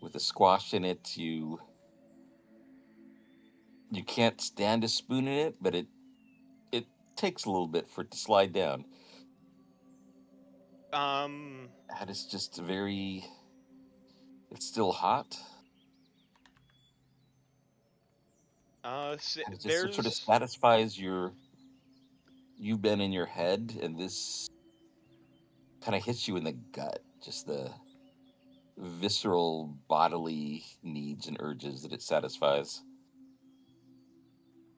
With the squash in it, you can't stand a spoon in it, but it takes a little bit for it to slide down. And it's just very. It's still hot. And it just sort of satisfies you've been in your head, and this kind of hits you in the gut. Just the visceral bodily needs and urges that it satisfies.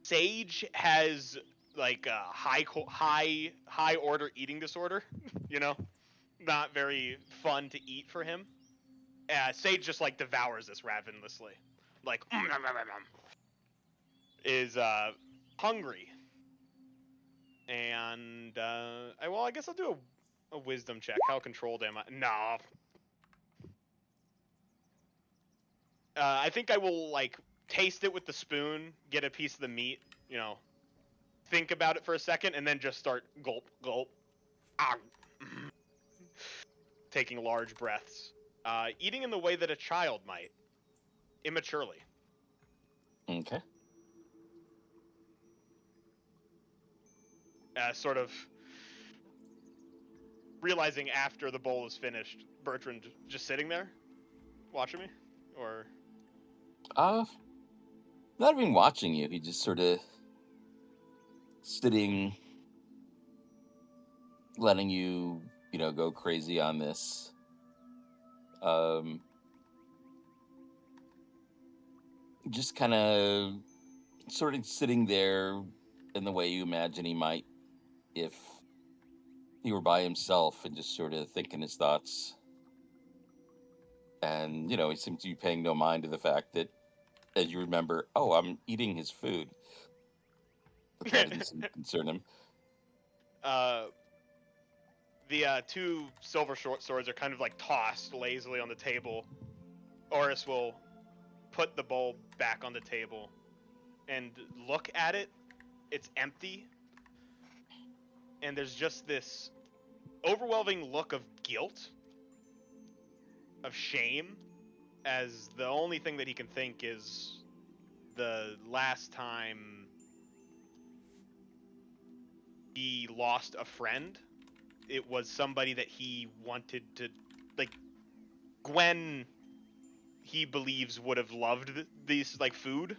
Sage has like high order eating disorder. You know, not very fun to eat for him. Sage just like devours this ravenously, like is hungry, and I guess I'll do a wisdom check. How controlled am I? No. I think I will like taste it with the spoon, get a piece of the meat, you know, think about it for a second, and then just start gulp, gulp, ah, taking large breaths, eating in the way that a child might, immaturely. Okay. Sort of realizing after the bowl is finished, Bertrand just sitting there, watching me, or not even watching you. He just sort of sitting, letting you, go crazy on this. Just kind of sort of sitting there in the way you imagine he might if he were by himself and just sort of thinking his thoughts. And, he seems to be paying no mind to the fact that, as you remember, I'm eating his food. But that didn't seem to concern him. The two silver short swords are kind of like tossed lazily on the table. Oris will put the bowl back on the table and look at it. It's empty. And there's just this overwhelming look of guilt, of shame, as the only thing that he can think is the last time he lost a friend. It was somebody that he wanted to, like, Gwen, he believes would have loved these, like, food.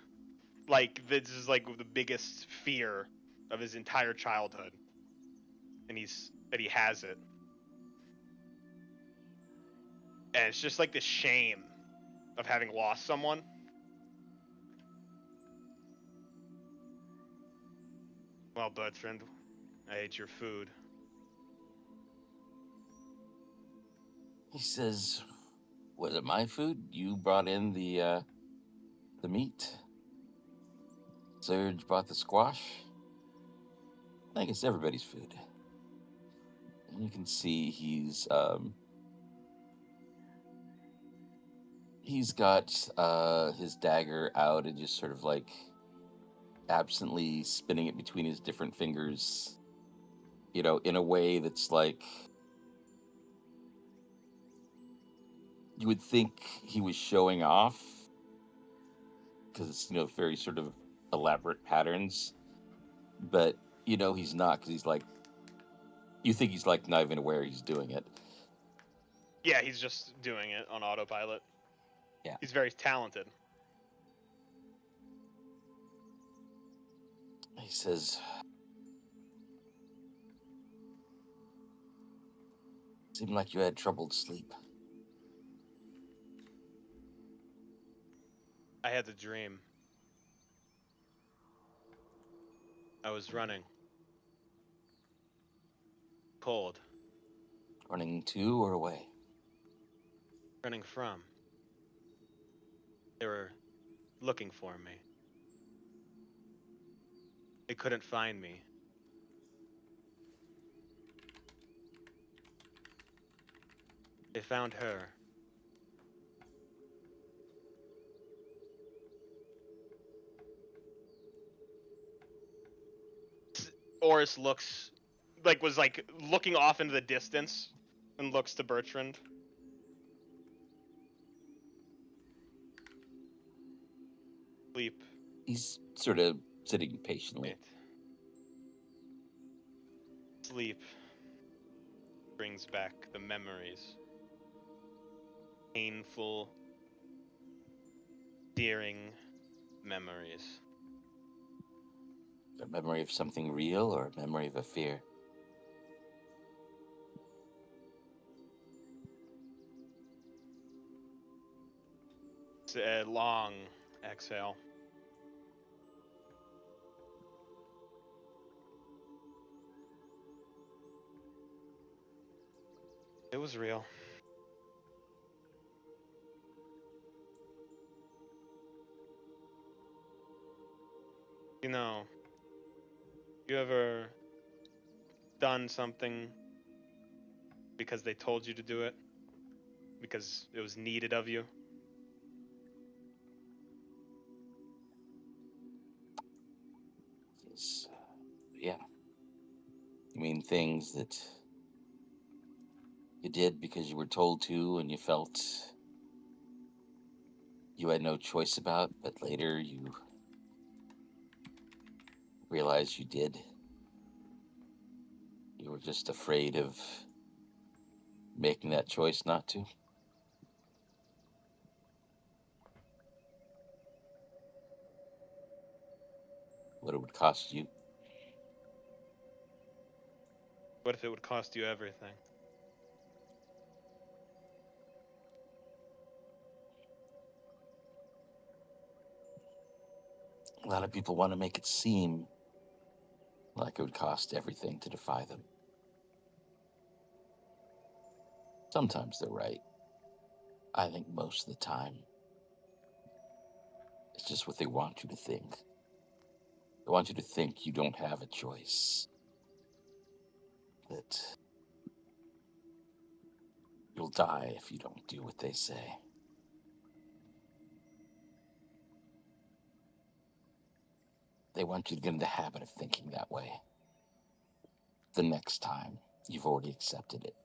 Like, this is, like, the biggest fear of his entire childhood. And he has it. And it's just, like, this shame of having lost someone. Well, Bertrand, I ate your food. He says, was it my food? You brought in the meat. Serge brought the squash. I think it's everybody's food. And you can see he's got his dagger out and just sort of like absently spinning it between his different fingers, in a way that's like, you would think he was showing off because it's, very sort of elaborate patterns, but he's not, because he's like, you think he's like not even aware he's doing it. Yeah, he's just doing it on autopilot. Yeah. He's very talented. He says, seemed like you had troubled sleep. I had a dream. I was running. Cold. Running to or away? Running from. They were looking for me. They couldn't find me. They found her. Oris looks, was looking off into the distance and looks to Bertrand. Sleep. He's sort of sitting patiently. Sleep brings back the memories. Painful, searing memories. A memory of something real or a memory of a fear? It's a long exhale. was real. You know, you ever done something because they told you to do it? Because it was needed of you? Yeah. You mean things that you did because you were told to and you felt you had no choice about, but later you realized you did. You were just afraid of making that choice not to. What it would cost you. What if it would cost you everything? A lot of people want to make it seem like it would cost everything to defy them. Sometimes they're right. I think most of the time, it's just what they want you to think. They want you to think you don't have a choice. That you'll die if you don't do what they say. They want you to get in the habit of thinking that way. The next time, you've already accepted it.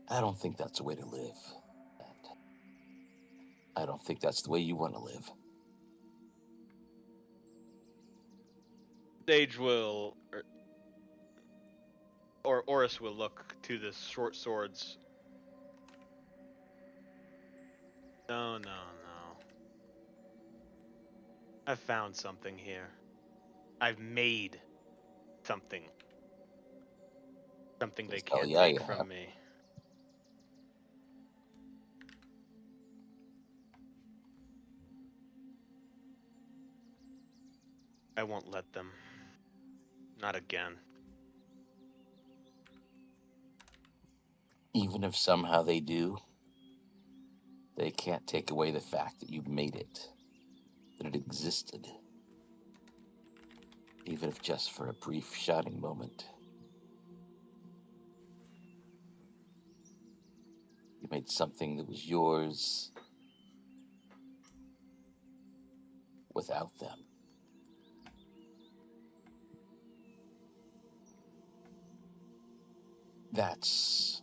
I don't think that's the way to live. And I don't think that's the way you want to live. Sage will, or Oris will look to the short swords. No, no, no. I've found something here. I've made something. Something they Oh, can't yeah, take you from have. me. I won't let them. Not again. Even if somehow they do, they can't take away the fact that you made it, that it existed. Even if just for a brief shining moment. You made something that was yours without them. That's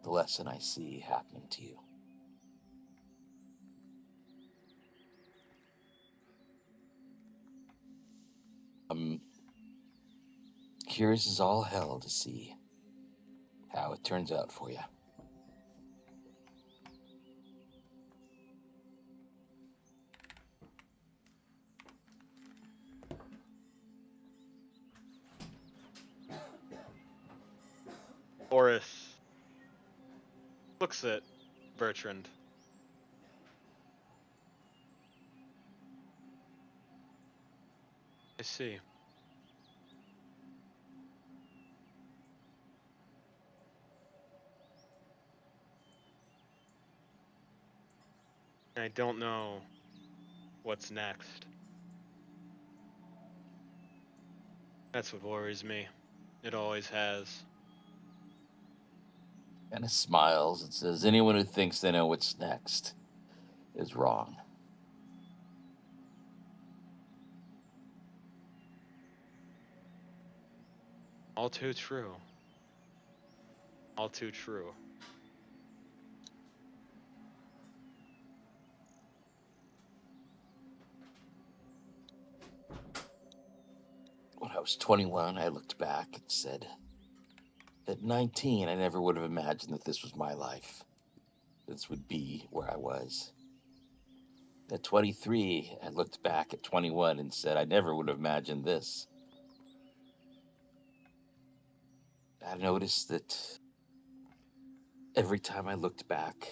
the lesson I see happening to you. I'm curious as all hell to see how it turns out for you. Oris looks at Bertrand. I see. I don't know what's next. That's what worries me. It always has. And it smiles and says, anyone who thinks they know what's next is wrong. All too true. All too true. When I was 21, I looked back and said, at 19, I never would have imagined that this was my life. This would be where I was. At 23, I looked back at 21 and said, I never would have imagined this. I noticed that every time I looked back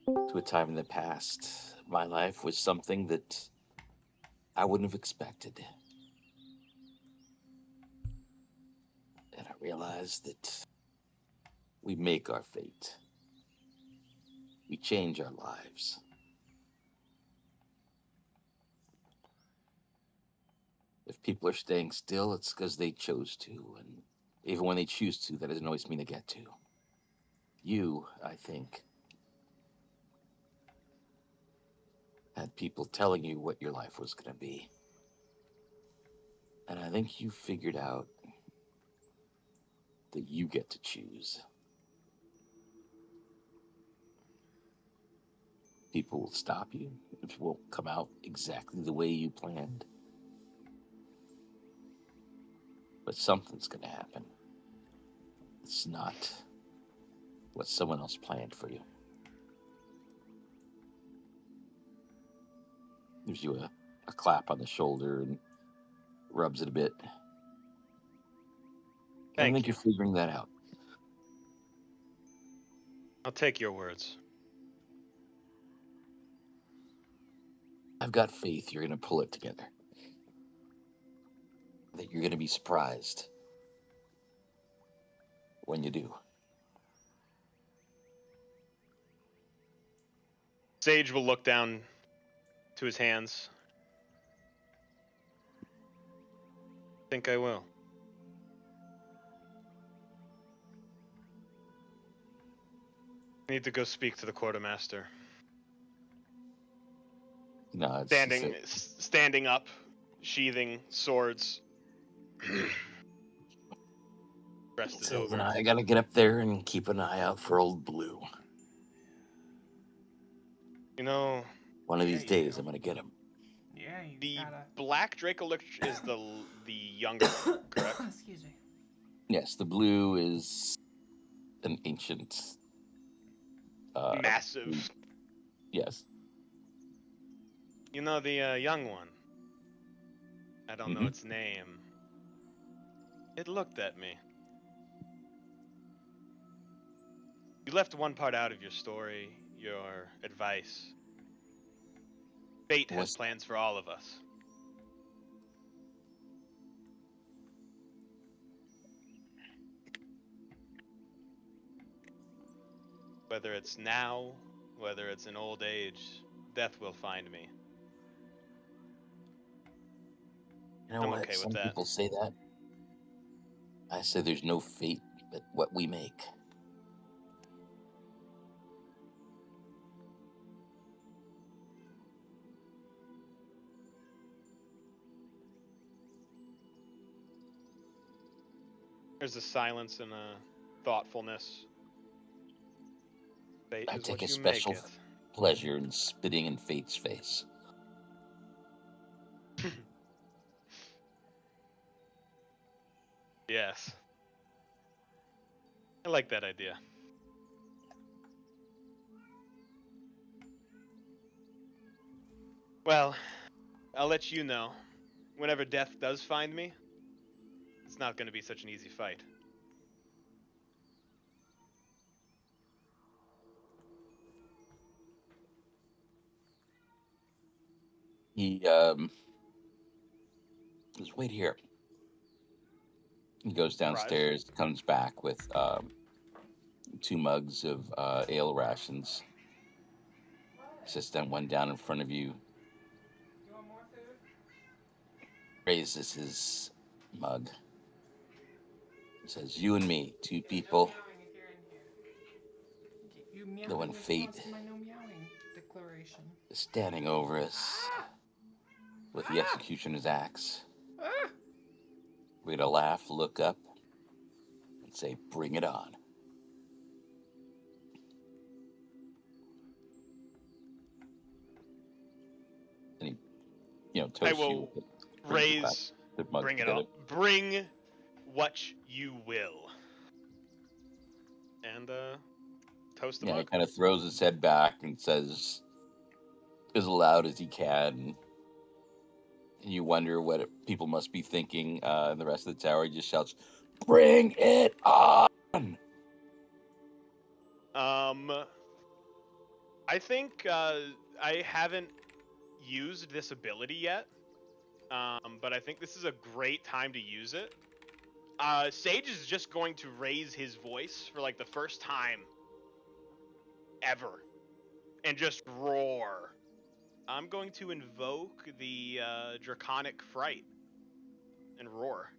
to a time in the past, my life was something that I wouldn't have expected. And I realized that we make our fate. We change our lives. If people are staying still, it's because they chose to. And even when they choose to, that doesn't always mean they get to. You, I think, had people telling you what your life was going to be. And I think you figured out that you get to choose. People will stop you if it won't come out exactly the way you planned. But something's going to happen. It's not what someone else planned for you. Gives you a clap on the shoulder and rubs it a bit. I think you're figuring that out. I'll take your words. I've got faith you're going to pull it together. That you're going to be surprised when you do. Sage will look down to his hands. I think I will. I need to go speak to the quartermaster. No, standing up, sheathing swords. Rest is over. I gotta get up there and keep an eye out for old Blue. You know, one of these days I'm gonna get him. Yeah, the black Dracolich is the younger one, correct? Excuse me. Yes, the Blue is an ancient, massive. Yes. You know the young one. I don't know its name. It looked at me. You left one part out of your story, your advice. Fate has plans for all of us. Whether it's now, whether it's in old age, death will find me. You know I'm what? okay Some with that. people say that. I say there's no fate but what we make. There's a silence and a thoughtfulness. Fate I is take what a you make special it. pleasure in spitting in fate's face. Yes. I like that idea. Well, I'll let you know. Whenever death does find me, it's not going to be such an easy fight. He just wait here. He goes downstairs, comes back with 2 mugs of ale rations. Sits one down in front of you. You want more food? Raises his mug. Says, "You and me, 2 people. The one fate is standing over us with the executioner's axe. We're gonna laugh, look up, and say, 'Bring it on.'" And he, toasts I will you. raise, bring it on. Bring what you will. And toast the mug. He kind of throws his head back and says as loud as he can. And you wonder what people must be thinking in the rest of the tower. He just shouts, "Bring it on!" I think I haven't used this ability yet. but I think this is a great time to use it. Sage is just going to raise his voice for like the first time ever and just roar. I'm going to invoke the Draconic Fright and roar.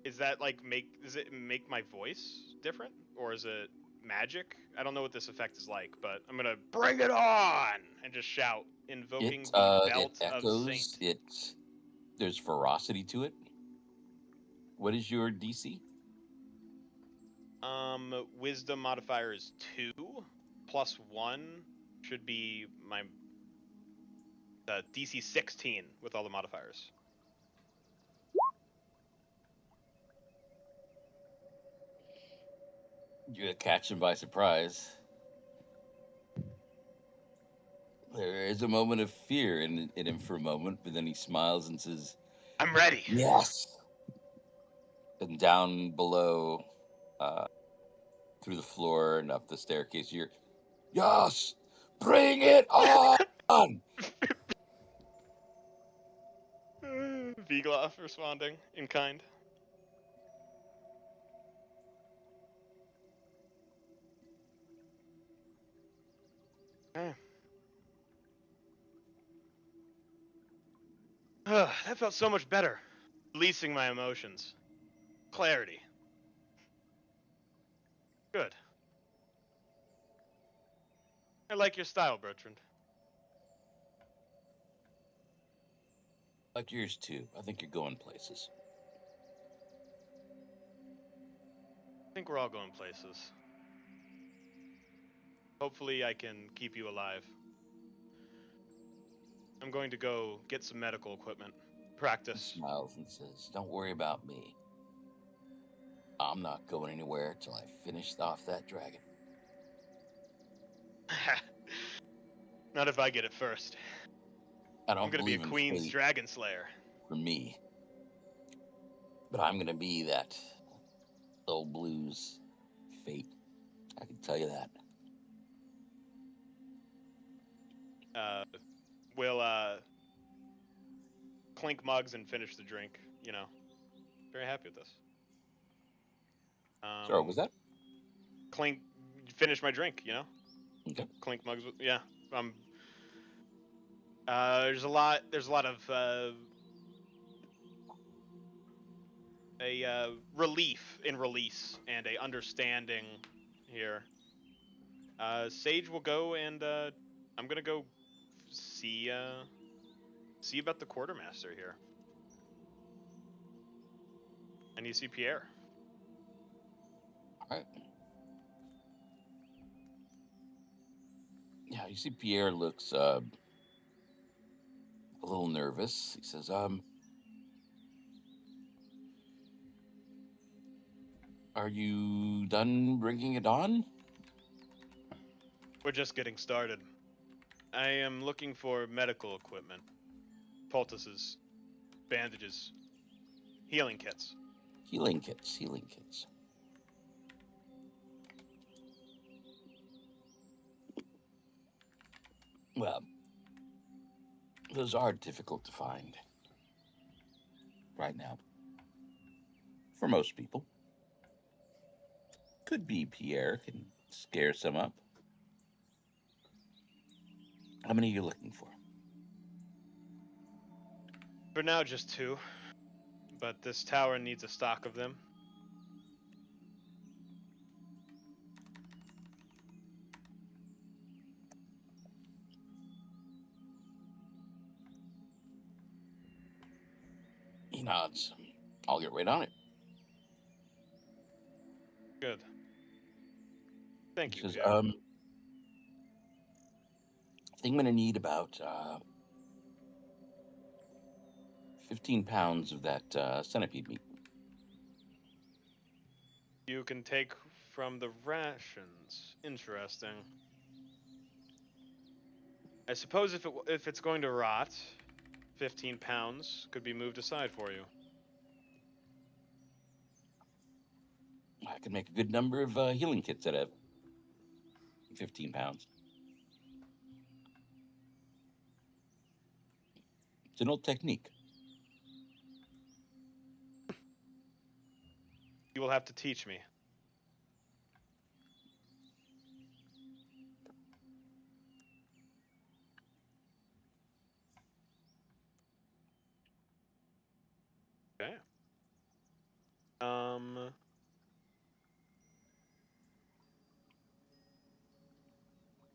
Is that like does it make my voice different, or is it magic? I don't know what this effect is like, but I'm gonna bring it on and just shout, invoking the It belt of echoes. Saint. There's ferocity to it. What is your DC? Wisdom modifier is 2, plus 1 should be my DC 16 with all the modifiers. You're gonna catch him by surprise. There is a moment of fear in him for a moment, but then he smiles and says, I'm ready. Yes. And down below, through the floor and up the staircase, you're, yes, bring it on. Vigloff responding in kind. That felt so much better. Releasing my emotions. Clarity. Good. I like your style, Bertrand. Like yours too. I think you're going places. I think we're all going places. Hopefully I can keep you alive. I'm going to go get some medical equipment. Practice. He smiles and says, don't worry about me. I'm not going anywhere till I finish off that dragon. Not if I get it first. I don't I'm gonna be a believe in Queen's fate Dragon Slayer. for me. But I'm gonna be that old blues fate. I can tell you that. We'll clink mugs and finish the drink. You know, very happy with this. Sorry, what was that? Clink, finish my drink. You know. Okay. Clink mugs. Yeah. There's a lot of a relief in release and a understanding here. Sage will go and I'm gonna go see about the quartermaster here. And you see Pierre. All right. Yeah, you see Pierre looks a little nervous. He says, are you done bringing it on? We're just getting started. I am looking for medical equipment. Poultices, bandages, healing kits. Healing kits. Well, those are difficult to find right now. For most people. Could be Pierre can scare some up. How many are you looking for? For now, just 2. But this tower needs a stock of them. He nods. I'll get right on it. Good. Thank you. He says, Pierre. I think I'm gonna need about 15 pounds of that centipede meat. You can take from the rations. Interesting. I suppose if it's going to rot, 15 pounds could be moved aside for you. I can make a good number of healing kits out of 15 pounds. It's an old technique. You will have to teach me. Okay.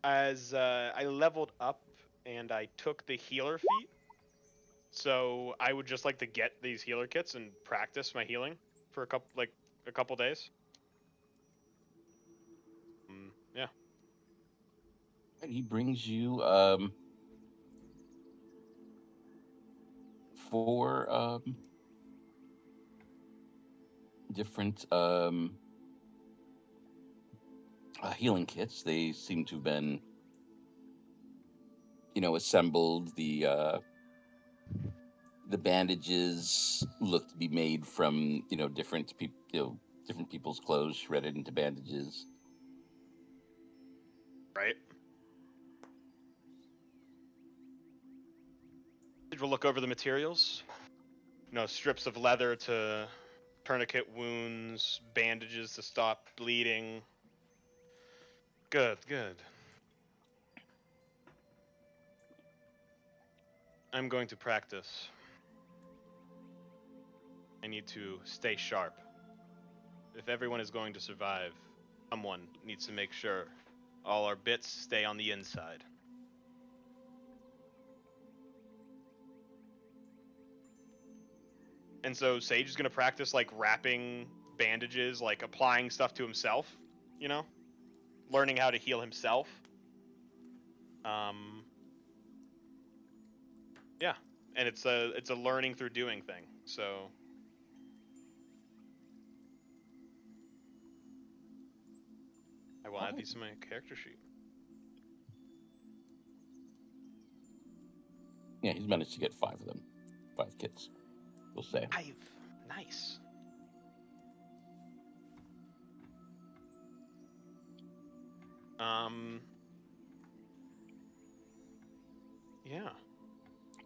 As I leveled up and I took the healer feat, so I would just like to get these healer kits and practice my healing for a couple days. Yeah. And he brings you 4 different healing kits. They seem to have been, assembled. The bandages look to be made from, different people's clothes shredded into bandages. Right. We'll look over the materials. Strips of leather to tourniquet wounds, bandages to stop bleeding. Good. I'm going to practice. I need to stay sharp. If everyone is going to survive, someone needs to make sure all our bits stay on the inside. And so Sage is going to practice, wrapping bandages, applying stuff to himself, learning how to heal himself. Yeah. And it's a learning through doing thing, so... I will add these to my character sheet. Yeah, he's managed to get 5 of them. 5 kits, we'll say. 5. Nice. Yeah.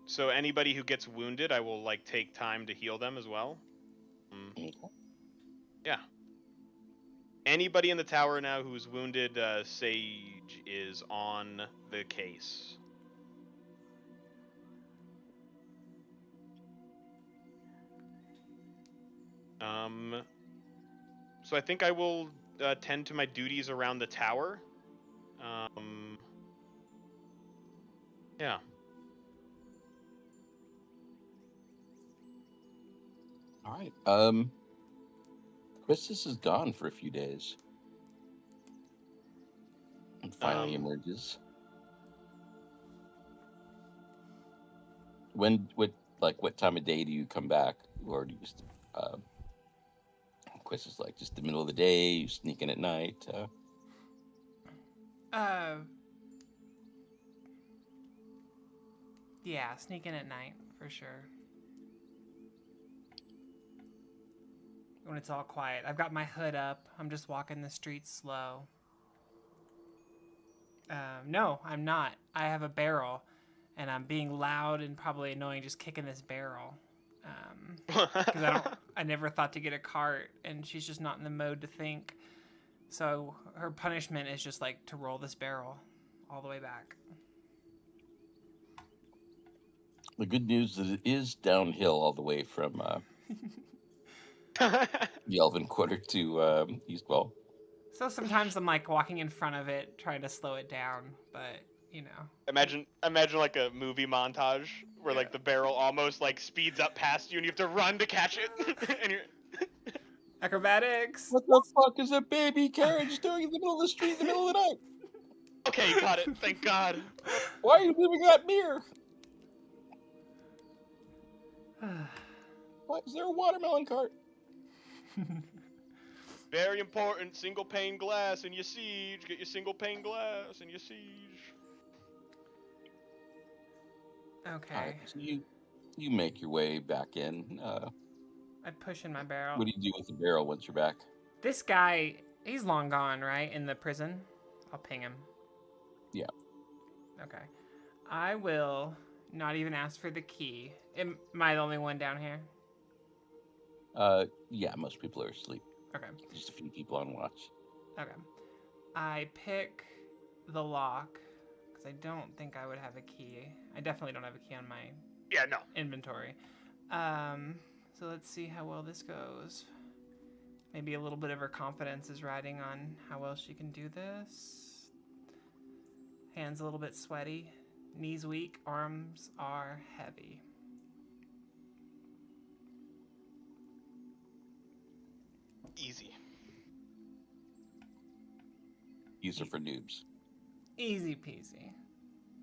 So anybody who gets wounded, I will take time to heal them as well. Okay. Yeah. Anybody in the tower now who's wounded, Sage is on the case. So I think I will tend to my duties around the tower. Yeah. All right. Christus is gone for a few days. And finally emerges. What time of day do you come back? Or do you just, Christus just the middle of the day, you sneak in at night? Yeah, sneak in at night, for sure. When it's all quiet. I've got my hood up. I'm just walking the streets slow. No, I'm not. I have a barrel, and I'm being loud and probably annoying just kicking this barrel. Because I never thought to get a cart, and she's just not in the mode to think. So her punishment is just to roll this barrel all the way back. The good news is it is downhill all the way from the Elven Quarter to Eastwall. So sometimes I'm walking in front of it, trying to slow it down, but Imagine a movie montage where the barrel almost speeds up past you and you have to run to catch it. And you're... Acrobatics. What the fuck is a baby carriage doing in the middle of the street in the middle of the night? Okay, got it. Thank God. Why are you leaving that mirror? Why is there a watermelon cart? Very important, single pane glass in your siege. Get your single pane glass in your siege. Okay. All right, so you make your way back in. I push in my barrel. What do you do with the barrel once you're back? This guy, he's long gone, right? In the prison? I'll ping him. Yeah. Okay. I will Not even ask for the key. Am I the only one down here? Yeah, most people are asleep. Okay. Just a few people on watch. Okay. I pick the lock because I don't think I would have a key. I definitely don't have a key on my No. inventory. So let's see how well this goes. Maybe a little bit of her confidence is riding on how well she can do this. Hands a little bit sweaty. Knees weak. Arms are heavy. Easy. User for noobs. Easy peasy.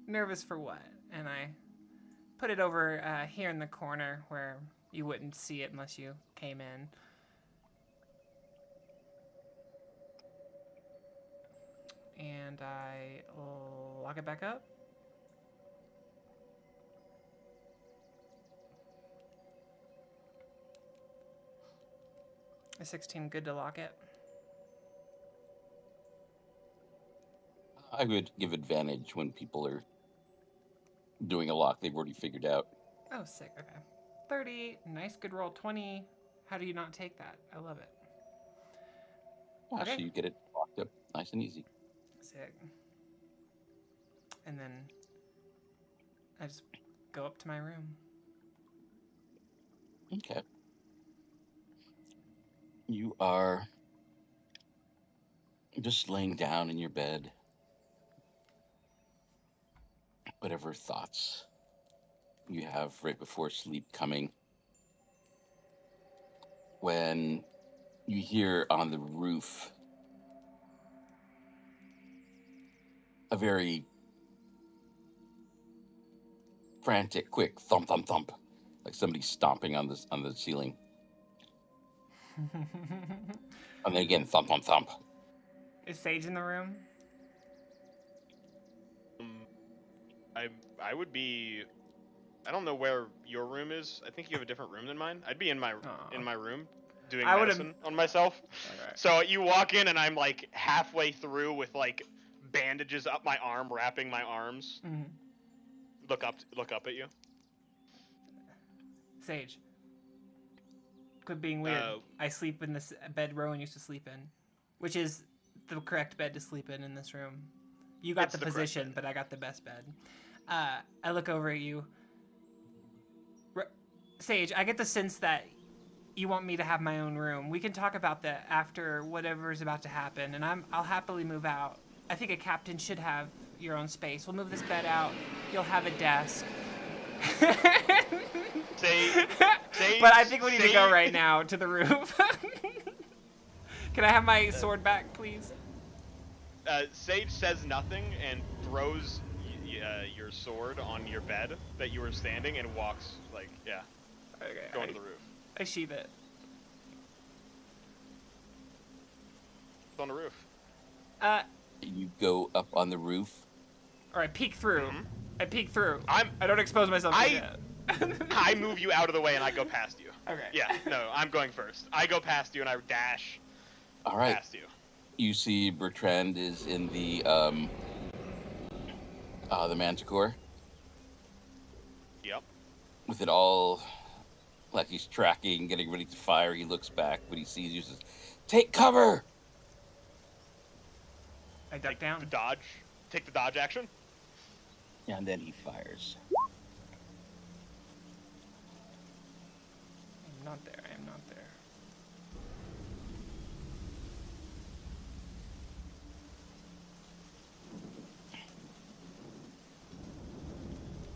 Nervous for what? And I put it over here in the corner where you wouldn't see it unless you came in. And I lock it back up. A 16 good to lock it? I would give advantage when people are doing a lock they've already figured out. Oh, sick. Okay. 30. Nice, good roll. 20. How do you not take that? I love it. Okay. So you get it locked up nice and easy. Sick. And then I just go up to my room. Okay. You are just laying down in your bed. Whatever thoughts you have right before sleep coming, when you hear on the roof a very frantic, quick thump, thump, thump, like somebody stomping on the ceiling. And then again, thump, thump, thump. Is Sage in the room? I would be. I don't know where your room is. I think you have a different room than mine. I'd be in my room doing medicine on myself. Okay. So you walk in and I'm like halfway through with like bandages up my arm, wrapping my arms. Mm-hmm. Look up at you. Sage. Quit being weird. I sleep in this bed Rowan used to sleep in, which is the correct bed to sleep in this room. You got the position, but I got the best bed. I look over at you. Sage, I get the sense that you want me to have my own room. We can talk about that after whatever's about to happen, and I'll happily move out. I think a captain should have your own space. We'll move this bed out. You'll have a desk. But I think we need to go right now to the roof. Can I have my sword back, please? Sage says nothing and throws your sword on your bed that you were standing and walks going to the roof. I sheath it. It's on the roof. You go up on the roof. Or I peek through. Mm-hmm. I peek through. I don't expose myself to that. I move you out of the way and I go past you. Okay. Yeah, no, I'm going first. I go past you and I dash past you. You see Bertrand is in the Manticore. Yep. With it all, like he's tracking, getting ready to fire. He looks back, but he sees you, says, "Take cover!" I duck down. Take the dodge action. And then he fires. I'm not there. I am not there.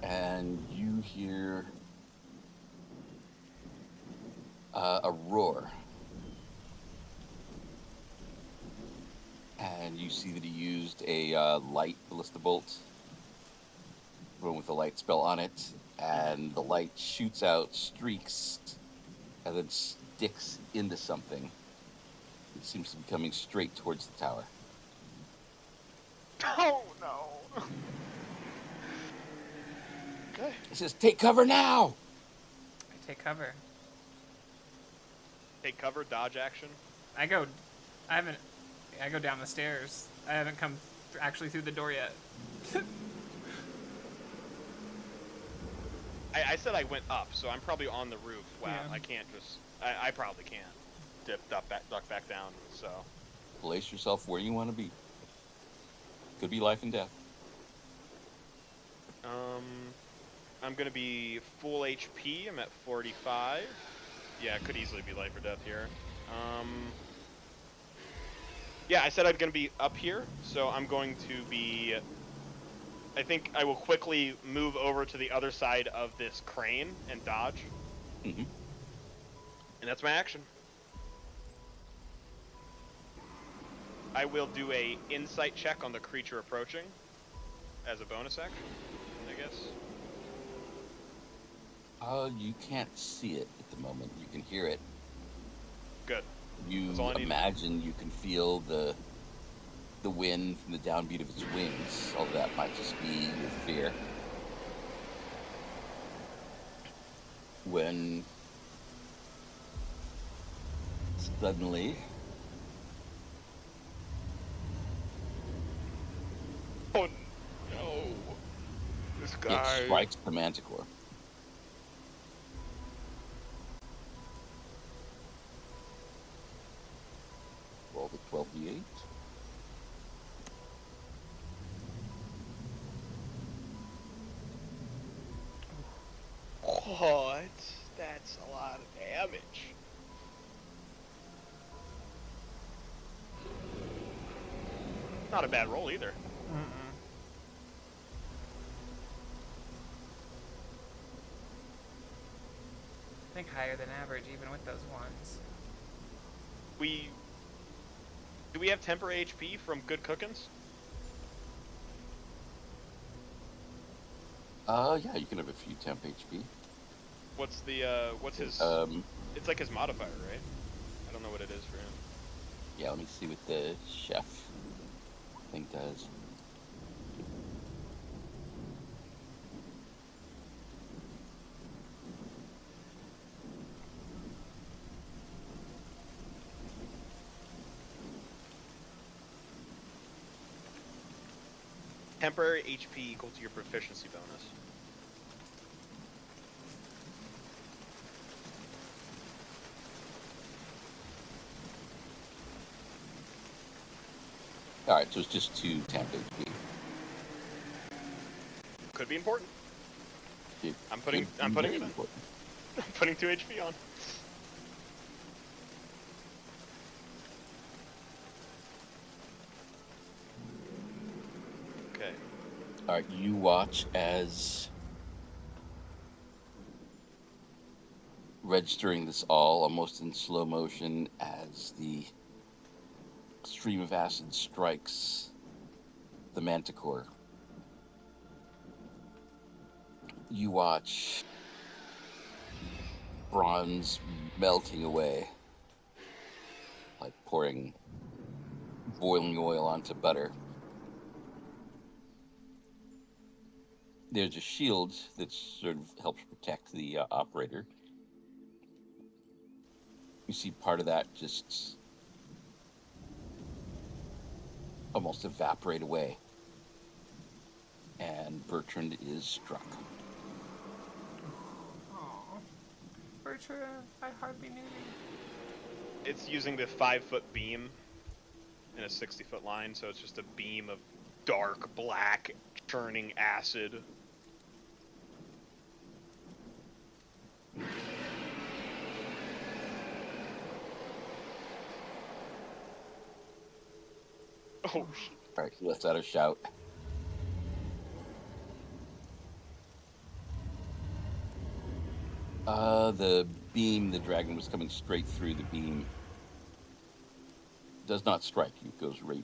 And you hear a roar. And you see that he used a light ballista bolt, one with a light spell on it, and the light shoots out streaks and then sticks into something. It seems to be coming straight towards the tower. Oh no. Okay. It says, "Take cover now!" I take cover. Take cover, dodge action. I go down the stairs. I haven't come actually through the door yet. I said I went up, so I'm probably on the roof. Wow, Yeah. I can't just... I probably can't duck back down, so... Place yourself where you want to be. Could be life and death. I'm gonna be full HP. I'm at 45. Yeah, it could easily be life or death here. Yeah, I said I'm gonna be up here, so I'm going to be... I think I will quickly move over to the other side of this crane and dodge. Mm-hmm. And that's my action. I will do a insight check on the creature approaching as a bonus action, I guess. You can't see it at the moment. You can hear it. Good. You That's all I need. imagine you can feel the wind from the downbeat of its wings. All that might just be your fear. When suddenly Oh no! This it guy. strikes the manticore. Roll the 12d8. What? That's a lot of damage. Not a bad roll either. Mm-mm. I think higher than average, even with those ones. Do we have temporary HP from good cookins? Yeah, you can have a few temp HP. What's his? It's like his modifier, right? I don't know what it is for him. Yeah, let me see what the chef thing does. Temporary HP equal to your proficiency bonus. Alright, so it's just 2 temp HP. Could be important. It I'm putting could it be very in. important. I'm putting 2 HP on. Okay. Alright, you watch as, registering this all almost in slow motion, as the stream of acid strikes the manticore. You watch bronze melting away, like pouring boiling oil onto butter. There's a shield that sort of helps protect the operator. You see part of that just almost evaporate away, and Bertrand is struck. Aww. Bertrand, I hardly knew you. It's using the 5-foot beam in a 60-foot line, so it's just a beam of dark black churning acid. Oh shit. Alright, he lets out a shout. The beam, the dragon was coming straight through the beam. Does not strike you. It goes right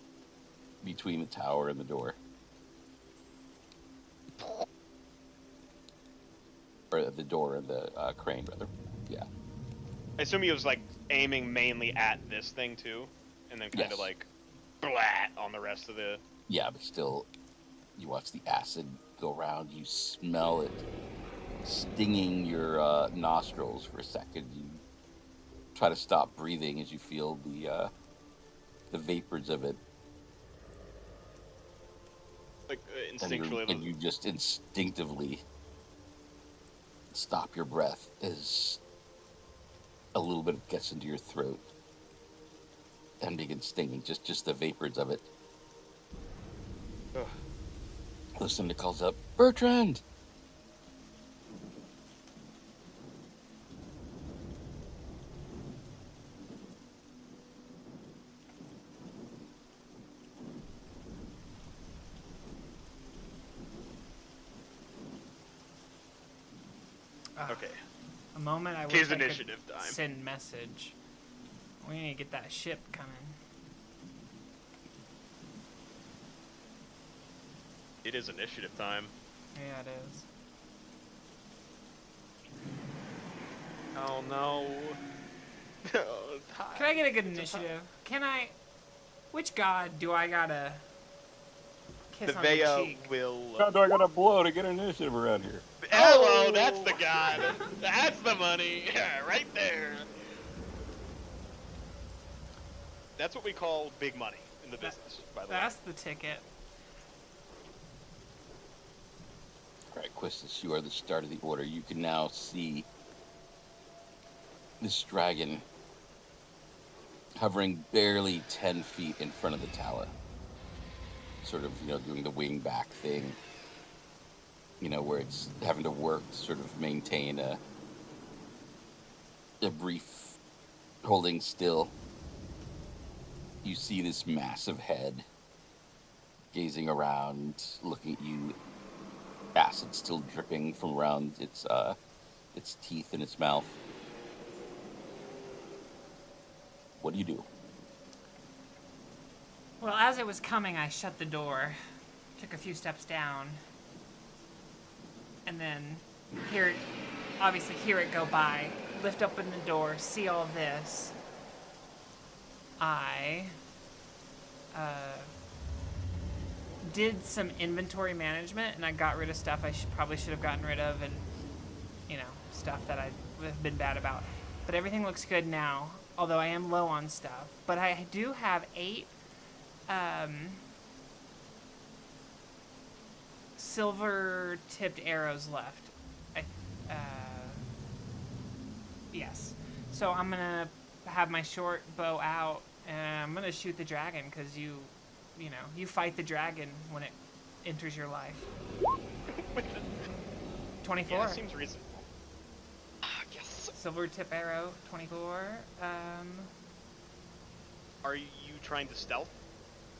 between the tower and the door. Or the door and the crane, rather. Yeah. I assume he was like aiming mainly at this thing too, and then kind of Yes. like blat on the rest of the... Yeah, but still, you watch the acid go around. You smell it stinging your nostrils for a second. You try to stop breathing as you feel the vapors of it. Like And instinctually. you just instinctively stop your breath as a little bit gets into your throat and begins stinging, just the vapors of it. Ugh. Lucinda calls up, Bertrand! Okay. A moment I wish Tis I could initiative time. send message. We need to get that ship coming. It is initiative time. Yeah, it is. Oh no. Oh, hi. Can I get a good initiative? Can I? Which god do I gotta kiss The on the Vea cheek? will. How do I gotta blow to get an initiative around here? Hello, that's the god. That's the money. Yeah, right there. That's what we call big money in the business, by the way. That's the ticket. Alright, Quistis, you are the start of the order. You can now see this dragon hovering barely 10 feet in front of the tower. Sort of, doing the wing back thing. Where it's having to work to sort of maintain a brief holding still. You see this massive head gazing around, looking at you, acid still dripping from around its teeth in its mouth. What do you do? Well, as it was coming, I shut the door, took a few steps down, and then hear it go by, lift open the door, see all this. I did some inventory management, and I got rid of stuff I probably should have gotten rid of, and stuff that I would have been bad about. But everything looks good now, although I am low on stuff. But I do have 8 silver tipped arrows left. Yes. So I'm gonna have my short bow out, and I'm gonna shoot the dragon, because you fight the dragon when it enters your life. 24. Yeah, seems reasonable. Yes. Silver tip arrow, 24. Are you trying to stealth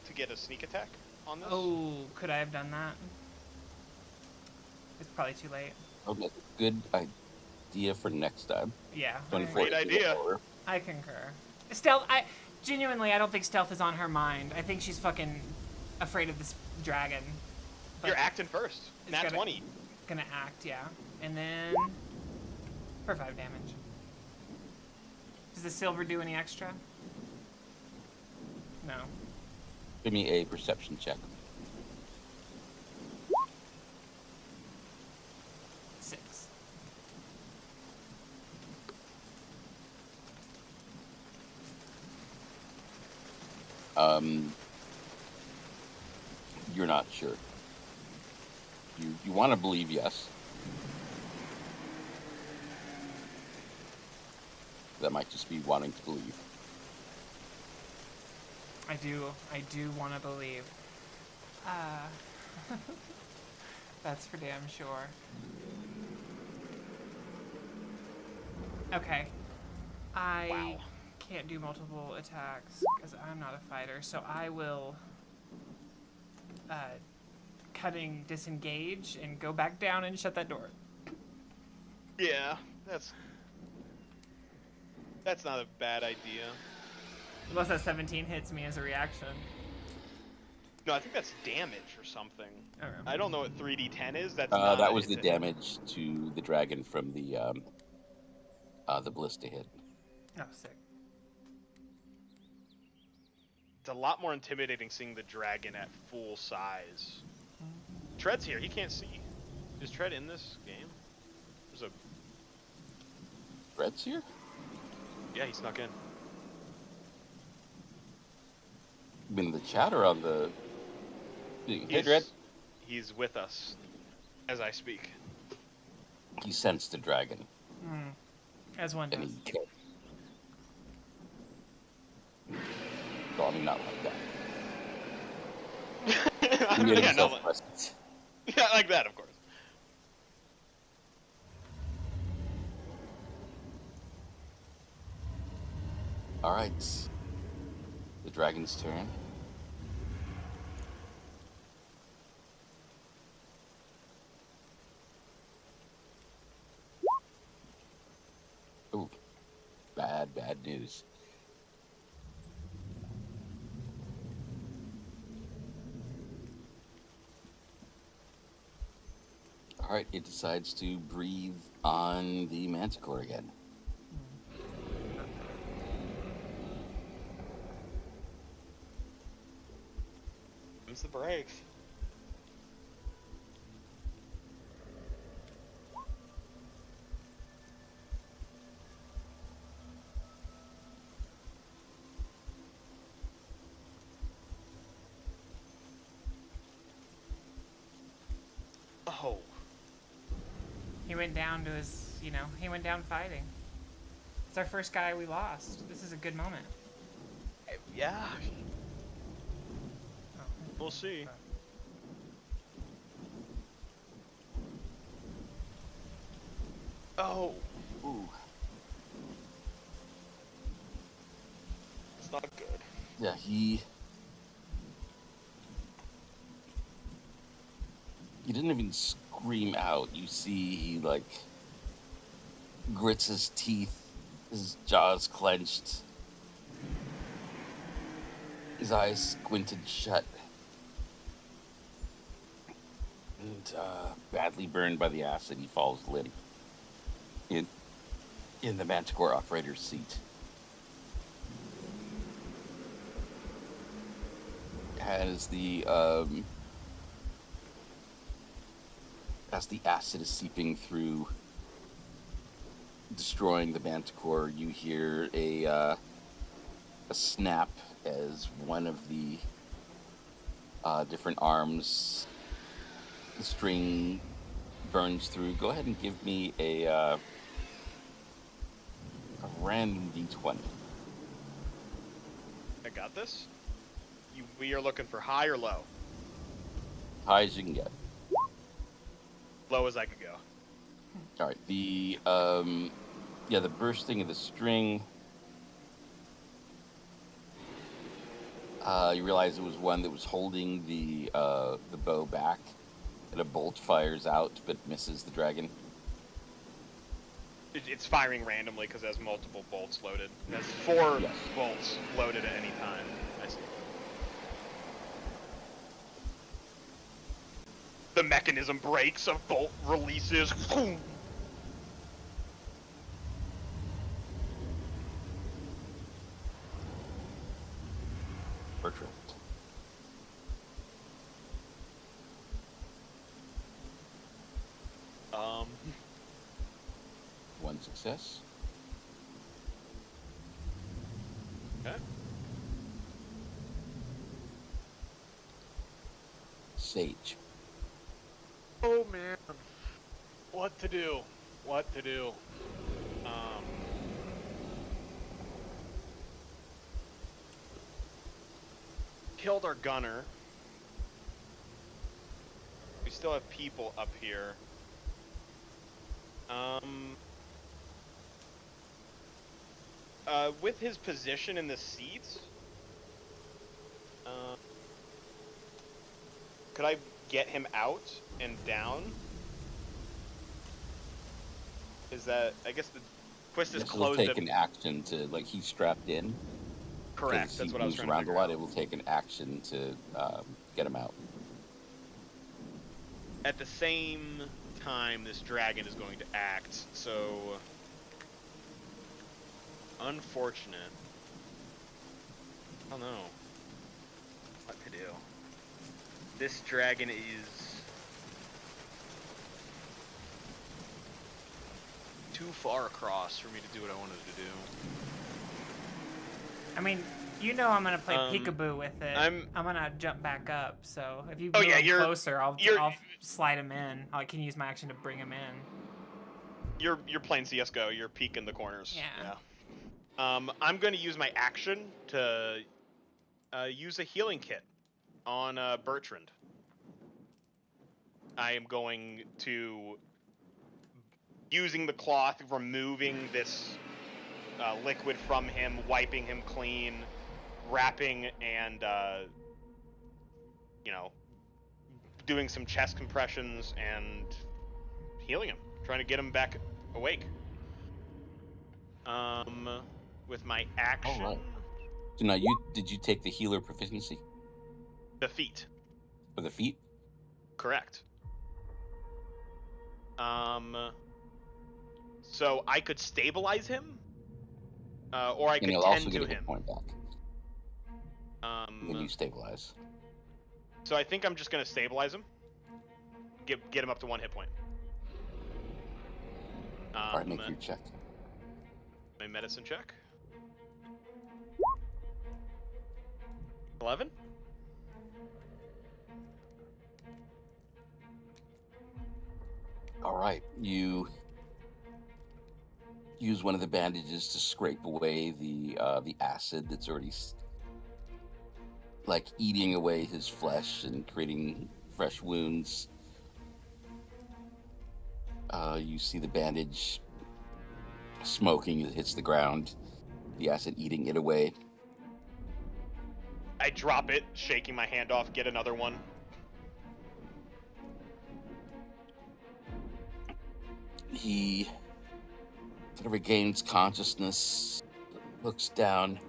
to get a sneak attack on this? Oh, could I have done that? It's probably too late. Oh, that's a good idea for next time. Yeah. 24 Great idea. I concur. Stealth, I don't think stealth is on her mind. I think she's fucking afraid of this dragon. But You're acting first. Nat 20. Gonna act, yeah. And then for 5 damage. Does the silver do any extra? No. Give me a perception check. 6. You're not sure. You want to believe yes. That might just be wanting to believe. I do want to believe. That's for damn sure. Okay. I can't do multiple attacks because I'm not a fighter, so I will cutting disengage and go back down and shut that door. Yeah, that's not a bad idea. Unless that 17 hits me as a reaction. No, I think that's damage or something. Okay. I don't know what 3d10 is. That's that was the damage to the dragon from the ballista hit. Oh, sick. It's a lot more intimidating seeing the dragon at full size. Tread's here. He can't see. Is Tread in this game? There's a... Red's here? Yeah, he snuck in. In the chat or on the... Hey, Red. He's with us as I speak. He sensed the dragon. As one And does. he killed. So, I mean, not like that. He made himself present. Yeah, like that, of course. All right. The dragon's turn. Ooh. Bad news. All right, it decides to breathe on the manticore again. When's the brakes? Oh. He went down to his, he went down fighting. It's our first guy we lost. This is a good moment. Yeah. Oh. We'll see. Oh. Ooh. It's not good. Yeah, he didn't even scream out. You see he, like, grits his teeth, his jaws clenched, his eyes squinted shut, and badly burned by the acid, he falls limp in the manticore operator's seat. As the acid is seeping through, destroying the manticore, you hear a snap as one of the different arms, the string burns through. Go ahead and give me a random d20. I got this. We are looking for high or low? High as you can get. Low as I could go. All right. The bursting of the string. You realize it was one that was holding the bow back, and a bolt fires out but misses the dragon. It's firing randomly because it has multiple bolts loaded. It has 4 Yes. bolts loaded at any time. I see. The mechanism breaks, a bolt releases. Bertrand. One success. Okay. Sage. Oh man. What to do? Killed our gunner. We still have people up here. With his position in the seats, could I get him out and down? Is that, I guess the twist is This will closed. take an action to, like, he's strapped in. Correct. That's what I was trying to around figure a lot. out. It will take an action to get him out. At the same time, this dragon is going to act, so unfortunate. I don't know what to do. This dragon is too far across for me to do what I wanted to do. I mean, I'm gonna play peekaboo with it. I'm gonna jump back up. So if you Oh, move yeah, him you're- closer, I'll slide him in. I can use my action to bring him in. You're playing CS:GO. You're peeking the corners. Yeah. I'm going to use my action to use a healing kit on Bertrand. I am going to, using the cloth, removing this liquid from him, wiping him clean, wrapping, and doing some chest compressions and healing him, trying to get him back awake. With my action. All right. So now, did you take the healer proficiency? The feet. For the feet? Correct. So I could stabilize him, or I could he'll tend also get to a hit him. point back. When you stabilize. So I think I'm just gonna stabilize him. Get him up to 1 hit point. All right, make your check. My medicine check. 11. All right, you use one of the bandages to scrape away the acid that's already eating away his flesh and creating fresh wounds. You see the bandage smoking as it hits the ground, the acid eating it away. I drop it, shaking my hand off, get another one. He sort of regains consciousness, looks down.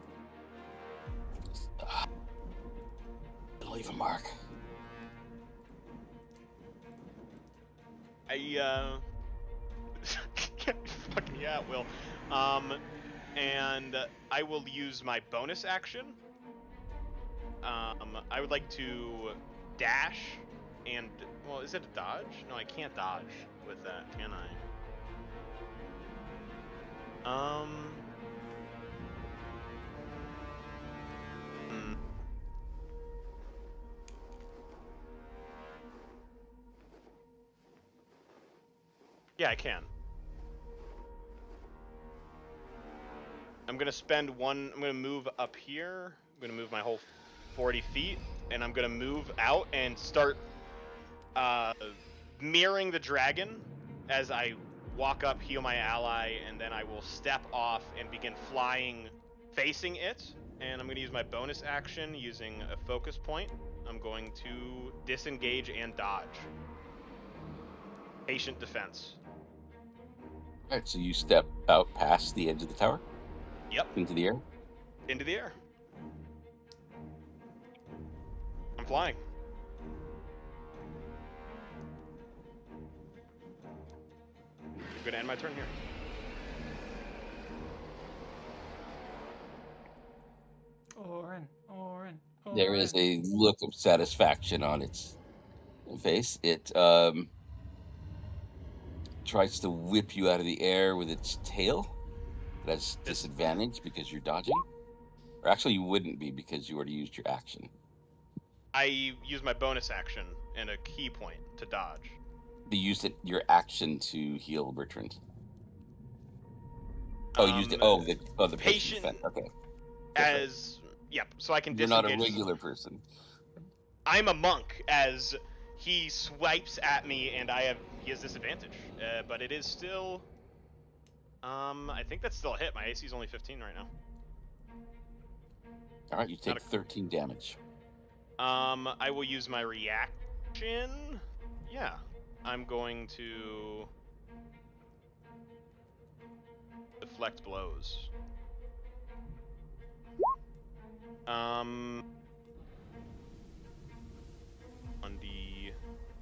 Leave a mark. Fucking yeah, it will. And I will use my bonus action. I would like to dash and, well, is it a dodge? No, I can't dodge with that, can I? Yeah, I can. I'm gonna spend one. I'm gonna move up here. I'm gonna move my whole 40 feet, and I'm gonna move out and start mirroring the dragon as I walk up, heal my ally, and then I will step off and begin flying, facing it. And I'm gonna use my bonus action using a focus point. I'm going to disengage and dodge. Patient defense. All right, so you step out past the edge of the tower? Yep. Into the air? Into the air. I'm flying. I'm gonna end my turn here. Orin. There is a look of satisfaction on its face. It tries to whip you out of the air with its tail. That's disadvantage because you're dodging. Or actually, you wouldn't be because you already used your action. I use my bonus action and a key point to dodge. You used your action to heal Bertrand. Oh, you used it. The patient defense. Okay. Yep. So I can You're disengage. not a regular person. I'm a monk as he swipes at me and he has disadvantage. But it is still. I think that's still a hit. My AC is only 15 right now. All right, you take 13 damage. I will use my reaction. Yeah. I'm going to deflect blows. On the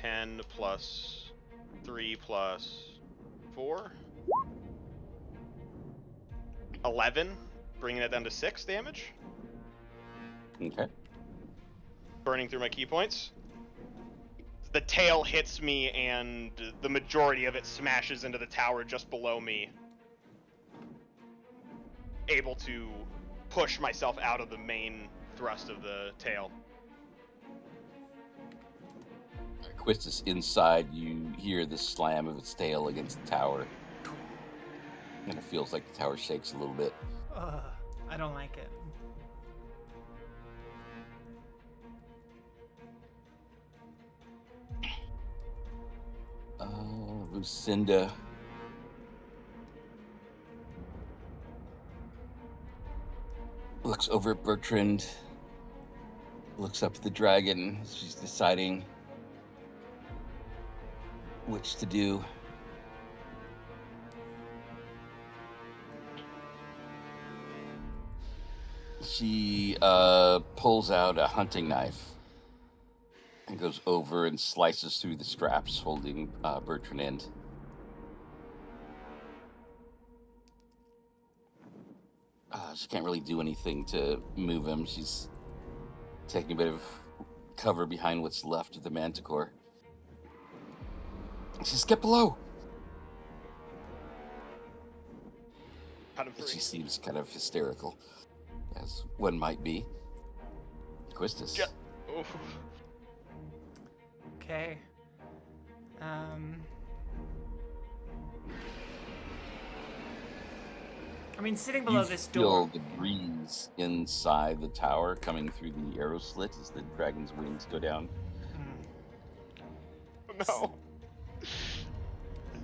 10 plus 3 plus 4. 11, bringing that down to 6 damage. Okay. Burning through my key points. The tail hits me, and the majority of it smashes into the tower just below me. Able to push myself out of the main thrust of the tail. Quistis, inside, you hear the slam of its tail against the tower. And it feels like the tower shakes a little bit. I don't like it. Lucinda looks over at Bertrand, looks up at the dragon. She's deciding which to do. She pulls out a hunting knife and goes over and slices through the straps holding Bertrand in. She can't really do anything to move him. She's taking a bit of cover behind what's left of the manticore. She says, "Get below!" She seems kind of hysterical, as one might be. Quistis. Okay. I mean, sitting below this door. You feel the breeze inside the tower coming through the arrow slit as the dragon's wings go down. No.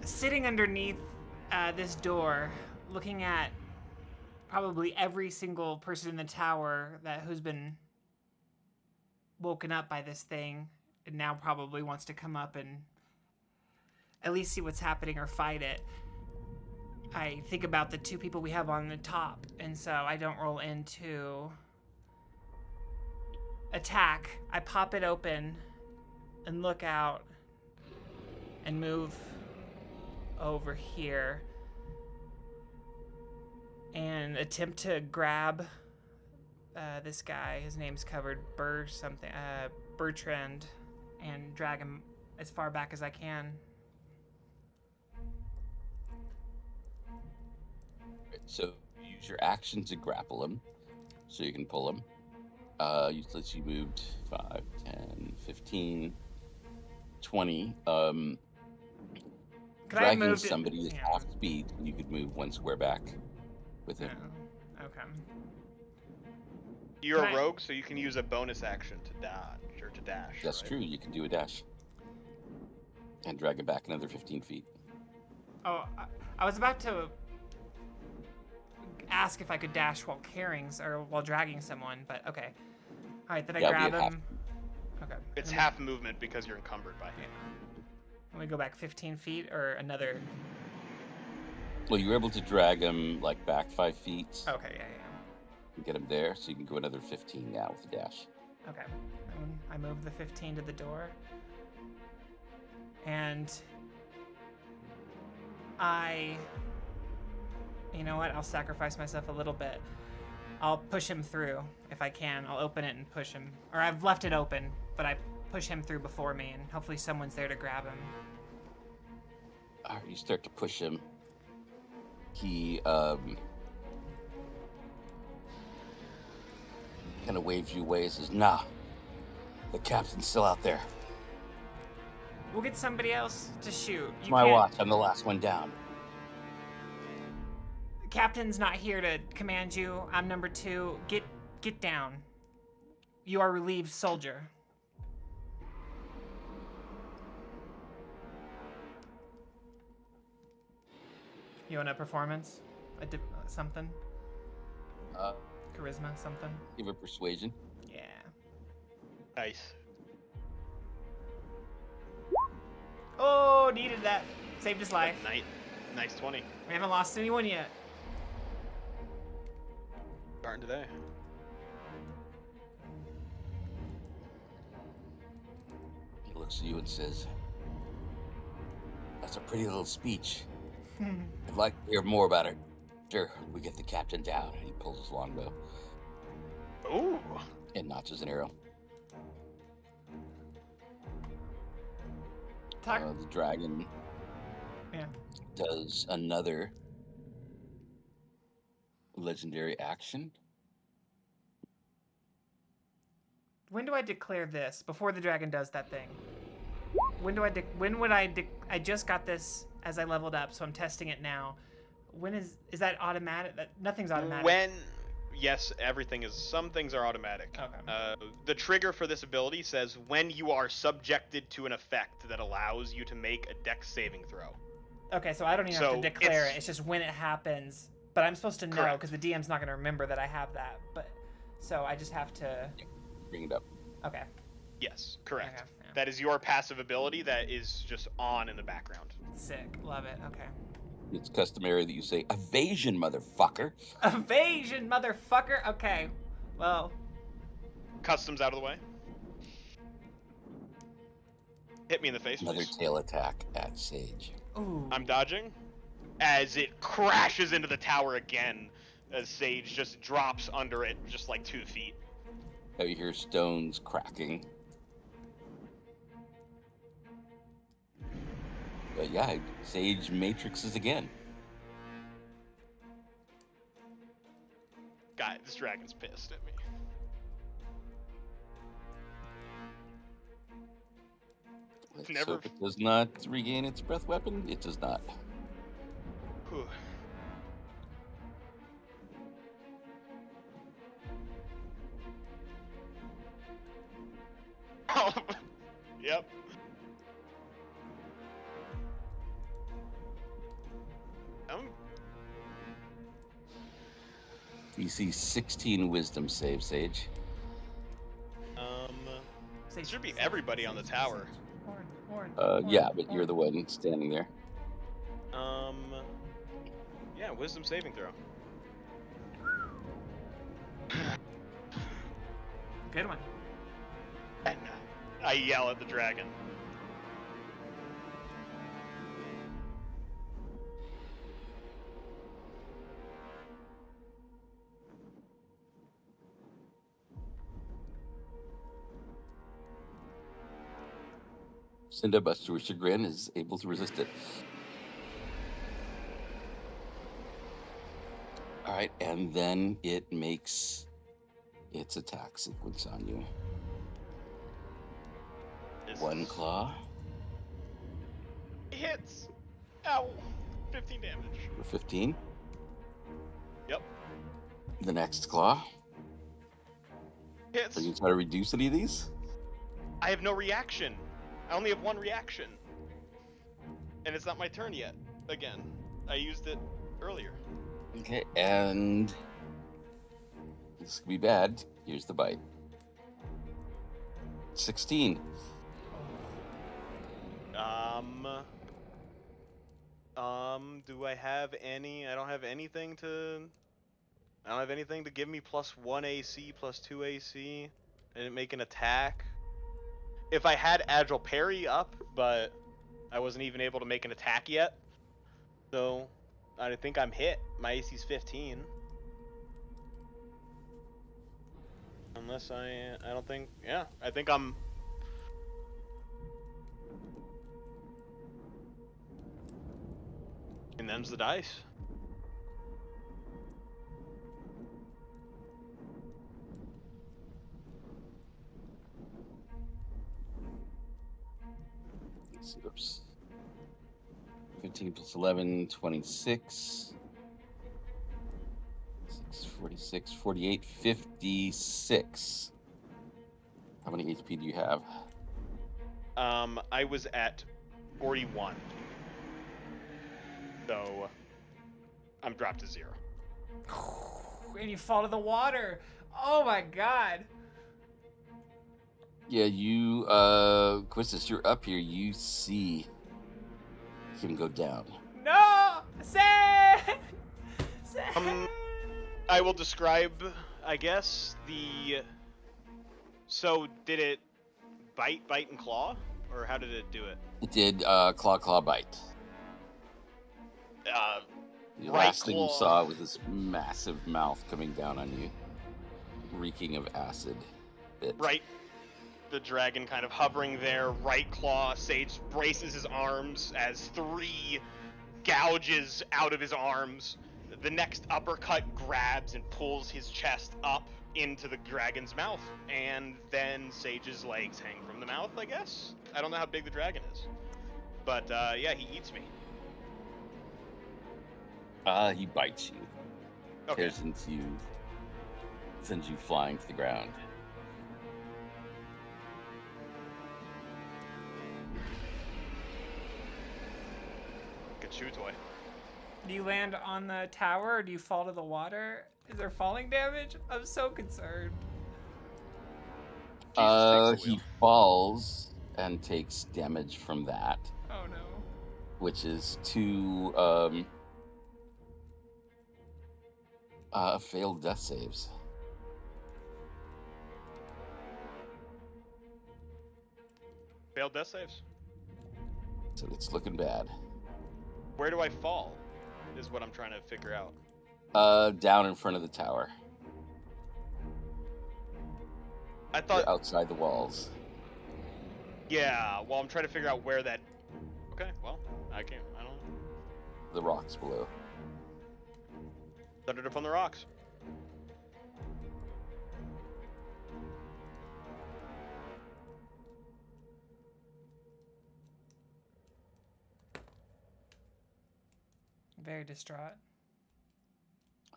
Sitting underneath this door, looking at probably every single person in the tower who's been woken up by this thing and now probably wants to come up and at least see what's happening or fight it. I think about the two people we have on the top, and so I don't roll into attack. I pop it open and look out and move over here and attempt to grab this guy. His name's covered, Bertrand, and drag him as far back as I can. So use your action to grapple him, so you can pull him. You moved 5, 10, 15, 20. Dragging somebody at half speed, you could move 1 square back with him. Oh, okay. You're a rogue, so you can use a bonus action to dodge or to dash. That's true. You can do a dash and drag it back another 15 feet. Oh, I was about to ask if I could dash while carrying or while dragging someone, but okay. All right, then I grab him. Okay. It's half movement because you're encumbered by him. Let me go back 15 feet or another. Well, you were able to drag him like back 5 feet. Okay, yeah. And get him there, so you can go another 15 now with the dash. Okay. I move the 15 to the door. And you know what? I'll sacrifice myself a little bit. I'll push him through if I can. I'll open it and push him. Or I've left it open, but I push him through before me, and hopefully someone's there to grab him. All right, you start to push him. He kind of waves you away and says, "Nah, the captain's still out there. We'll get somebody else to shoot. It's my watch. I'm the last one down." The captain's not here to command you. I'm number 2. Get down. You are relieved soldier. You want a performance? Something? Charisma, something? Give a persuasion. Yeah. Nice. Oh, needed that. Saved his life. Nice 20. We haven't lost anyone yet. Starting today. He looks at you and says, "That's a pretty little speech. I'd like to hear more about it. Sure, we get the captain down." And he pulls his longbow. Ooh. And notches an arrow. The dragon does another legendary action. When do I declare this? Before the dragon does that thing. I just got this as I leveled up, so I'm testing it now. When is that automatic? That nothing's automatic. Yes, everything is. Some things are automatic. Okay. The trigger for this ability says when you are subjected to an effect that allows you to make a dex saving throw. Okay, so I don't even have to declare it. It's just when it happens. But I'm supposed to know because the DM's not going to remember that I have that. But so I just have to Bring it up. Okay. Yes, correct. Okay, yeah. That is your passive ability that is just on in the background. Sick. Love it. Okay. It's customary that you say, evasion, motherfucker. Evasion, motherfucker. Okay. Well. Customs out of the way. Hit me in the face, Another please. tail attack at Sage. Ooh. I'm dodging as it crashes into the tower again as Sage just drops under it just like 2 feet. Now you hear stones cracking. But yeah, Sage matrixes again. God, this dragon's pissed at me. Let's hope it does not regain its breath weapon. It does not. Whew. Yep. You see 16 wisdom save, Sage. It should be everybody on the tower. Yeah, but you're the one standing there. Yeah, wisdom saving throw. Good one. I yell at the dragon. Cinda, much to her chagrin, is able to resist it. All right, and then it makes its attack sequence on you. One claw. Hits. Ow. 15 damage. For 15. Yep. The next claw. Hits. Are you trying to reduce any of these? I have no reaction. I only have 1 reaction. And it's not my turn yet. Again. I used it earlier. Okay, and this could be bad. Here's the bite. 16. Do I have any? I don't have anything to give me +1 AC, +2 AC. I didn't make an attack. If I had Agile Parry up, but I wasn't even able to make an attack yet. So, I think I'm hit. My AC's 15. Unless I don't think, yeah, I think I'm... And them's the dice. Oops. 15 plus 11, 26. 6, 46, 48, 56. How many HP do you have? I was at 41. So, I'm dropped to 0. And you fall to the water. Oh my god. Yeah, you, Quistis, you're up here. You see him go down. No! Say! I will describe, I guess, So, did it bite, and claw? Or how did it do it? It did, claw, bite. The last thing you saw was this massive mouth coming down on you, reeking of acid. Right. The dragon kind of hovering there, right claw. Sage braces his arms as 3 gouges out of his arms. The next uppercut grabs and pulls his chest up into the dragon's mouth. And then Sage's legs hang from the mouth, I guess? I don't know how big the dragon is. But, yeah, he eats me. He bites you. Okay. Tears into you. Sends you flying to the ground. Good chew toy. Do you land on the tower or do you fall to the water? Is there falling damage? I'm so concerned. Jesus, take the wheel. He falls and takes damage from that, Oh no. which is 2 failed death saves. Failed death saves. So it's looking bad. Where do I fall? Is what I'm trying to figure out. Down in front of the tower. I thought. You're outside the walls. Yeah. Well, I'm trying to figure out where that. Okay. Well, I don't know. The rocks below. Thundered up on the rocks. Very distraught.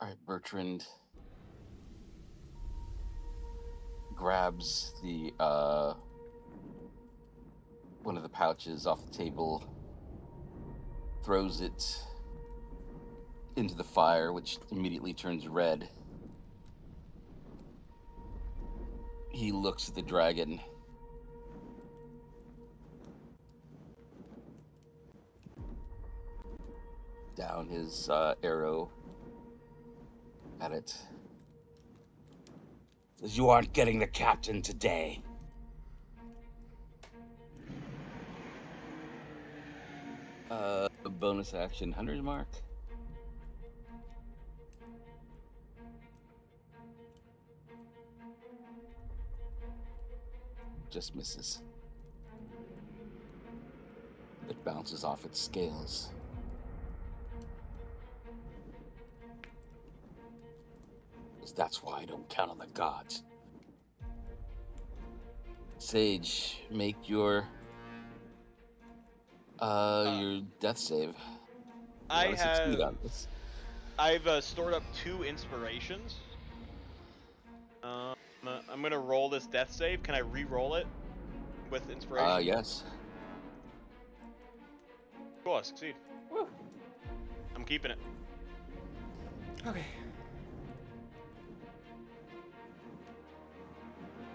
All right, Bertrand grabs the one of the pouches off the table, throws it into the fire, which immediately turns red. He looks at the dragon. Down his arrow at it. Says, "You aren't getting the captain today." A bonus action 100 mark. Just misses. It bounces off its scales. That's why I don't count on the gods. Sage, make your death save. I've I've stored up 2 inspirations. I'm gonna roll this death save. Can I re-roll it with inspiration? Yes. Cool, I succeed. Woo. I'm keeping it. Okay.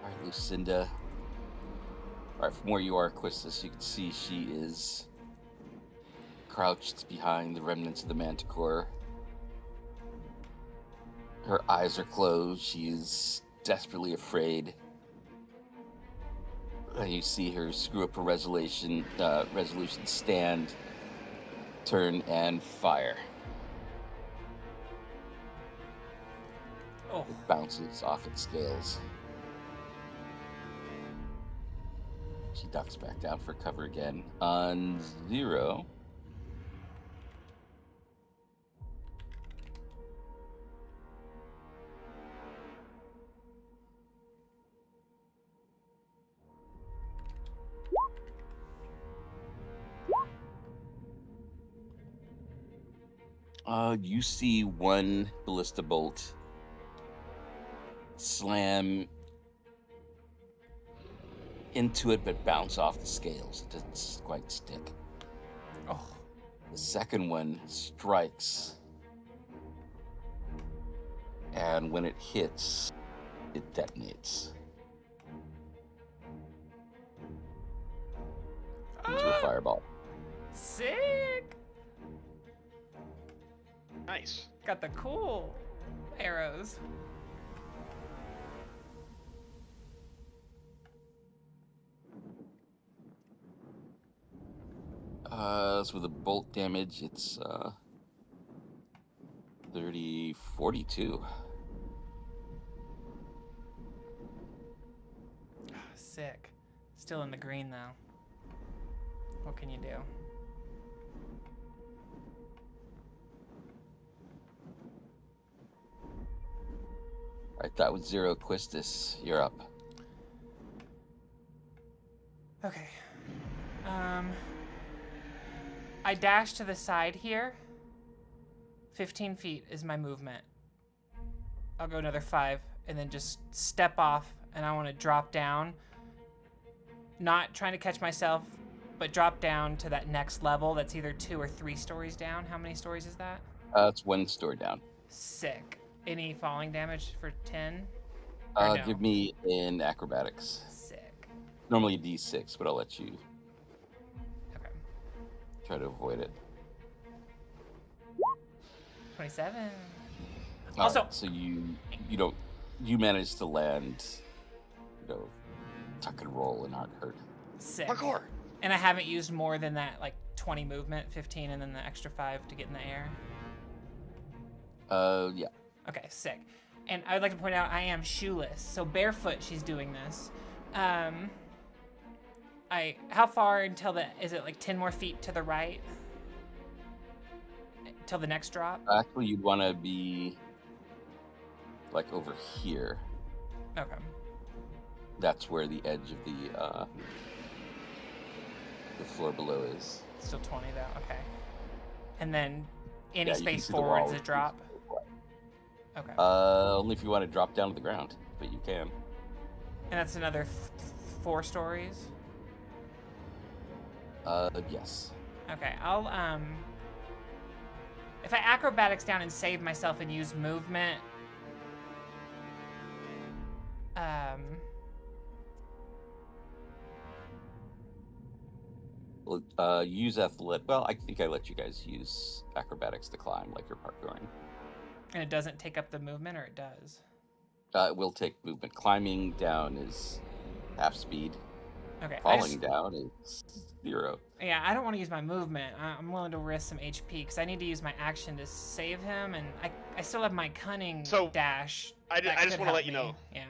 All right, Lucinda. All right, from where you are, Quistis, you can see she is crouched behind the remnants of the manticore. Her eyes are closed. She is desperately afraid. And you see her screw up her resolution, stand, turn, and fire. Oh. It bounces off its scales. She ducks back down for cover again. On 0. You see one ballista bolt slam into it, but bounce off the scales. It doesn't quite stick. Oh. The second one strikes, and when it hits, it detonates into a fireball. Sick. Nice. Got the cool arrows. So with the bolt damage, it's 30, 42. Sick. Still in the green though. What can you do? All right, that was 0. Quistis, you're up. Okay. I dash to the side here. 15 feet is my movement. I'll go another 5 and then just step off, and I want to drop down. Not trying to catch myself, but drop down to that next level that's either 2 or 3 stories down. How many stories is that? It's 1 story down. Sick. Any falling damage for 10? No? Give me an acrobatics. Sick. Normally D6, but I'll let you Okay. try to avoid it. 27. Also, Also, so you managed to land, tuck and roll and aren't hurt. sick. Parkour. And I haven't used more than that, like 20 movement, 15, and then the extra 5 to get in the air. Yeah. Okay, sick. And I would like to point out I am shoeless, so barefoot she's doing this. How far until is it like 10 more feet to the right? Till the next drop? Actually, you'd want to be like over here. Okay. That's where the edge of the floor below is. Still 20 though, okay. And then any Yeah, you can space see the forwards wall. a drop? Okay. Only if you want to drop down to the ground, but you can. And that's another 4 stories? Yes. Okay, I'll, if I acrobatics down and save myself and use movement, Well, use athletic. Well, I think I let you guys use acrobatics to climb, like you're parkouring. and it doesn't take up the movement, or it does? It will take movement. Climbing down is half speed. Okay. Falling down is 0. Yeah, I don't want to use my movement. I'm willing to risk some HP because I need to use my action to save him, and I still have my cunning dash. I just want to let you know. Yeah.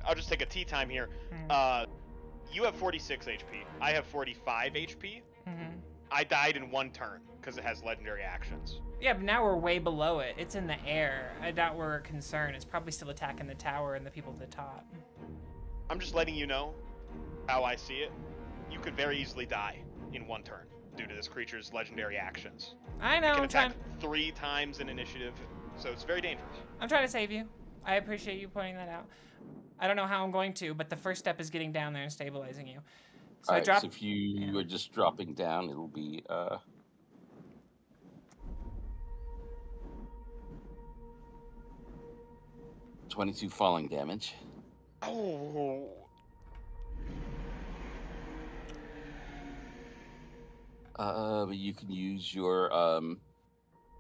I'll just take a tea time here. Mm-hmm. You have 46 HP. I have 45 HP. Mm-hmm. I died in 1 turn because it has legendary actions. Yeah, but now we're way below it. It's in the air. I doubt we're a concern. It's probably still attacking the tower and the people at the top. I'm just letting you know how I see it. You could very easily die in 1 turn due to this creature's legendary actions. I know. It can attack 3 times in initiative, so it's very dangerous. I'm trying to save you. I appreciate you pointing that out. I don't know how I'm going to, but the first step is getting down there and stabilizing you. So I drop. So if you are just dropping down, it'll be 22 falling damage. Oh. But you can use your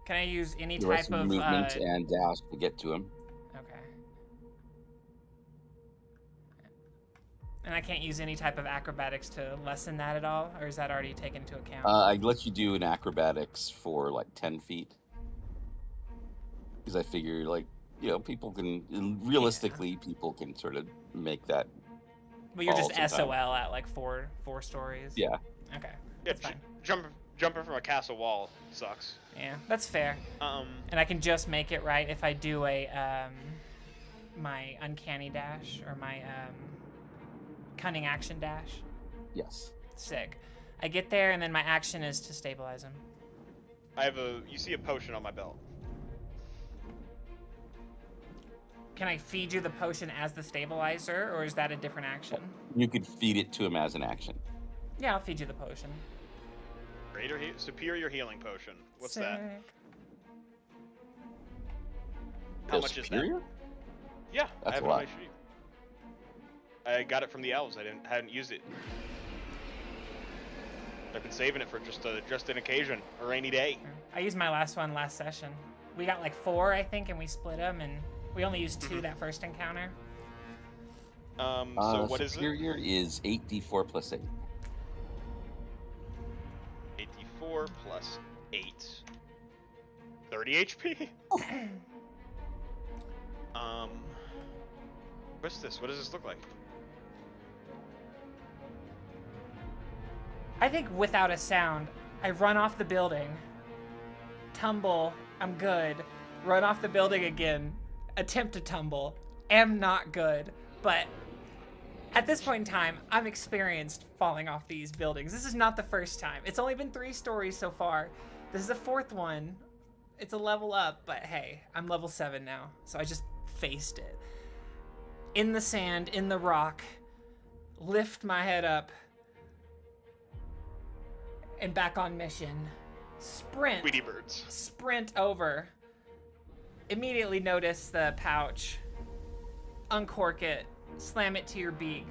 Can I use any the type rest of of movement and dash to get to him. Okay. And I can't use any type of acrobatics to lessen that at all, or is that already taken into account? I let you do an acrobatics for like 10 feet. Because I figure, people can, realistically, people can sort of make that. But you're just sometime. SOL at like four stories? Yeah. Okay. Yeah, That's fine. jumping from a castle wall sucks. Yeah, that's fair. And I can just make it right if I do a my uncanny dash or my cunning action dash. Yes. Sick. I get there and then my action is to stabilize him. You see a potion on my belt. Can I feed you the potion as the stabilizer, or is that a different action? You could feed it to him as an action. Yeah, I'll feed you the potion. Superior healing potion. What's Sick. that? How much superior? is that? Yeah, That's I have a it on lot. my sheet. I got it from the elves. I hadn't used it. I've been saving it for just an occasion, a rainy day. I used my last one last session. We got like 4, I think, and we split them, and we only used 2 that first encounter. So what is it? Superior is 8d4 plus 8. 8d4 plus 8. 30 HP? What's this? What does this look like? I think without a sound, I run off the building, tumble, I'm good, run off the building again, attempt to tumble, am not good, but at this point in time, I'm experienced falling off these buildings. This is not the first time. It's only been 3 stories so far. This is the 4th one. it's a level up, but hey, I'm level 7 now, so I just faced it. In the sand, in the rock, lift my head up, and back on mission. Sprint. Tweety birds. Sprint over. Immediately notice the pouch. Uncork it. Slam it to your beak.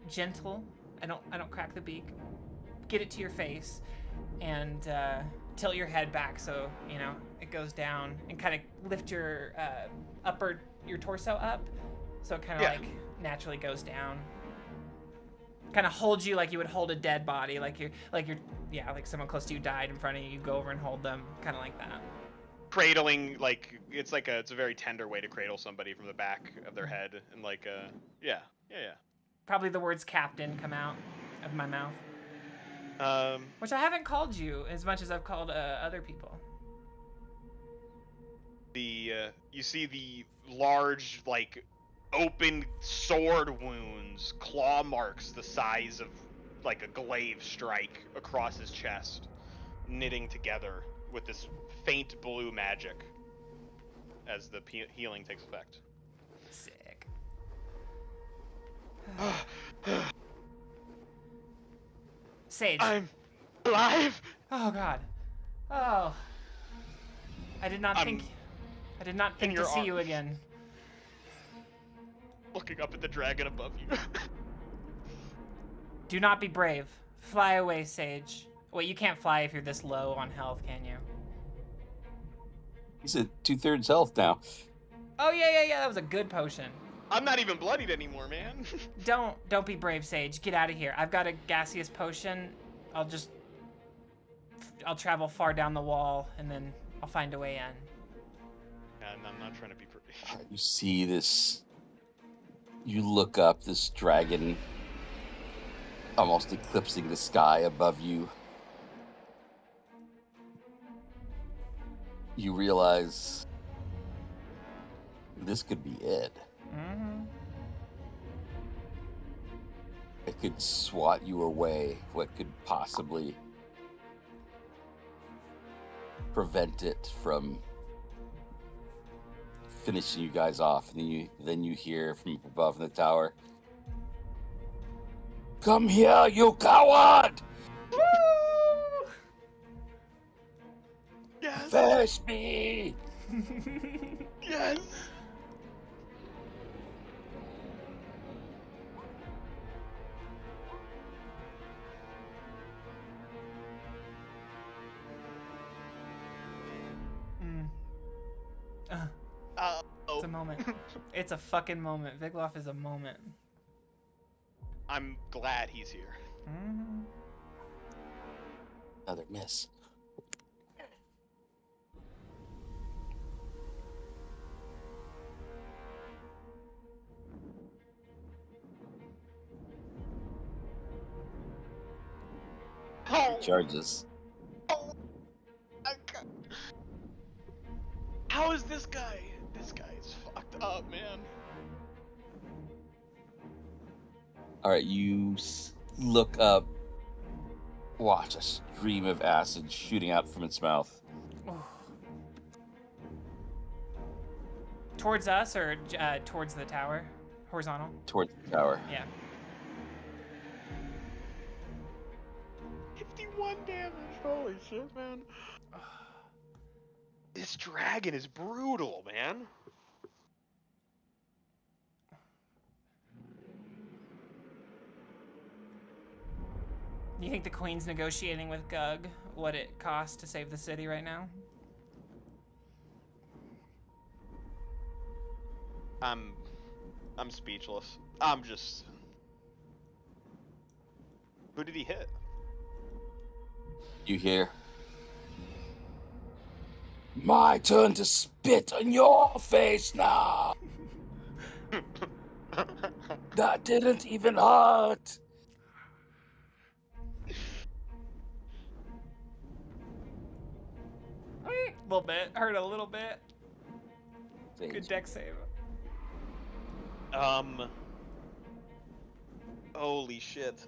Gentle. I don't crack the beak. Get it to your face, and tilt your head back so it goes down, and kind of lift your your torso up, so it kind of like naturally goes down. Kind of hold you like you would hold a dead body, like someone close to you died in front of you. You go over and hold them, kind of like that. Cradling, like it's a very tender way to cradle somebody from the back of their head, and yeah. Probably the words "captain" come out of my mouth. Which I haven't called you as much as I've called other people. You see the large, open sword wounds, claw marks the size of like a glaive strike across his chest, knitting together with this faint blue magic as the healing takes effect. Sick. Sage. I'm alive. Oh God. Oh. I did not think to see you again. Looking up at the dragon above you. Do not be brave. Fly away, Sage. Wait, you can't fly if you're this low on health, can you? He's at 2/3 health now. Oh yeah. That was a good potion. I'm not even bloodied anymore, man. Don't be brave, Sage. Get out of here. I've got a gaseous potion. I'll travel far down the wall, and then I'll find a way in. And I'm not trying to be pretty. You see this. You look up, this dragon almost eclipsing the sky above you. You realize this could be it. Mm-hmm. It could swat you away. What could possibly prevent it from finishing you guys off? And then you hear from above in the tower, "Come here, you coward! Woo! Yes. Face me!" Yes. It's a moment. It's a fucking moment. Vigloff is a moment. I'm glad he's here. Mm-hmm. Another miss. Oh. Charges. Oh. How is this guy? This guy's fucked up, man. All right, you look up. Watch a stream of acid shooting out from its mouth. Oh. Towards us or towards the tower? Horizontal? Towards the tower. Yeah. 51 damage. Holy shit, man. This dragon is brutal, man. You think the Queen's negotiating with Gug what it costs to save the city right now? I'm speechless. I'm just... Who did he hit? You hear? My turn to spit on your face now. That didn't even hurt. A little bit. Hurt a little bit. Sage. Good deck save. Holy shit.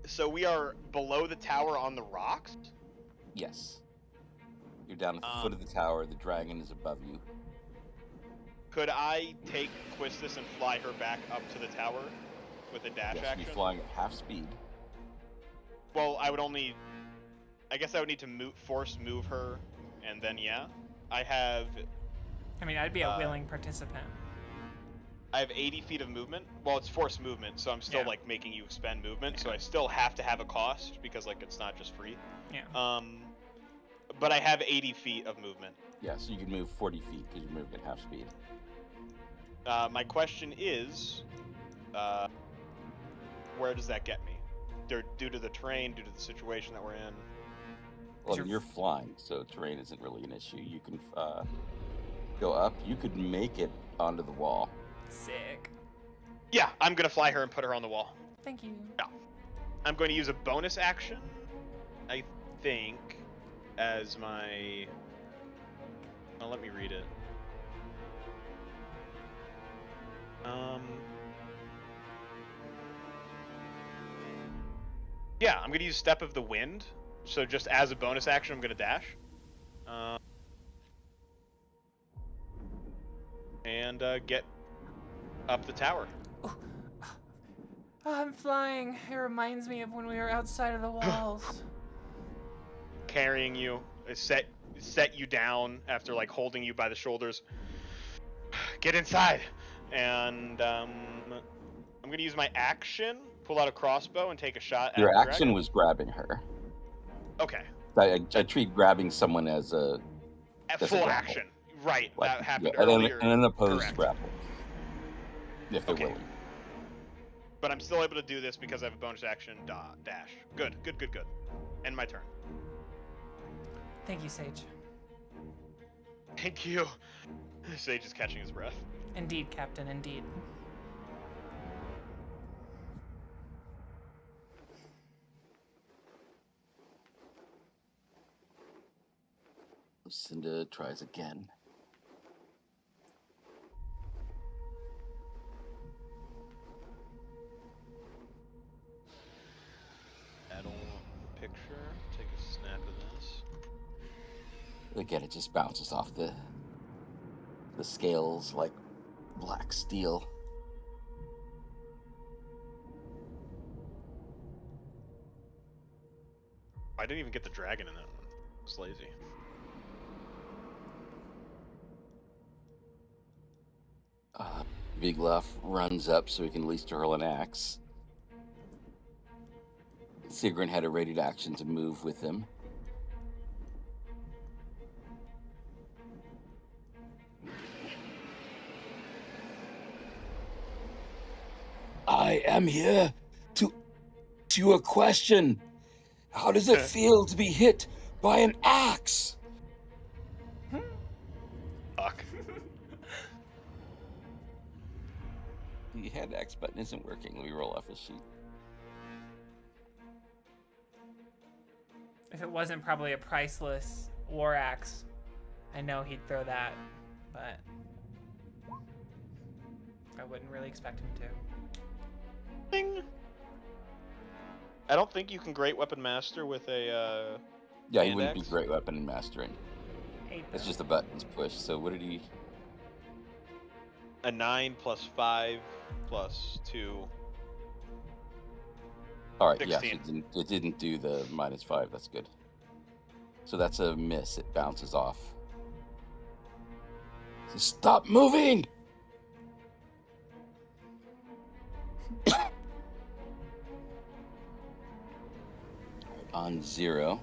So we are below the tower on the rocks? Yes. You're down at the foot of the tower. The dragon is above you. Could I take Quistis and fly her back up to the tower with a dash Yes, action? you'd be flying at half speed. Well, I guess I would need to force move her, and then I mean, I'd be a willing participant. I have 80 feet of movement. Well, it's forced movement, so I'm still like making you expend movement. So I still have to have a cost because like it's not just free. Yeah. But I have 80 feet of movement. Yeah, so you can move 40 feet because you're moving at half speed. My question is, where does that get me? Due to the terrain, due to the situation that we're in. Well, you're flying, so terrain isn't really an issue. You can go up. You could make it onto the wall. Sick. Yeah, I'm gonna fly her and put her on the wall. Thank you. Yeah. I'm going to use a bonus action, I think, as my... Well, let me read it. Yeah, I'm gonna use Step of the Wind. So just as a bonus action, I'm gonna dash. And get up the tower. Oh, I'm flying. It reminds me of when we were outside of the walls. Carrying you, set you down after like holding you by the shoulders. Get inside, and I'm gonna use my action, pull out a crossbow, and take a shot. Your at the action dragon. was grabbing her. Okay. I treat grabbing someone as a full action. Right. Like, that happened and earlier. Then an opposed Correct. grapple. If they're willing. But I'm still able to do this because I have a bonus action dash. Good. End my turn. Thank you, Sage. Thank you. Sage is catching his breath. Indeed, Captain, indeed. Lucinda tries again. Add on picture. Take a snap of this. Again, it just bounces off the scales like black steel. I didn't even get the dragon in that one. It's lazy. Vigloff runs up so he can at least hurl an axe. Sigrun had a rated action to move with him. I am here to a question. How does it feel to be hit by an axe? Fuck. The hand axe button isn't working. Let me roll off his sheet. If it wasn't probably a priceless war axe, I know he'd throw that, but I wouldn't really expect him to. Ding. I don't think you can Great Weapon Master with a Yeah, he hand wouldn't axe. be great weapon in mastering. It's just the buttons push. So what did he? A 9 plus 5 plus 2. All right, 16. yeah, it didn't do the -5. That's good. So that's a miss. It bounces off. So stop moving! On 0.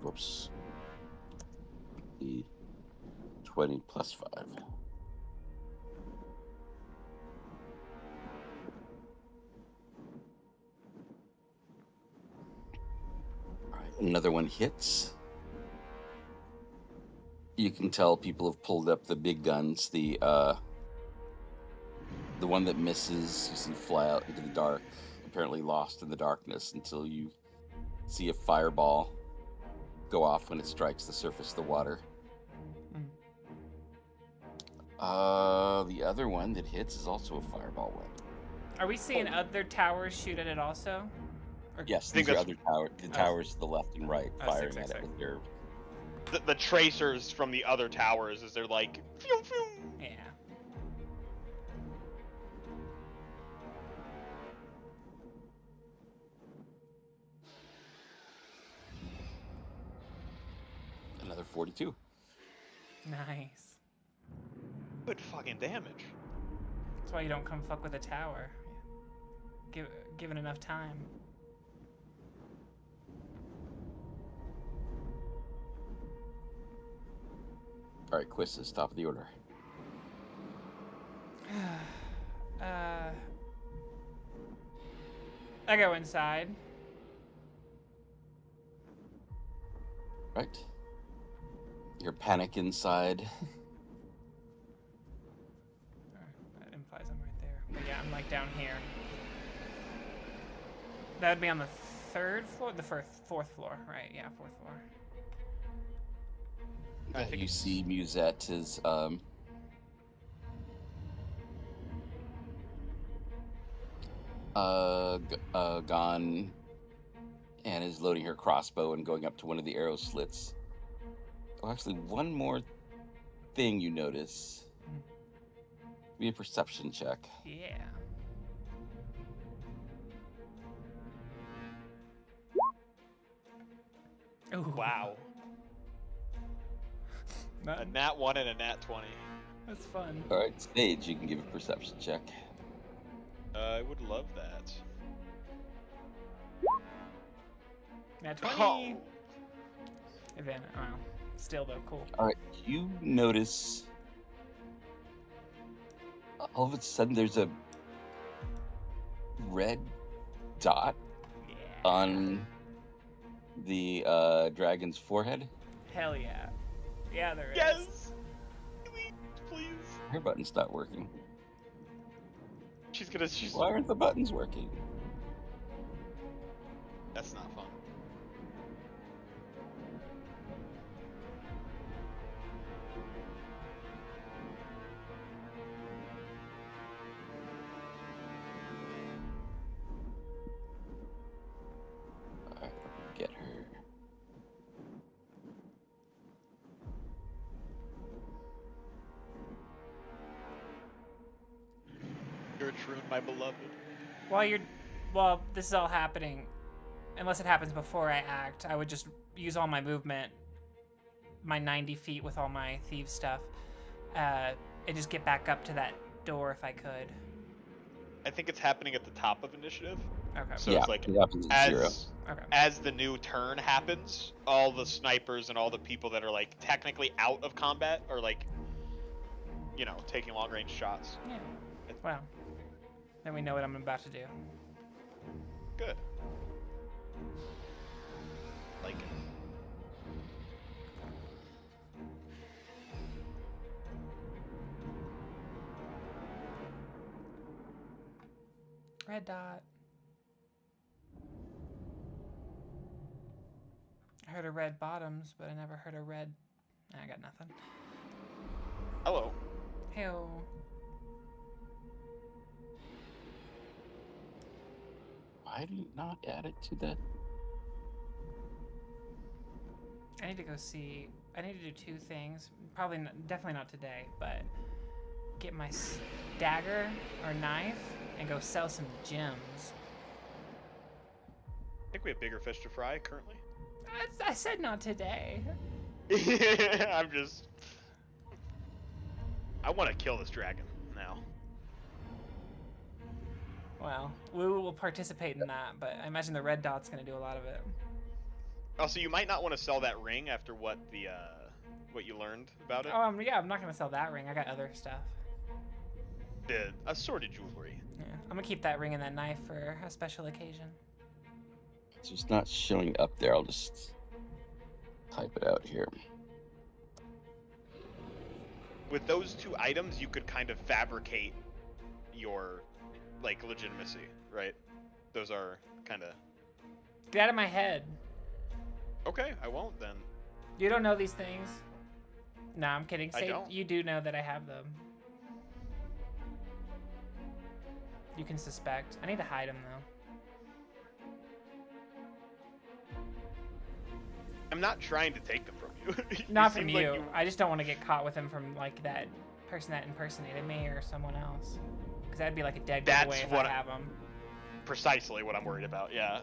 Whoops. The 20 plus 5. All right, another one hits. You can tell people have pulled up the big guns. The one that misses, you see fly out into the dark, apparently lost in the darkness until you see a fireball go off when it strikes the surface of the water. The other one that hits is also a fireball weapon. Are we seeing other towers shoot at it also? Or... Yes, I think these are that's- other towers. The towers to the left and right firing six, at six, it six. with their... The tracers from the other towers as they're like, phew, phew. Yeah. Another 42. Nice. Good fucking damage. That's why you don't come fuck with a tower. Given enough time. All right, Quist, top of the order. I go inside. Right. Your panic inside. That implies I'm right there. But yeah, I'm like down here. That would be on the third floor? The fourth floor, right? Yeah, fourth floor. I think You see Musette is gone and is loading her crossbow and going up to one of the arrow slits. Oh, actually, one more thing you notice. Be a perception check. Yeah. Ooh. Wow. A That, nat 1 and a nat 20. that's fun. All right, Sage, you can give a perception check. I would love that. Nat 20. Oh. Advantage. Wow. Still though, cool. All right, you notice all of a sudden there's a red dot Yeah. on the dragon's forehead. Hell yeah. Yeah, there is. Yes! Please. Her button's not working. She's Why aren't the buttons working? That's not fun. Alright, get her. Gertrude, my beloved. While this is all happening, unless it happens before I act, I would just use all my movement, my 90 feet with all my thief stuff, and just get back up to that door if I could. I think it's happening at the top of initiative. Okay. So Yeah, it's like it happens at 0. Okay. as the new turn happens, all the snipers and all the people that are like technically out of combat are like, you know, taking long range shots. Yeah. Well, then we know what I'm about to do. Good. Like it. Red dot. I heard a red bottoms, but I never heard a red. I got nothing. Hello. Heyo. Why do you not add it to the... I need to go see. I need to do 2 things. Probably, definitely not today, but get my dagger or knife and go sell some gems. I think we have bigger fish to fry currently. I said not today. I'm just. I want to kill this dragon now. Well, we will participate in that, but I imagine the red dot's gonna do a lot of it. Also, you might not want to sell that ring after what the what you learned about it. Yeah, I'm not gonna sell that ring. I got other stuff. The assorted jewelry. Yeah, I'm gonna keep that ring and that knife for a special occasion. It's just not showing up there. I'll just type it out here. With those 2 items, you could kind of fabricate your like legitimacy, right? Those are kind of. Get out of my head. Okay, I won't then. You don't know these things. No, I'm kidding. I Say don't. you do know that I have them. You can suspect. I need to hide him though. I'm not trying to take them from you. Not from you. Like I just don't want to get caught with him from like that person that impersonated me or someone else. Because that'd be like a dead giveaway if I have him. Precisely what I'm worried about. Yeah,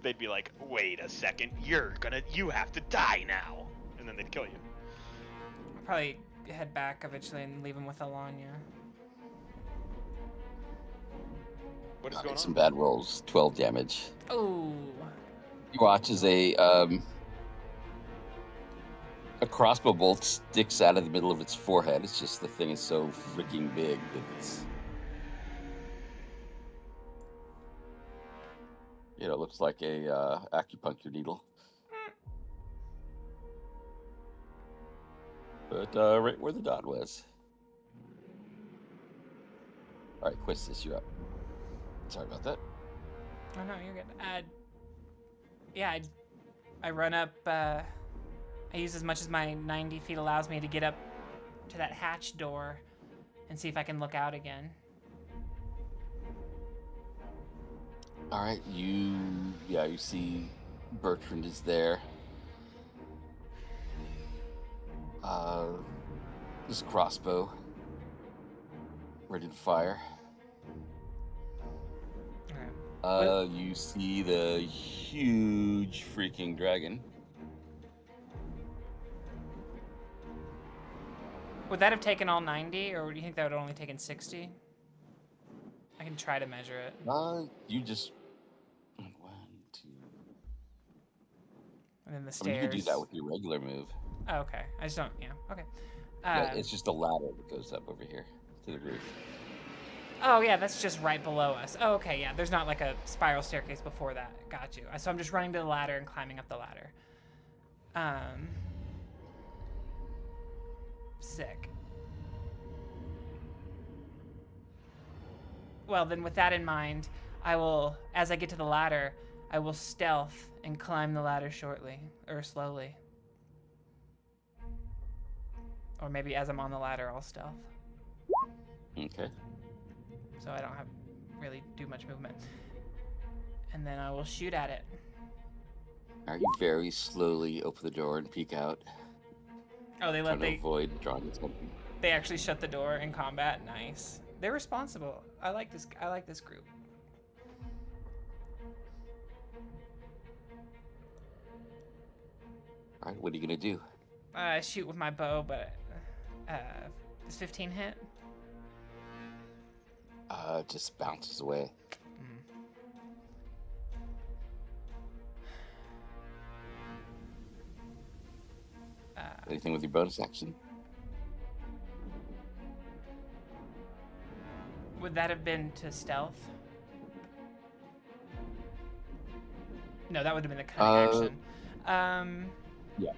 they'd be like, "Wait a second, you have to die now," and then they'd kill you. I'll probably head back eventually and leave him with Alanya. What is going on? Some bad rolls. 12 damage. Oh. You watch as a crossbow bolt sticks out of the middle of its forehead. It's just the thing is so freaking big that it's, you know, it looks like a acupuncture needle. But right where the dot was. All right, Quistis, you're up. Sorry about that. Oh no, you're good. Yeah, I run up. I use as much as my 90 feet allows me to get up to that hatch door and see if I can look out again. All right, you see Bertrand is there. This crossbow ready to fire. Okay. You see the huge freaking dragon. Would that have taken all 90, or do you think that would have only taken 60? I can try to measure it. You just 1, 2. And then the stairs. I mean, you can do that with your regular move. Oh, okay. I just don't. Yeah. Okay. Yeah, it's just a ladder that goes up over here to the roof. Oh yeah, that's just right below us. Oh, okay. Yeah, there's not like a spiral staircase before that. Got you. So I'm just running to the ladder and climbing up the ladder. Sick. Well, then with that in mind, I will, as I get to the ladder, I will stealth and climb the ladder shortly, or slowly. Or maybe as I'm on the ladder, I'll stealth. Okay. So I don't have really do much movement. And then I will shoot at it. Are you very slowly open the door and peek out? Oh, they avoid drawing attention. They actually shut the door in combat. Nice. They're responsible. I like this group. All right, what are you gonna do? I shoot with my bow, but does 15 hit? Just bounces away. Anything with your bonus action? Would that have been to stealth? No, that would have been the cunning action. Yeah.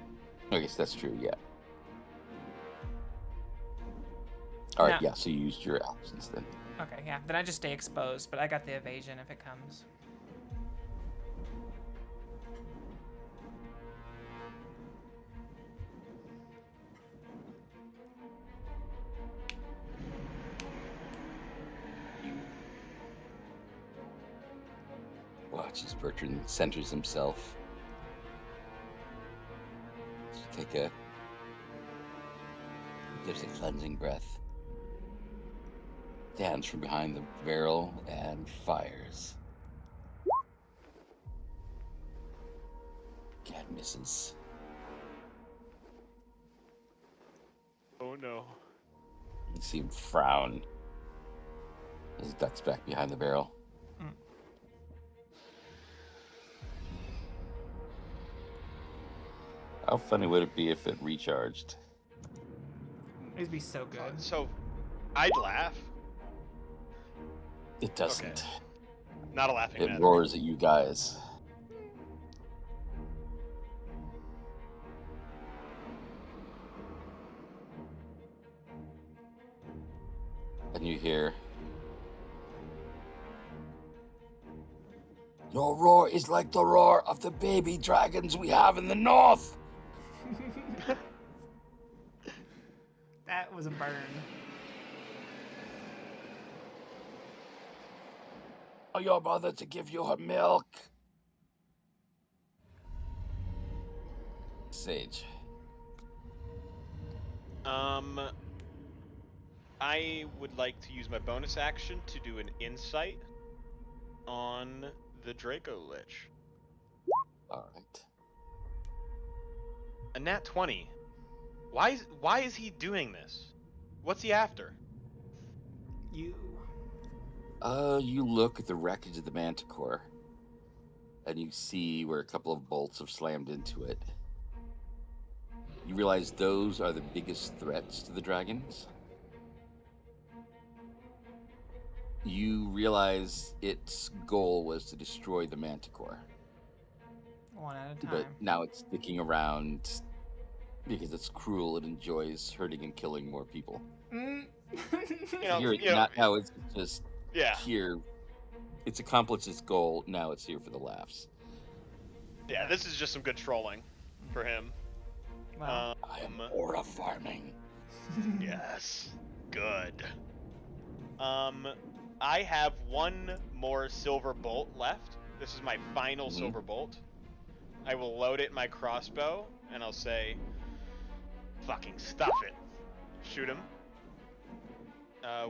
I guess that's true, yeah. All right, yeah, so you used your actions then. Okay, yeah. Then I just stay exposed, but I got the evasion if it comes. Watch as Bertrand centers himself. So gives a cleansing breath. Stands from behind the barrel and fires. Cat misses. Oh no. You see him frown as he ducks back behind the barrel. How funny would it be if it recharged? It'd be so good. So, I'd laugh. It doesn't. Okay. Not a laughing matter. It roars at you guys. And you hear, "Your roar is like the roar of the baby dragons we have in the north." That was a burn. your mother to give you her milk. Sage. I would like to use my bonus action to do an insight on the Draco Lich. All right. A nat 20. Why is he doing this? What's he after? You. You look at the wreckage of the Manticore, and you see where a couple of bolts have slammed into it. You realize those are the biggest threats to the dragons. You realize its goal was to destroy the Manticore. One at a time. But now it's sticking around because it's cruel and enjoys hurting and killing more people. Mm. Now it's just Yeah. here. It's accomplished its goal. Now it's here for the laughs. Yeah, this is just some good trolling for him. Well, I am aura farming. Yes. Good. I have one more silver bolt left. This is my final silver bolt. I will load it in my crossbow, and I'll say, fucking stuff it. Shoot him.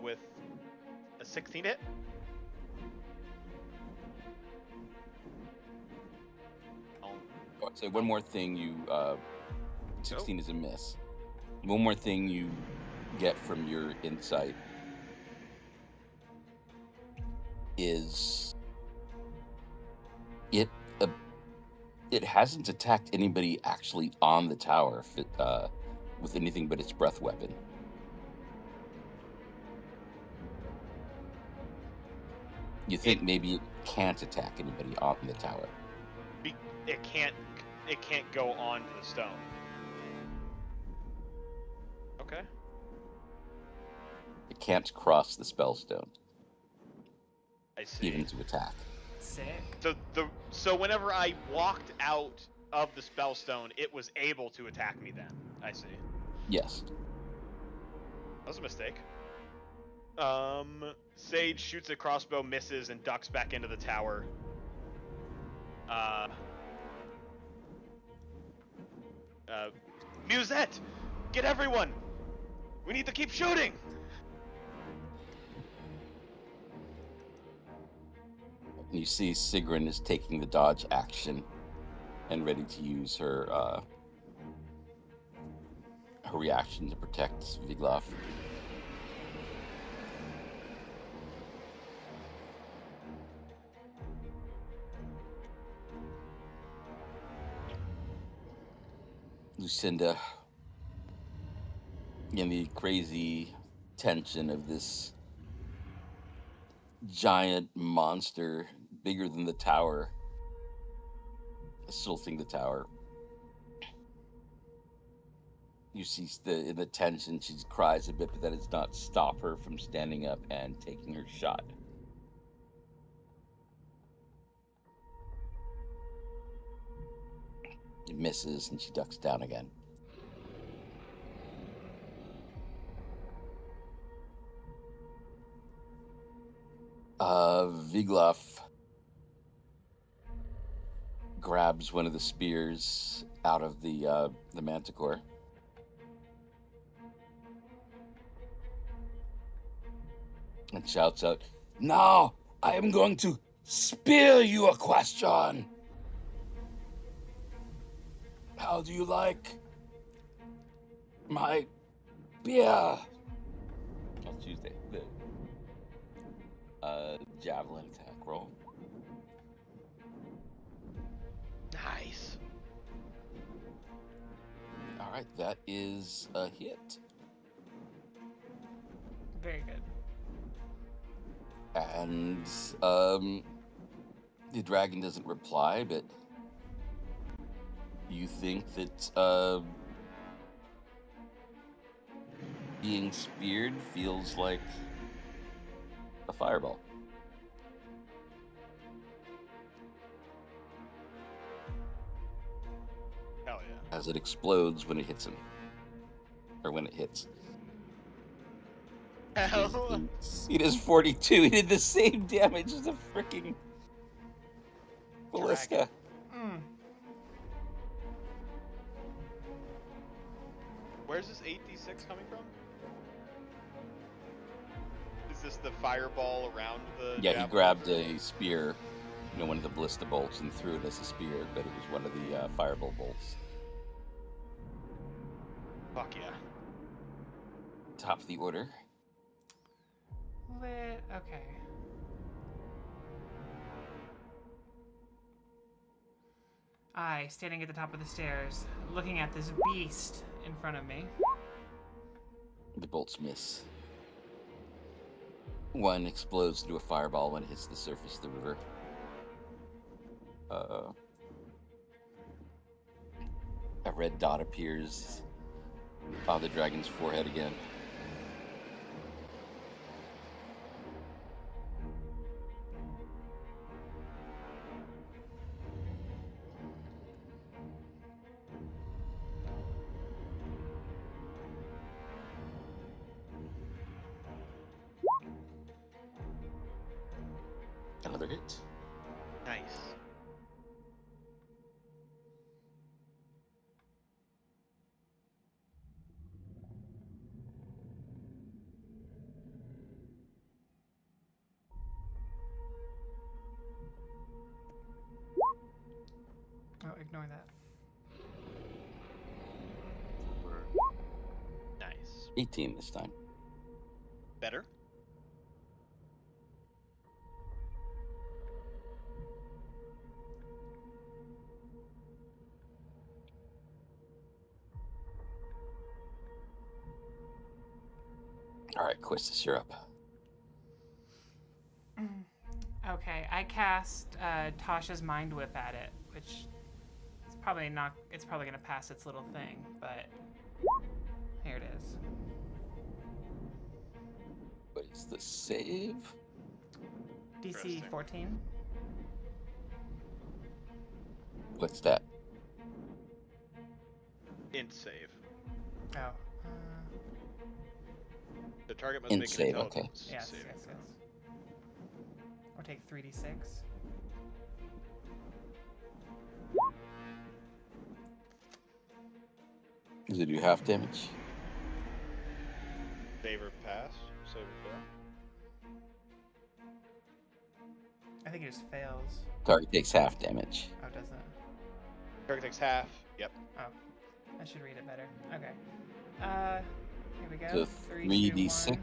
With a 16 hit. So one more thing 16 is a miss. One more thing you get from your insight is it hasn't attacked anybody actually on the tower with anything but its breath weapon. You think maybe it can't attack anybody on the tower. It can't go onto the stone. Okay. It can't cross the spell stone. I see. Even to attack. sick. So whenever I walked out of the spellstone, it was able to attack me then. I see. Yes. That was a mistake. Sage shoots a crossbow, misses, and ducks back into the tower. Musette! Get everyone! We need to keep shooting! You see Sigrun is taking the dodge action and ready to use her reaction to protect Viglaf. Lucinda, in the crazy tension of this giant monster bigger than the tower assaulting the tower, you see in the tension she cries a bit, but that does not stop her from standing up and taking her shot. It misses and she ducks down again. Viglaf grabs one of the spears out of the manticore. And shouts out, "Now I am going to spear you a question. How do you like my beer?" On Tuesday, the javelin attack roll. Nice. All right, that is a hit. Very good. And the dragon doesn't reply, but you think that being speared feels like a fireball. Hell yeah. As it explodes when it hits him. Or when it hits. Hell. He does 42. He did the same damage as a freaking ballista. Mm. Where's this 8d6 coming from? Is this the fireball around the Yeah, he javelin? grabbed a spear, one of the ballista bolts, and threw it as a spear, but it was one of the fireball bolts. Fuck yeah. Top of the order. Lit. Okay. I, standing at the top of the stairs, looking at this beast in front of me. The bolts miss. One explodes into a fireball when it hits the surface of the river. A red dot appears on the dragon's forehead again. Another hit. Nice. Oh, ignore that. Nice. 18 this time. Better? All right, Quistis, you're up. Okay, I cast Tasha's Mind Whip at it, which it's probably not. It's probably gonna pass its little thing, but here it is. What is the save? DC Interesting. 14. What's that? Int save. Oh. The target must Int make an save, okay. intelligence Yes, saving yes, throw. yes. Or take 3d6. Does it do half damage? Save or pass? Save or fail? I think it just fails. Target takes half damage. Oh, does it? Target takes half. Yep. Oh, I should read it better. Okay. Here we go. So 3, 3d6. 2, 1.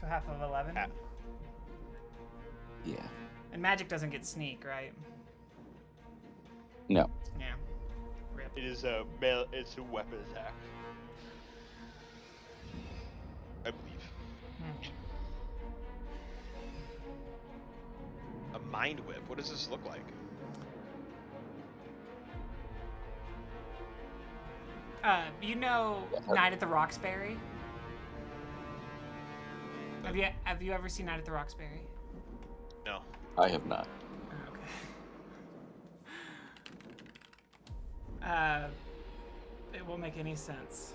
So half of 11. Half. Yeah. And magic doesn't get sneak, right? No. Yeah. Rip. It is it's a weapon attack. I believe. A mind whip. What does this look like? You know Night at the Roxbury? Have you ever seen Night at the Roxbury? No. I have not. Oh, okay. It won't make any sense.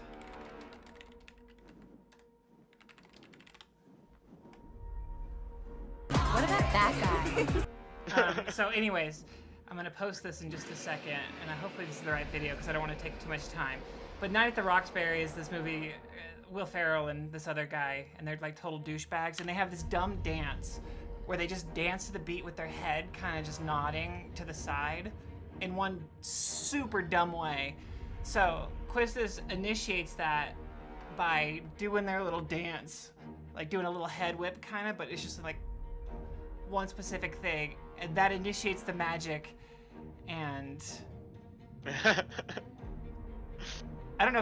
What about that guy? So anyways, I'm going to post this in just a second, and hopefully this is the right video because I don't want to take too much time. But Night at the Roxbury is this movie, Will Ferrell and this other guy, and they're like total douchebags, and they have this dumb dance where they just dance to the beat with their head kind of just nodding to the side in one super dumb way. So Quistis initiates that by doing their little dance, like doing a little head whip kind of, but it's just like one specific thing, and that initiates the magic. And I don't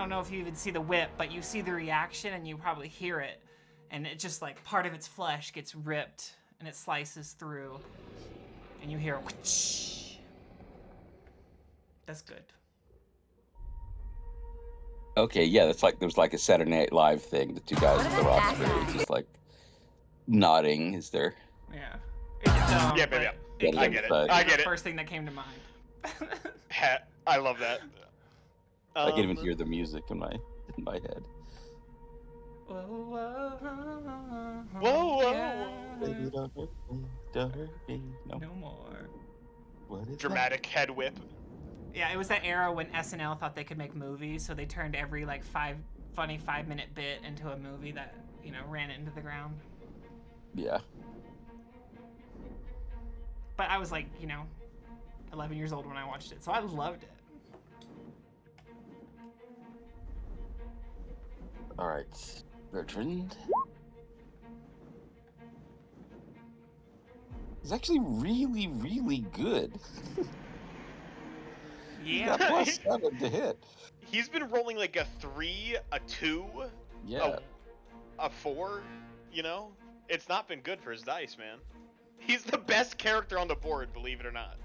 know if you even see the whip, but you see the reaction and you probably hear it, and it just like part of its flesh gets ripped and it slices through, and you hear a whoosh. That's good. Okay, yeah, that's like there's like a Saturday Night Live thing. The two guys at the Roxbury just like nodding. Is there? Yeah. It's dumb, Yeah, but maybe. Yeah, I get it. but- I it's get the it. first thing that came to mind. I love that. I can't even hear the music in my head. Whoa, whoa, Whoa, whoa, yeah. whoa. Baby, don't hurt me. No. No more. What is Dramatic head whip. Yeah, it was that era when SNL thought they could make movies, so they turned every like funny 5-minute bit into a movie that, you know, ran it into the ground. that? Yeah. But I was like, you know, 11 years old when I watched it, so I loved it. All right, Bertrand. It's actually really, really good. You Yeah. got +7 to hit. He's been rolling like a 3, a 2, Yeah. a 4, you know? It's not been good for his dice, man. He's the best character on the board, believe it or not.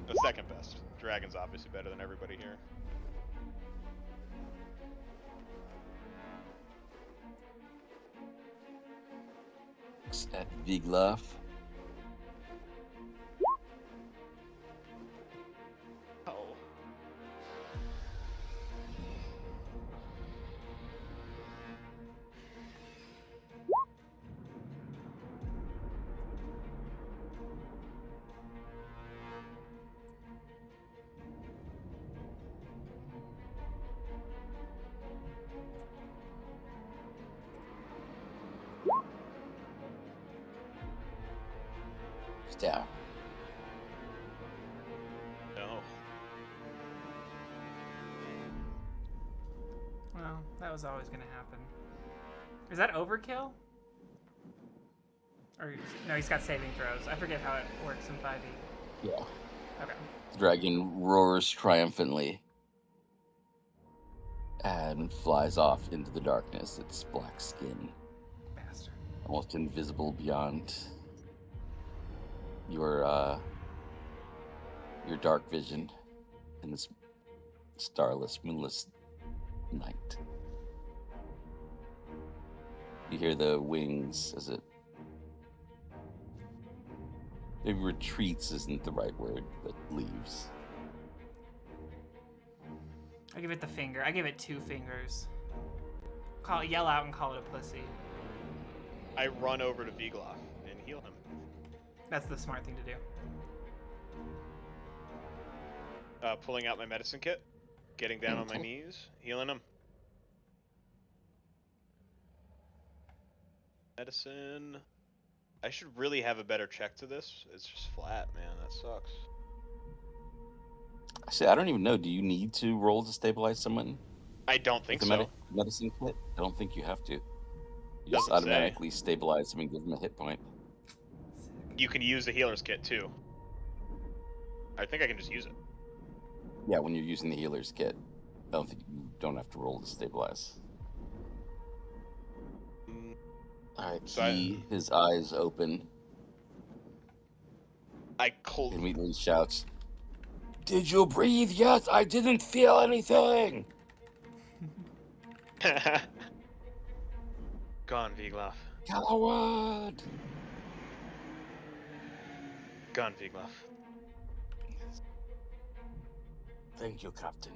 The second best. Dragon's obviously better than everybody here. At Viglaf. Oh. It's down. No. Well, that was always going to happen. Is that overkill? Or no, he's got saving throws. I forget how it works in 5e. Yeah. Okay. The dragon roars triumphantly and flies off into the darkness. Its black skin Bastard. almost invisible beyond your dark vision in this starless, moonless night. You hear the wings as it maybe retreats isn't the right word, but leaves. I give it the finger. I give it 2 fingers. Yell out and call it a pussy. I run over to Vigloff and heal him. That's the smart thing to do. Pulling out my medicine kit, getting down on my knees, healing him. Medicine. I should really have a better check to this. It's just flat, man. That sucks. See, I don't even know. Do you need to roll to stabilize someone? I don't think With so. the medicine kit? I don't think you have to. You just Doesn't say. automatically stabilize them and give them a hit point. You can use the healer's kit too. I think I can just use it. Yeah, when you're using the healer's kit, I don't think you don't have to roll to stabilize. All right, So his eyes open, I cold. immediately shouts, "Did you breathe yet? I didn't feel anything!" Gone, Vigloff. Coward! Gone, Vigloff. Thank you, Captain.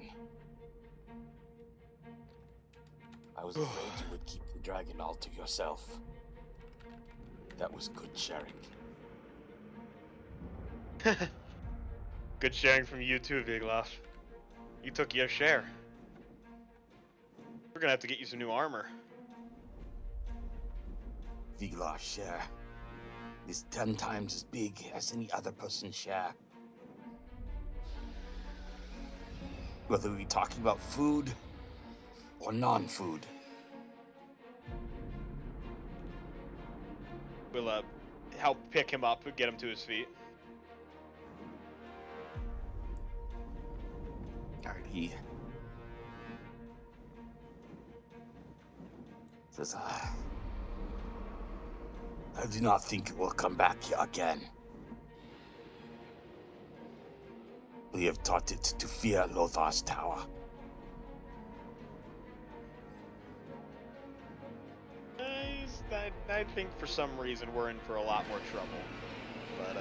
I was afraid you would keep the dragon all to yourself. That was good sharing. Good sharing from you too, Vigloff. You took your share. We're gonna have to get you some new armor. Viglar's share is 10 times as big as any other person's share. Whether we're talking about food or non-food. We'll help pick him up and get him to his feet. Alright, he says, I do not think it will come back here again. We have taught it to fear Lothar's tower. I think for some reason we're in for a lot more trouble. But,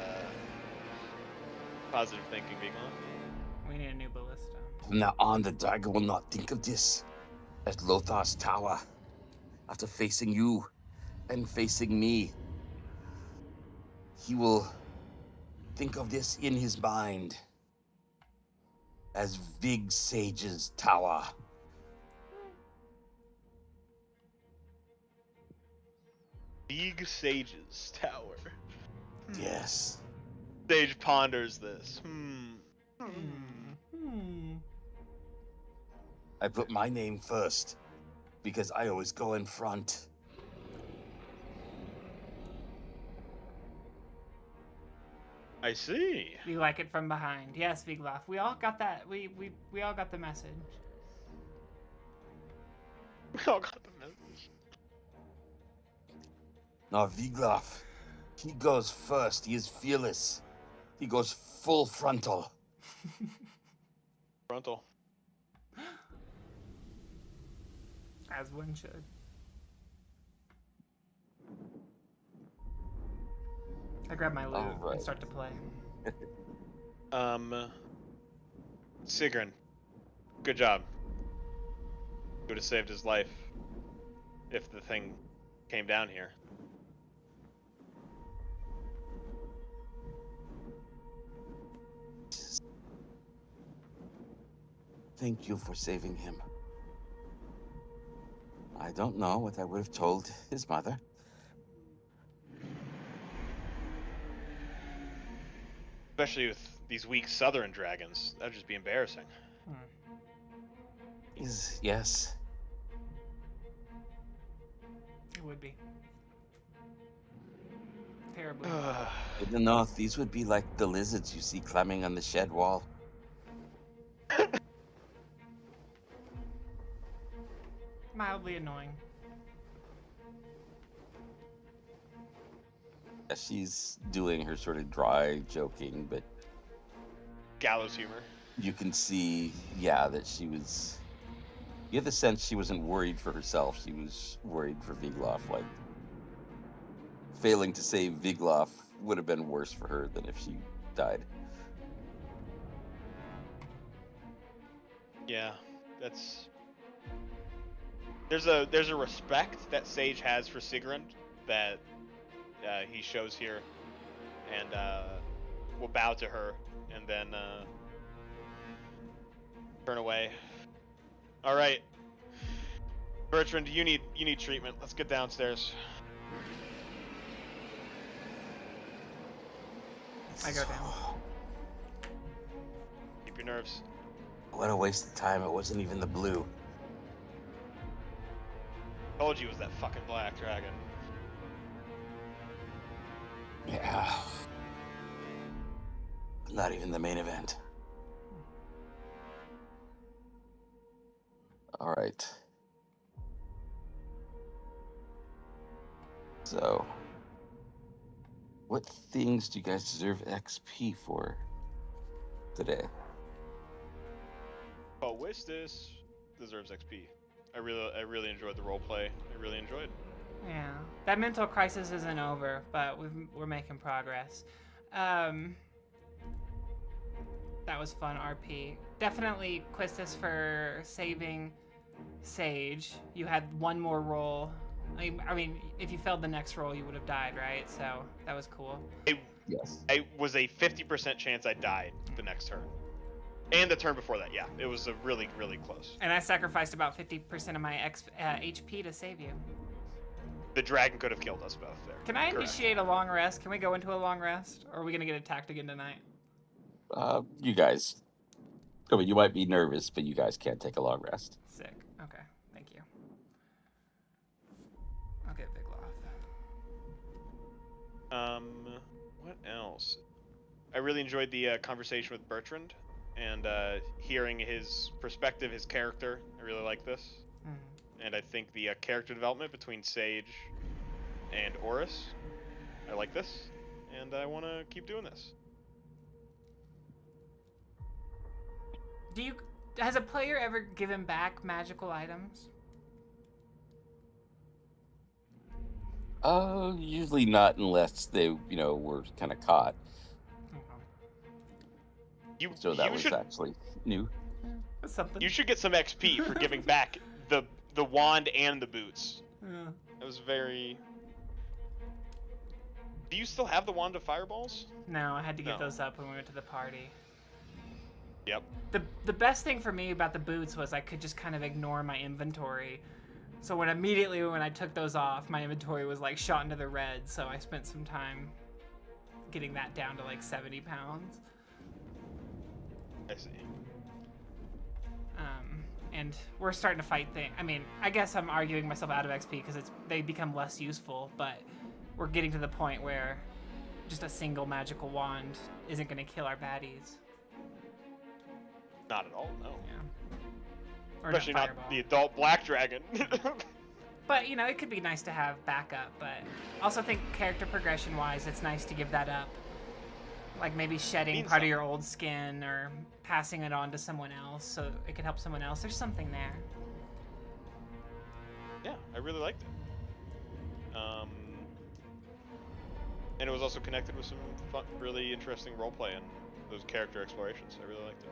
positive thinking, Vigloff. We need a new ballista. From now on, the dragon will not think of this as Lothar's tower. After facing you and facing me, he will think of this in his mind as Vig Sage's tower. Big Sage's tower. Yes. Sage ponders this. I put my name first because I always go in front. I see. We like it from behind. Yes, Vigloff. We all got that. We all got the message. We all got the message. Now, Vigloff, he goes first. He is fearless. He goes full frontal. Frontal. As one should. I grab my loot and start to play. Sigrun, good job. You would have saved his life if the thing came down here. Thank you for saving him. I don't know what I would have told his mother. Especially with these weak southern dragons. That'd just be embarrassing. Yes. It would be. Terribly. In the north, these would be like the lizards you see climbing on the shed wall. Mildly annoying. She's doing her sort of dry joking, but Gallows humor. you can see, that she was... You get the sense she wasn't worried for herself. She was worried for Vigloff. Like, failing to save Vigloff would have been worse for her than if she died. Yeah, that's... There's a respect that Sage has for Sigrun that he shows here, and will bow to her and then turn away. All right, Bertrand, you need treatment. Let's get downstairs. I go down. Keep your nerves. What a waste of time. It wasn't even the blue. Told you it was that fucking black dragon. Yeah. Not even the main event. All right. So, what things do you guys deserve XP for today? Oh, Wistis deserves XP. I really enjoyed the role play. I really enjoyed. Yeah, that mental crisis isn't over, but we're making progress. That was fun, RP. Definitely Quistis for saving Sage. You had one more roll. I mean, if you failed the next roll, you would have died, right? So that was cool. Yes. I was a 50% chance I died the next turn. And the turn before that, yeah. It was a really, really close. And I sacrificed about 50% of my HP to save you. The dragon could have killed us both there. Can I Correct. initiate a long rest? Can we go into a long rest? Or are we going to get attacked again tonight? You guys. I mean, you might be nervous, but you guys can't take a long rest. Sick. Okay. Thank you. I'll get Vigloff. What else? I really enjoyed the conversation with Bertrand and hearing his perspective, his character. I really like this. Mm-hmm. And I think the character development between Sage and Oris, I like this. And I want to keep doing this. Has a player ever given back magical items? Usually not unless they, were kind of caught. So that was should actually new. That's something. you should get some XP for giving back the wand and the boots. Yeah. It was very. Do you still have the wand of fireballs? No, I had to give No. those up when we went to the party. Yep. The best thing for me about the boots was I could just kind of ignore my inventory. So when I took those off, my inventory was like shot into the red. So I spent some time getting that down to like 70 pounds. I see. And we're starting to fight things. I mean, I guess I'm arguing myself out of XP because they become less useful, but we're getting to the point where just a single magical wand isn't going to kill our baddies. Not at all. No. Yeah. Or Especially not fireball. the adult black dragon. But, you know, it could be nice to have backup, but I also think character progression-wise, it's nice to give that up. Like maybe shedding Means part of something. your old skin or passing it on to someone else so it can help someone else. There's something there. Yeah, I really liked it. And it was also connected with some fun, really interesting roleplay and those character explorations. I really liked it.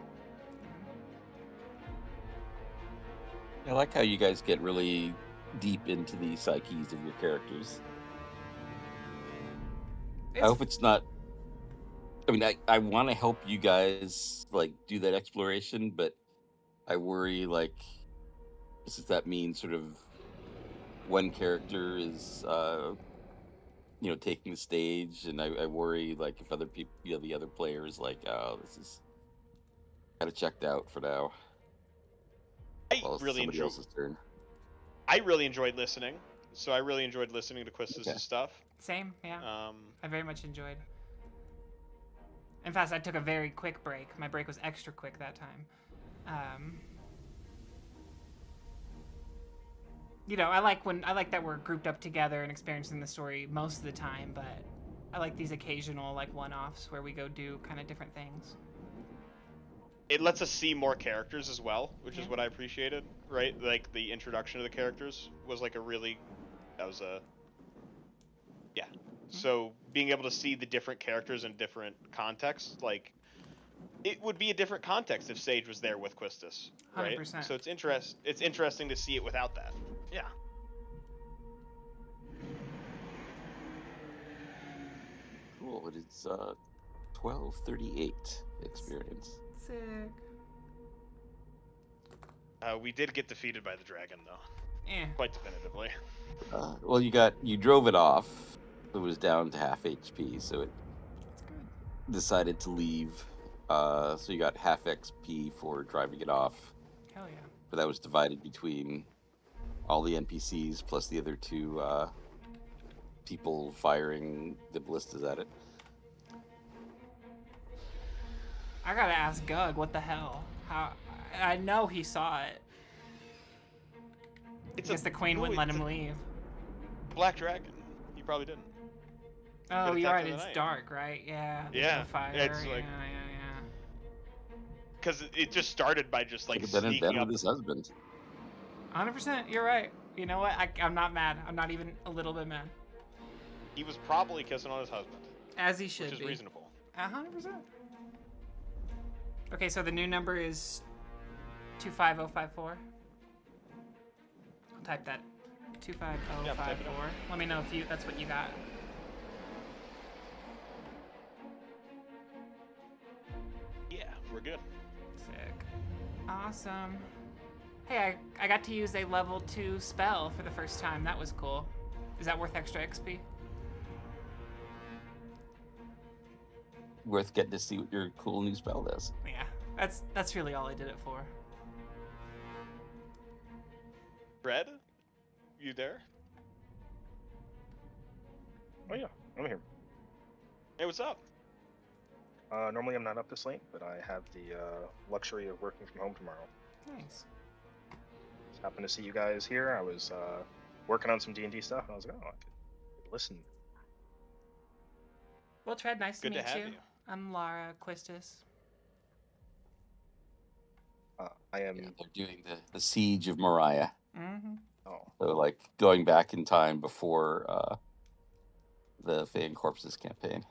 I like how you guys get really deep into the psyches of your characters. I hope it's not. I mean, I want to help you guys like do that exploration, but I worry like, does that mean sort of one character is taking the stage, and I worry like if other people, the other players like, oh, this is kind of checked out for now. Well, somebody else's turn. I really enjoyed listening, so I really enjoyed listening to Quistis' stuff. Same, yeah. I very much enjoyed. In fact, I took a very quick break. My break was extra quick that time. I like that we're grouped up together and experiencing the story most of the time, but I like these occasional like one-offs where we go do kind of different things. It lets us see more characters as well, which is what I appreciated, right? Like the introduction of the characters was like So being able to see the different characters in different contexts, like it would be a different context if Sage was there with Quistis, right? 100%. So it's interesting to see it without that. Yeah. Cool. It is 12:38 experience. Sick. We did get defeated by the dragon, though. Quite definitively. Well, you drove it off. It was down to half HP, so it decided to leave. So you got half XP for driving it off. Hell yeah. But that was divided between all the NPCs plus the other two people firing the ballistas at it. I gotta ask Gug, what the hell? How? I know he saw it. I guess the queen wouldn't let him leave. Black dragon. He probably didn't. Oh, you're right. It's dark, right? Yeah. Yeah. No fire. It's like. Yeah. Because it just started by just like sneaking up. With his husband. 100%. You're right. You know what? I'm not mad. I'm not even a little bit mad. He was probably kissing on his husband. As he should be. Which is reasonable. 100%. Okay, so the new number is 25054. I'll type that. 25054. Let me know if that's what you got. Yeah, we're good. Sick. Awesome. Hey, I got to use a level 2 spell for the first time. That was cool. Is that worth extra XP? Worth getting to see what your cool new spell does. Yeah, that's really all I did it for. Fred? You there? Oh yeah, I'm here. Hey, what's up? Normally I'm not up this late, but I have the luxury of working from home tomorrow. Nice. Just happened to see you guys here. I was working on some D&D stuff, and I was like, oh, I could listen. Well, Tread, nice to Good meet to have you. you. I'm Lara Quistis. I am. Yeah, they're doing the Siege of Moriah. Mm-hmm. Oh. So like going back in time before the Fan Corpses campaign.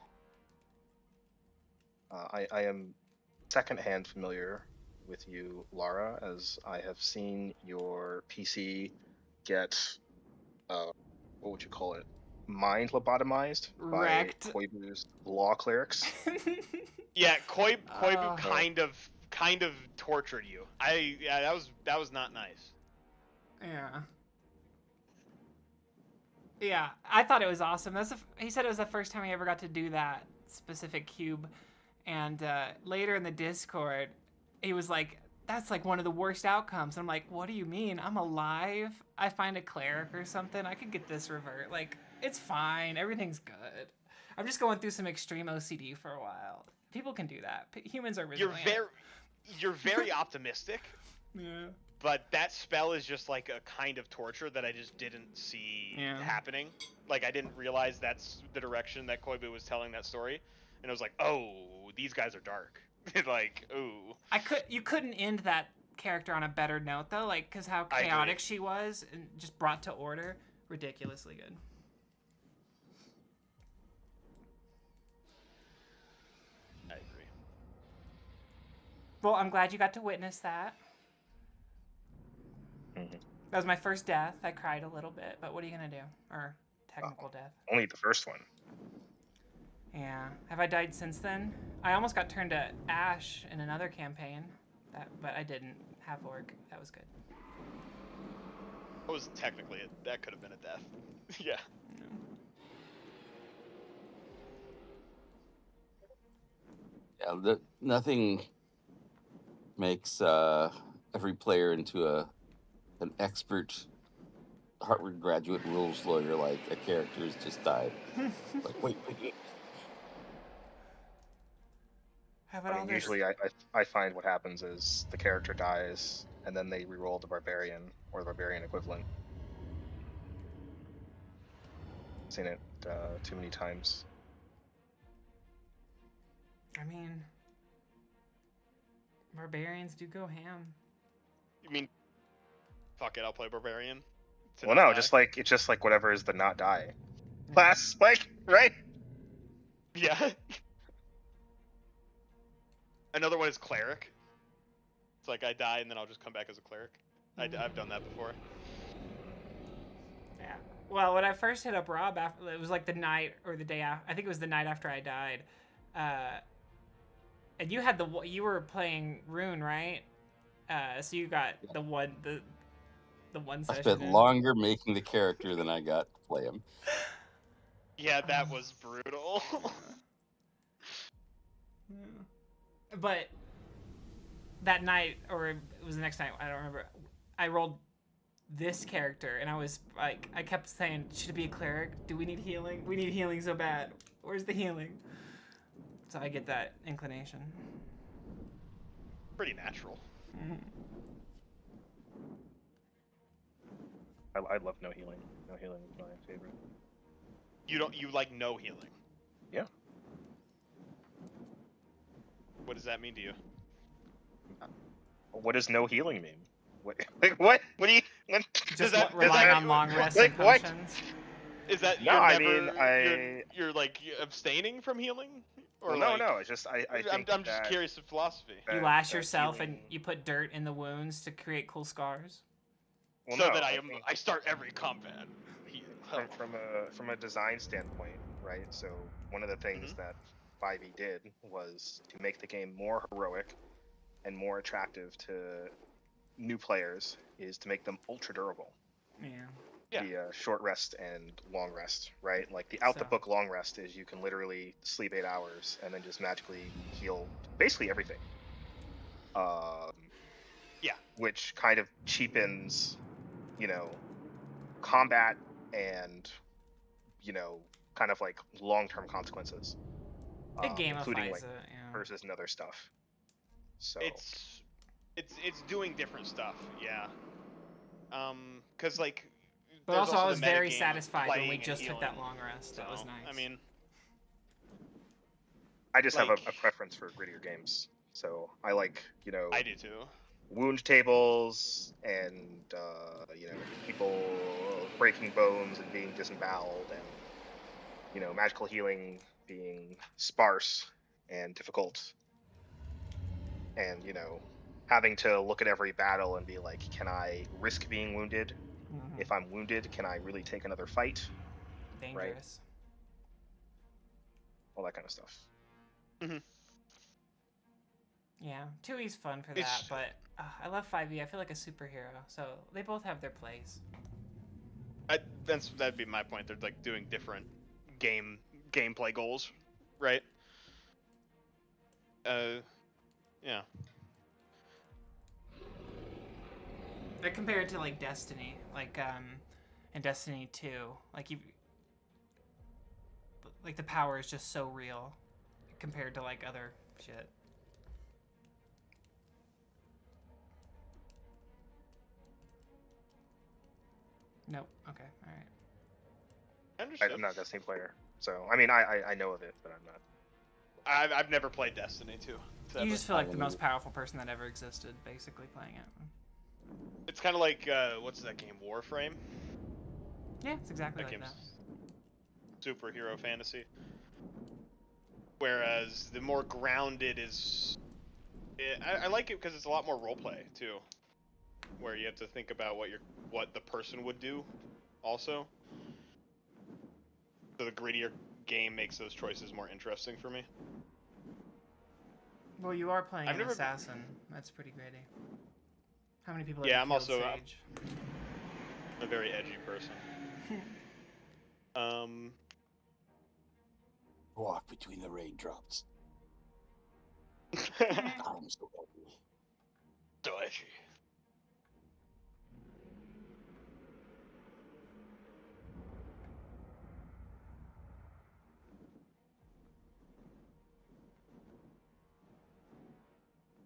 I am secondhand familiar with you, Lara, as I have seen your PC get, what would you call it? Mind lobotomized by Wrecked. Koibu's law clerics. Yeah, Koibu Oh. kind of tortured you. That was not nice. Yeah. Yeah, I thought it was awesome. He said it was the first time he ever got to do that specific cube, and later in the Discord, he was like, "That's like one of the worst outcomes." And I'm like, "What do you mean? I'm alive. I find a cleric or something. I could get this revert. Like, it's fine. Everything's good. I'm just going through some extreme OCD for a while. People can do that. Humans are resilient." You're very optimistic. Yeah. But that spell is just like a kind of torture that I just didn't see happening. Like, I didn't realize that's the direction that Koibu was telling that story. And I was like, oh, these guys are dark. Like, ooh. You couldn't end that character on a better note, though, like, because how chaotic she was and just brought to order. Ridiculously good. I agree. Well, I'm glad you got to witness that. Mm-hmm. That was my first death. I cried a little bit, but what are you gonna do? Or technical death. Only the first one. Yeah. Have I died since then? I almost got turned to ash in another campaign, but I didn't have orc. That was good. That was technically that could have been a death. Yeah. Yeah, nothing makes every player into an expert Harvard graduate rules lawyer like a character has just died. Like, wait. Usually I find what happens is the character dies, and then they reroll the barbarian or the barbarian equivalent. Seen it too many times. I mean, barbarians do go ham. You mean, fuck it, I'll play barbarian. Well, no, it's just like whatever is the not die class, like, right? Yeah. Another one is cleric. It's like I die and then I'll just come back as a cleric. I've done that before. Yeah. Well, when I first hit up Rob, it was like the night or the day after. I think it was the night after I died. And you were playing Rune, right? So you got the one session. I spent longer making the character than I got to play him. Yeah, that was brutal. But that night, or it was the next night, I don't remember, I rolled this character, and I was like, I kept saying, should it be a cleric? Do we need healing? We need healing so bad. Where's the healing? So I get that inclination. Pretty natural. Mm-hmm. I love no healing. No healing is my favorite. You like no healing? Yeah. What does that mean to you? What does no healing mean? What? Like, what? What do you? When, Just relying on long rests and what? potions. Is that No, you're like abstaining from healing? Or well, like, no. It's just I think I'm just curious of philosophy. You lash yourself and you put dirt in the wounds to create cool scars. Well, so no, that I start every combat. From a design standpoint, right? So one of the things that 5e did was to make the game more heroic and more attractive to new players is to make them ultra durable. Yeah. The short rest and long rest, right? Like the out the book long rest is you can literally sleep 8 hours and then just magically heal basically everything. Which kind of cheapens, combat and, kind of like long-term consequences. It gamifies including like it, yeah. curses and other stuff. So it's doing different stuff, yeah. Cause like. But also, I was the very metagame of satisfied when we playing just and took that healing. long rest. That was So, nice. I mean, I just have like- a preference for grittier games. So I like, I do too. wound tables and people breaking bones and being disemboweled and magical healing being sparse and difficult. and having to look at every battle and be like, can I risk being wounded? Mhm. If I'm wounded, can I really take another fight? Dangerous. All that kind of stuff. Mm-hmm. Yeah, 2E's fun for that, It's- but I love 5E. I feel like a superhero, so they both have their place. That'd be my point. They're like doing different gameplay goals, right? Yeah. They're compared to like Destiny, like in Destiny 2, like the power is just so real compared to like other shit. Nope. Okay. All right. Understood. I'm not a Destiny player, so I mean I know of it, but I'm not. I've never played Destiny 2. You just feel like the most powerful person that ever existed, basically playing it. It's kind of like what's that game, Warframe? Yeah, it's exactly That like game's that. superhero fantasy. Whereas the more grounded is, I like it because it's a lot more roleplay too, where you have to think about what the person would do, also. So the grittier game makes those choices more interesting for me. Well, you are playing I've an never- assassin. That's pretty gritty. How many people have Yeah, you I'm killed, also Sage? a very edgy person. Walk between the raindrops. I'm so happy. So edgy.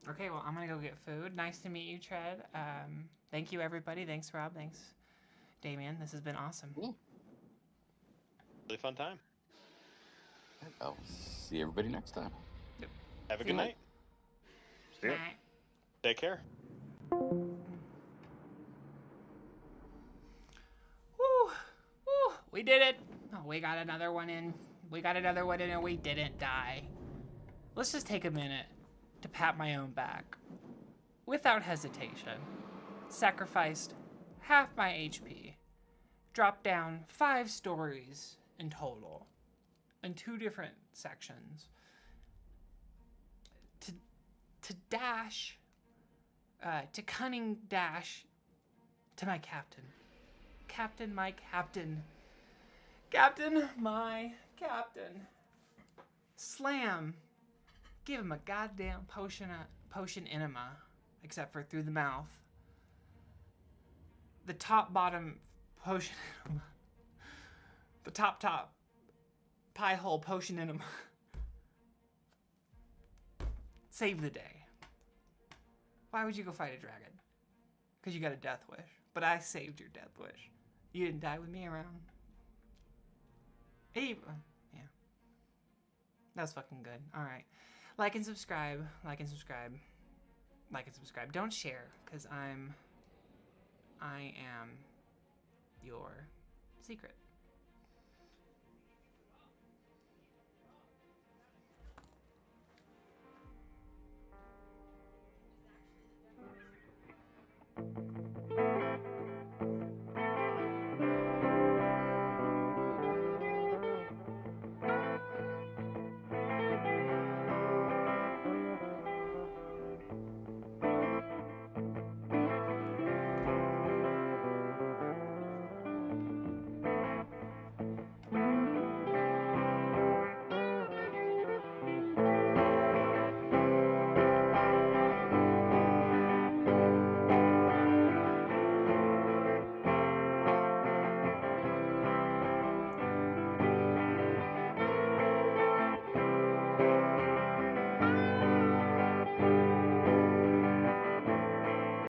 Okay, well, I'm gonna go get food. Nice to meet you, Tread. Thank you, everybody. Thanks, Rob. Thanks, Damien. This has been awesome. Yeah. Really fun time. I'll see everybody next time. Have a See good you. night. See ya. Night. Take care. Woo! Woo! We did it! Oh, we got another one in. We got another one in and we didn't die. Let's just take a minute to pat my own back. Without hesitation. Sacrificed half my HP. Dropped down 5 stories in total. In 2 different sections. To dash... to cunning dash to my captain. Captain, my captain. Captain, my captain. Slam. Give him a goddamn potion enema, except for through the mouth. The top bottom potion enema. The top pie hole potion enema. Save the day. Why would you go fight a dragon? Because you got a death wish. But I saved your death wish. You didn't die with me around. Hey, yeah. That was fucking good. Alright. Like and subscribe. Like and subscribe. Like and subscribe. Don't share, because I am your secret.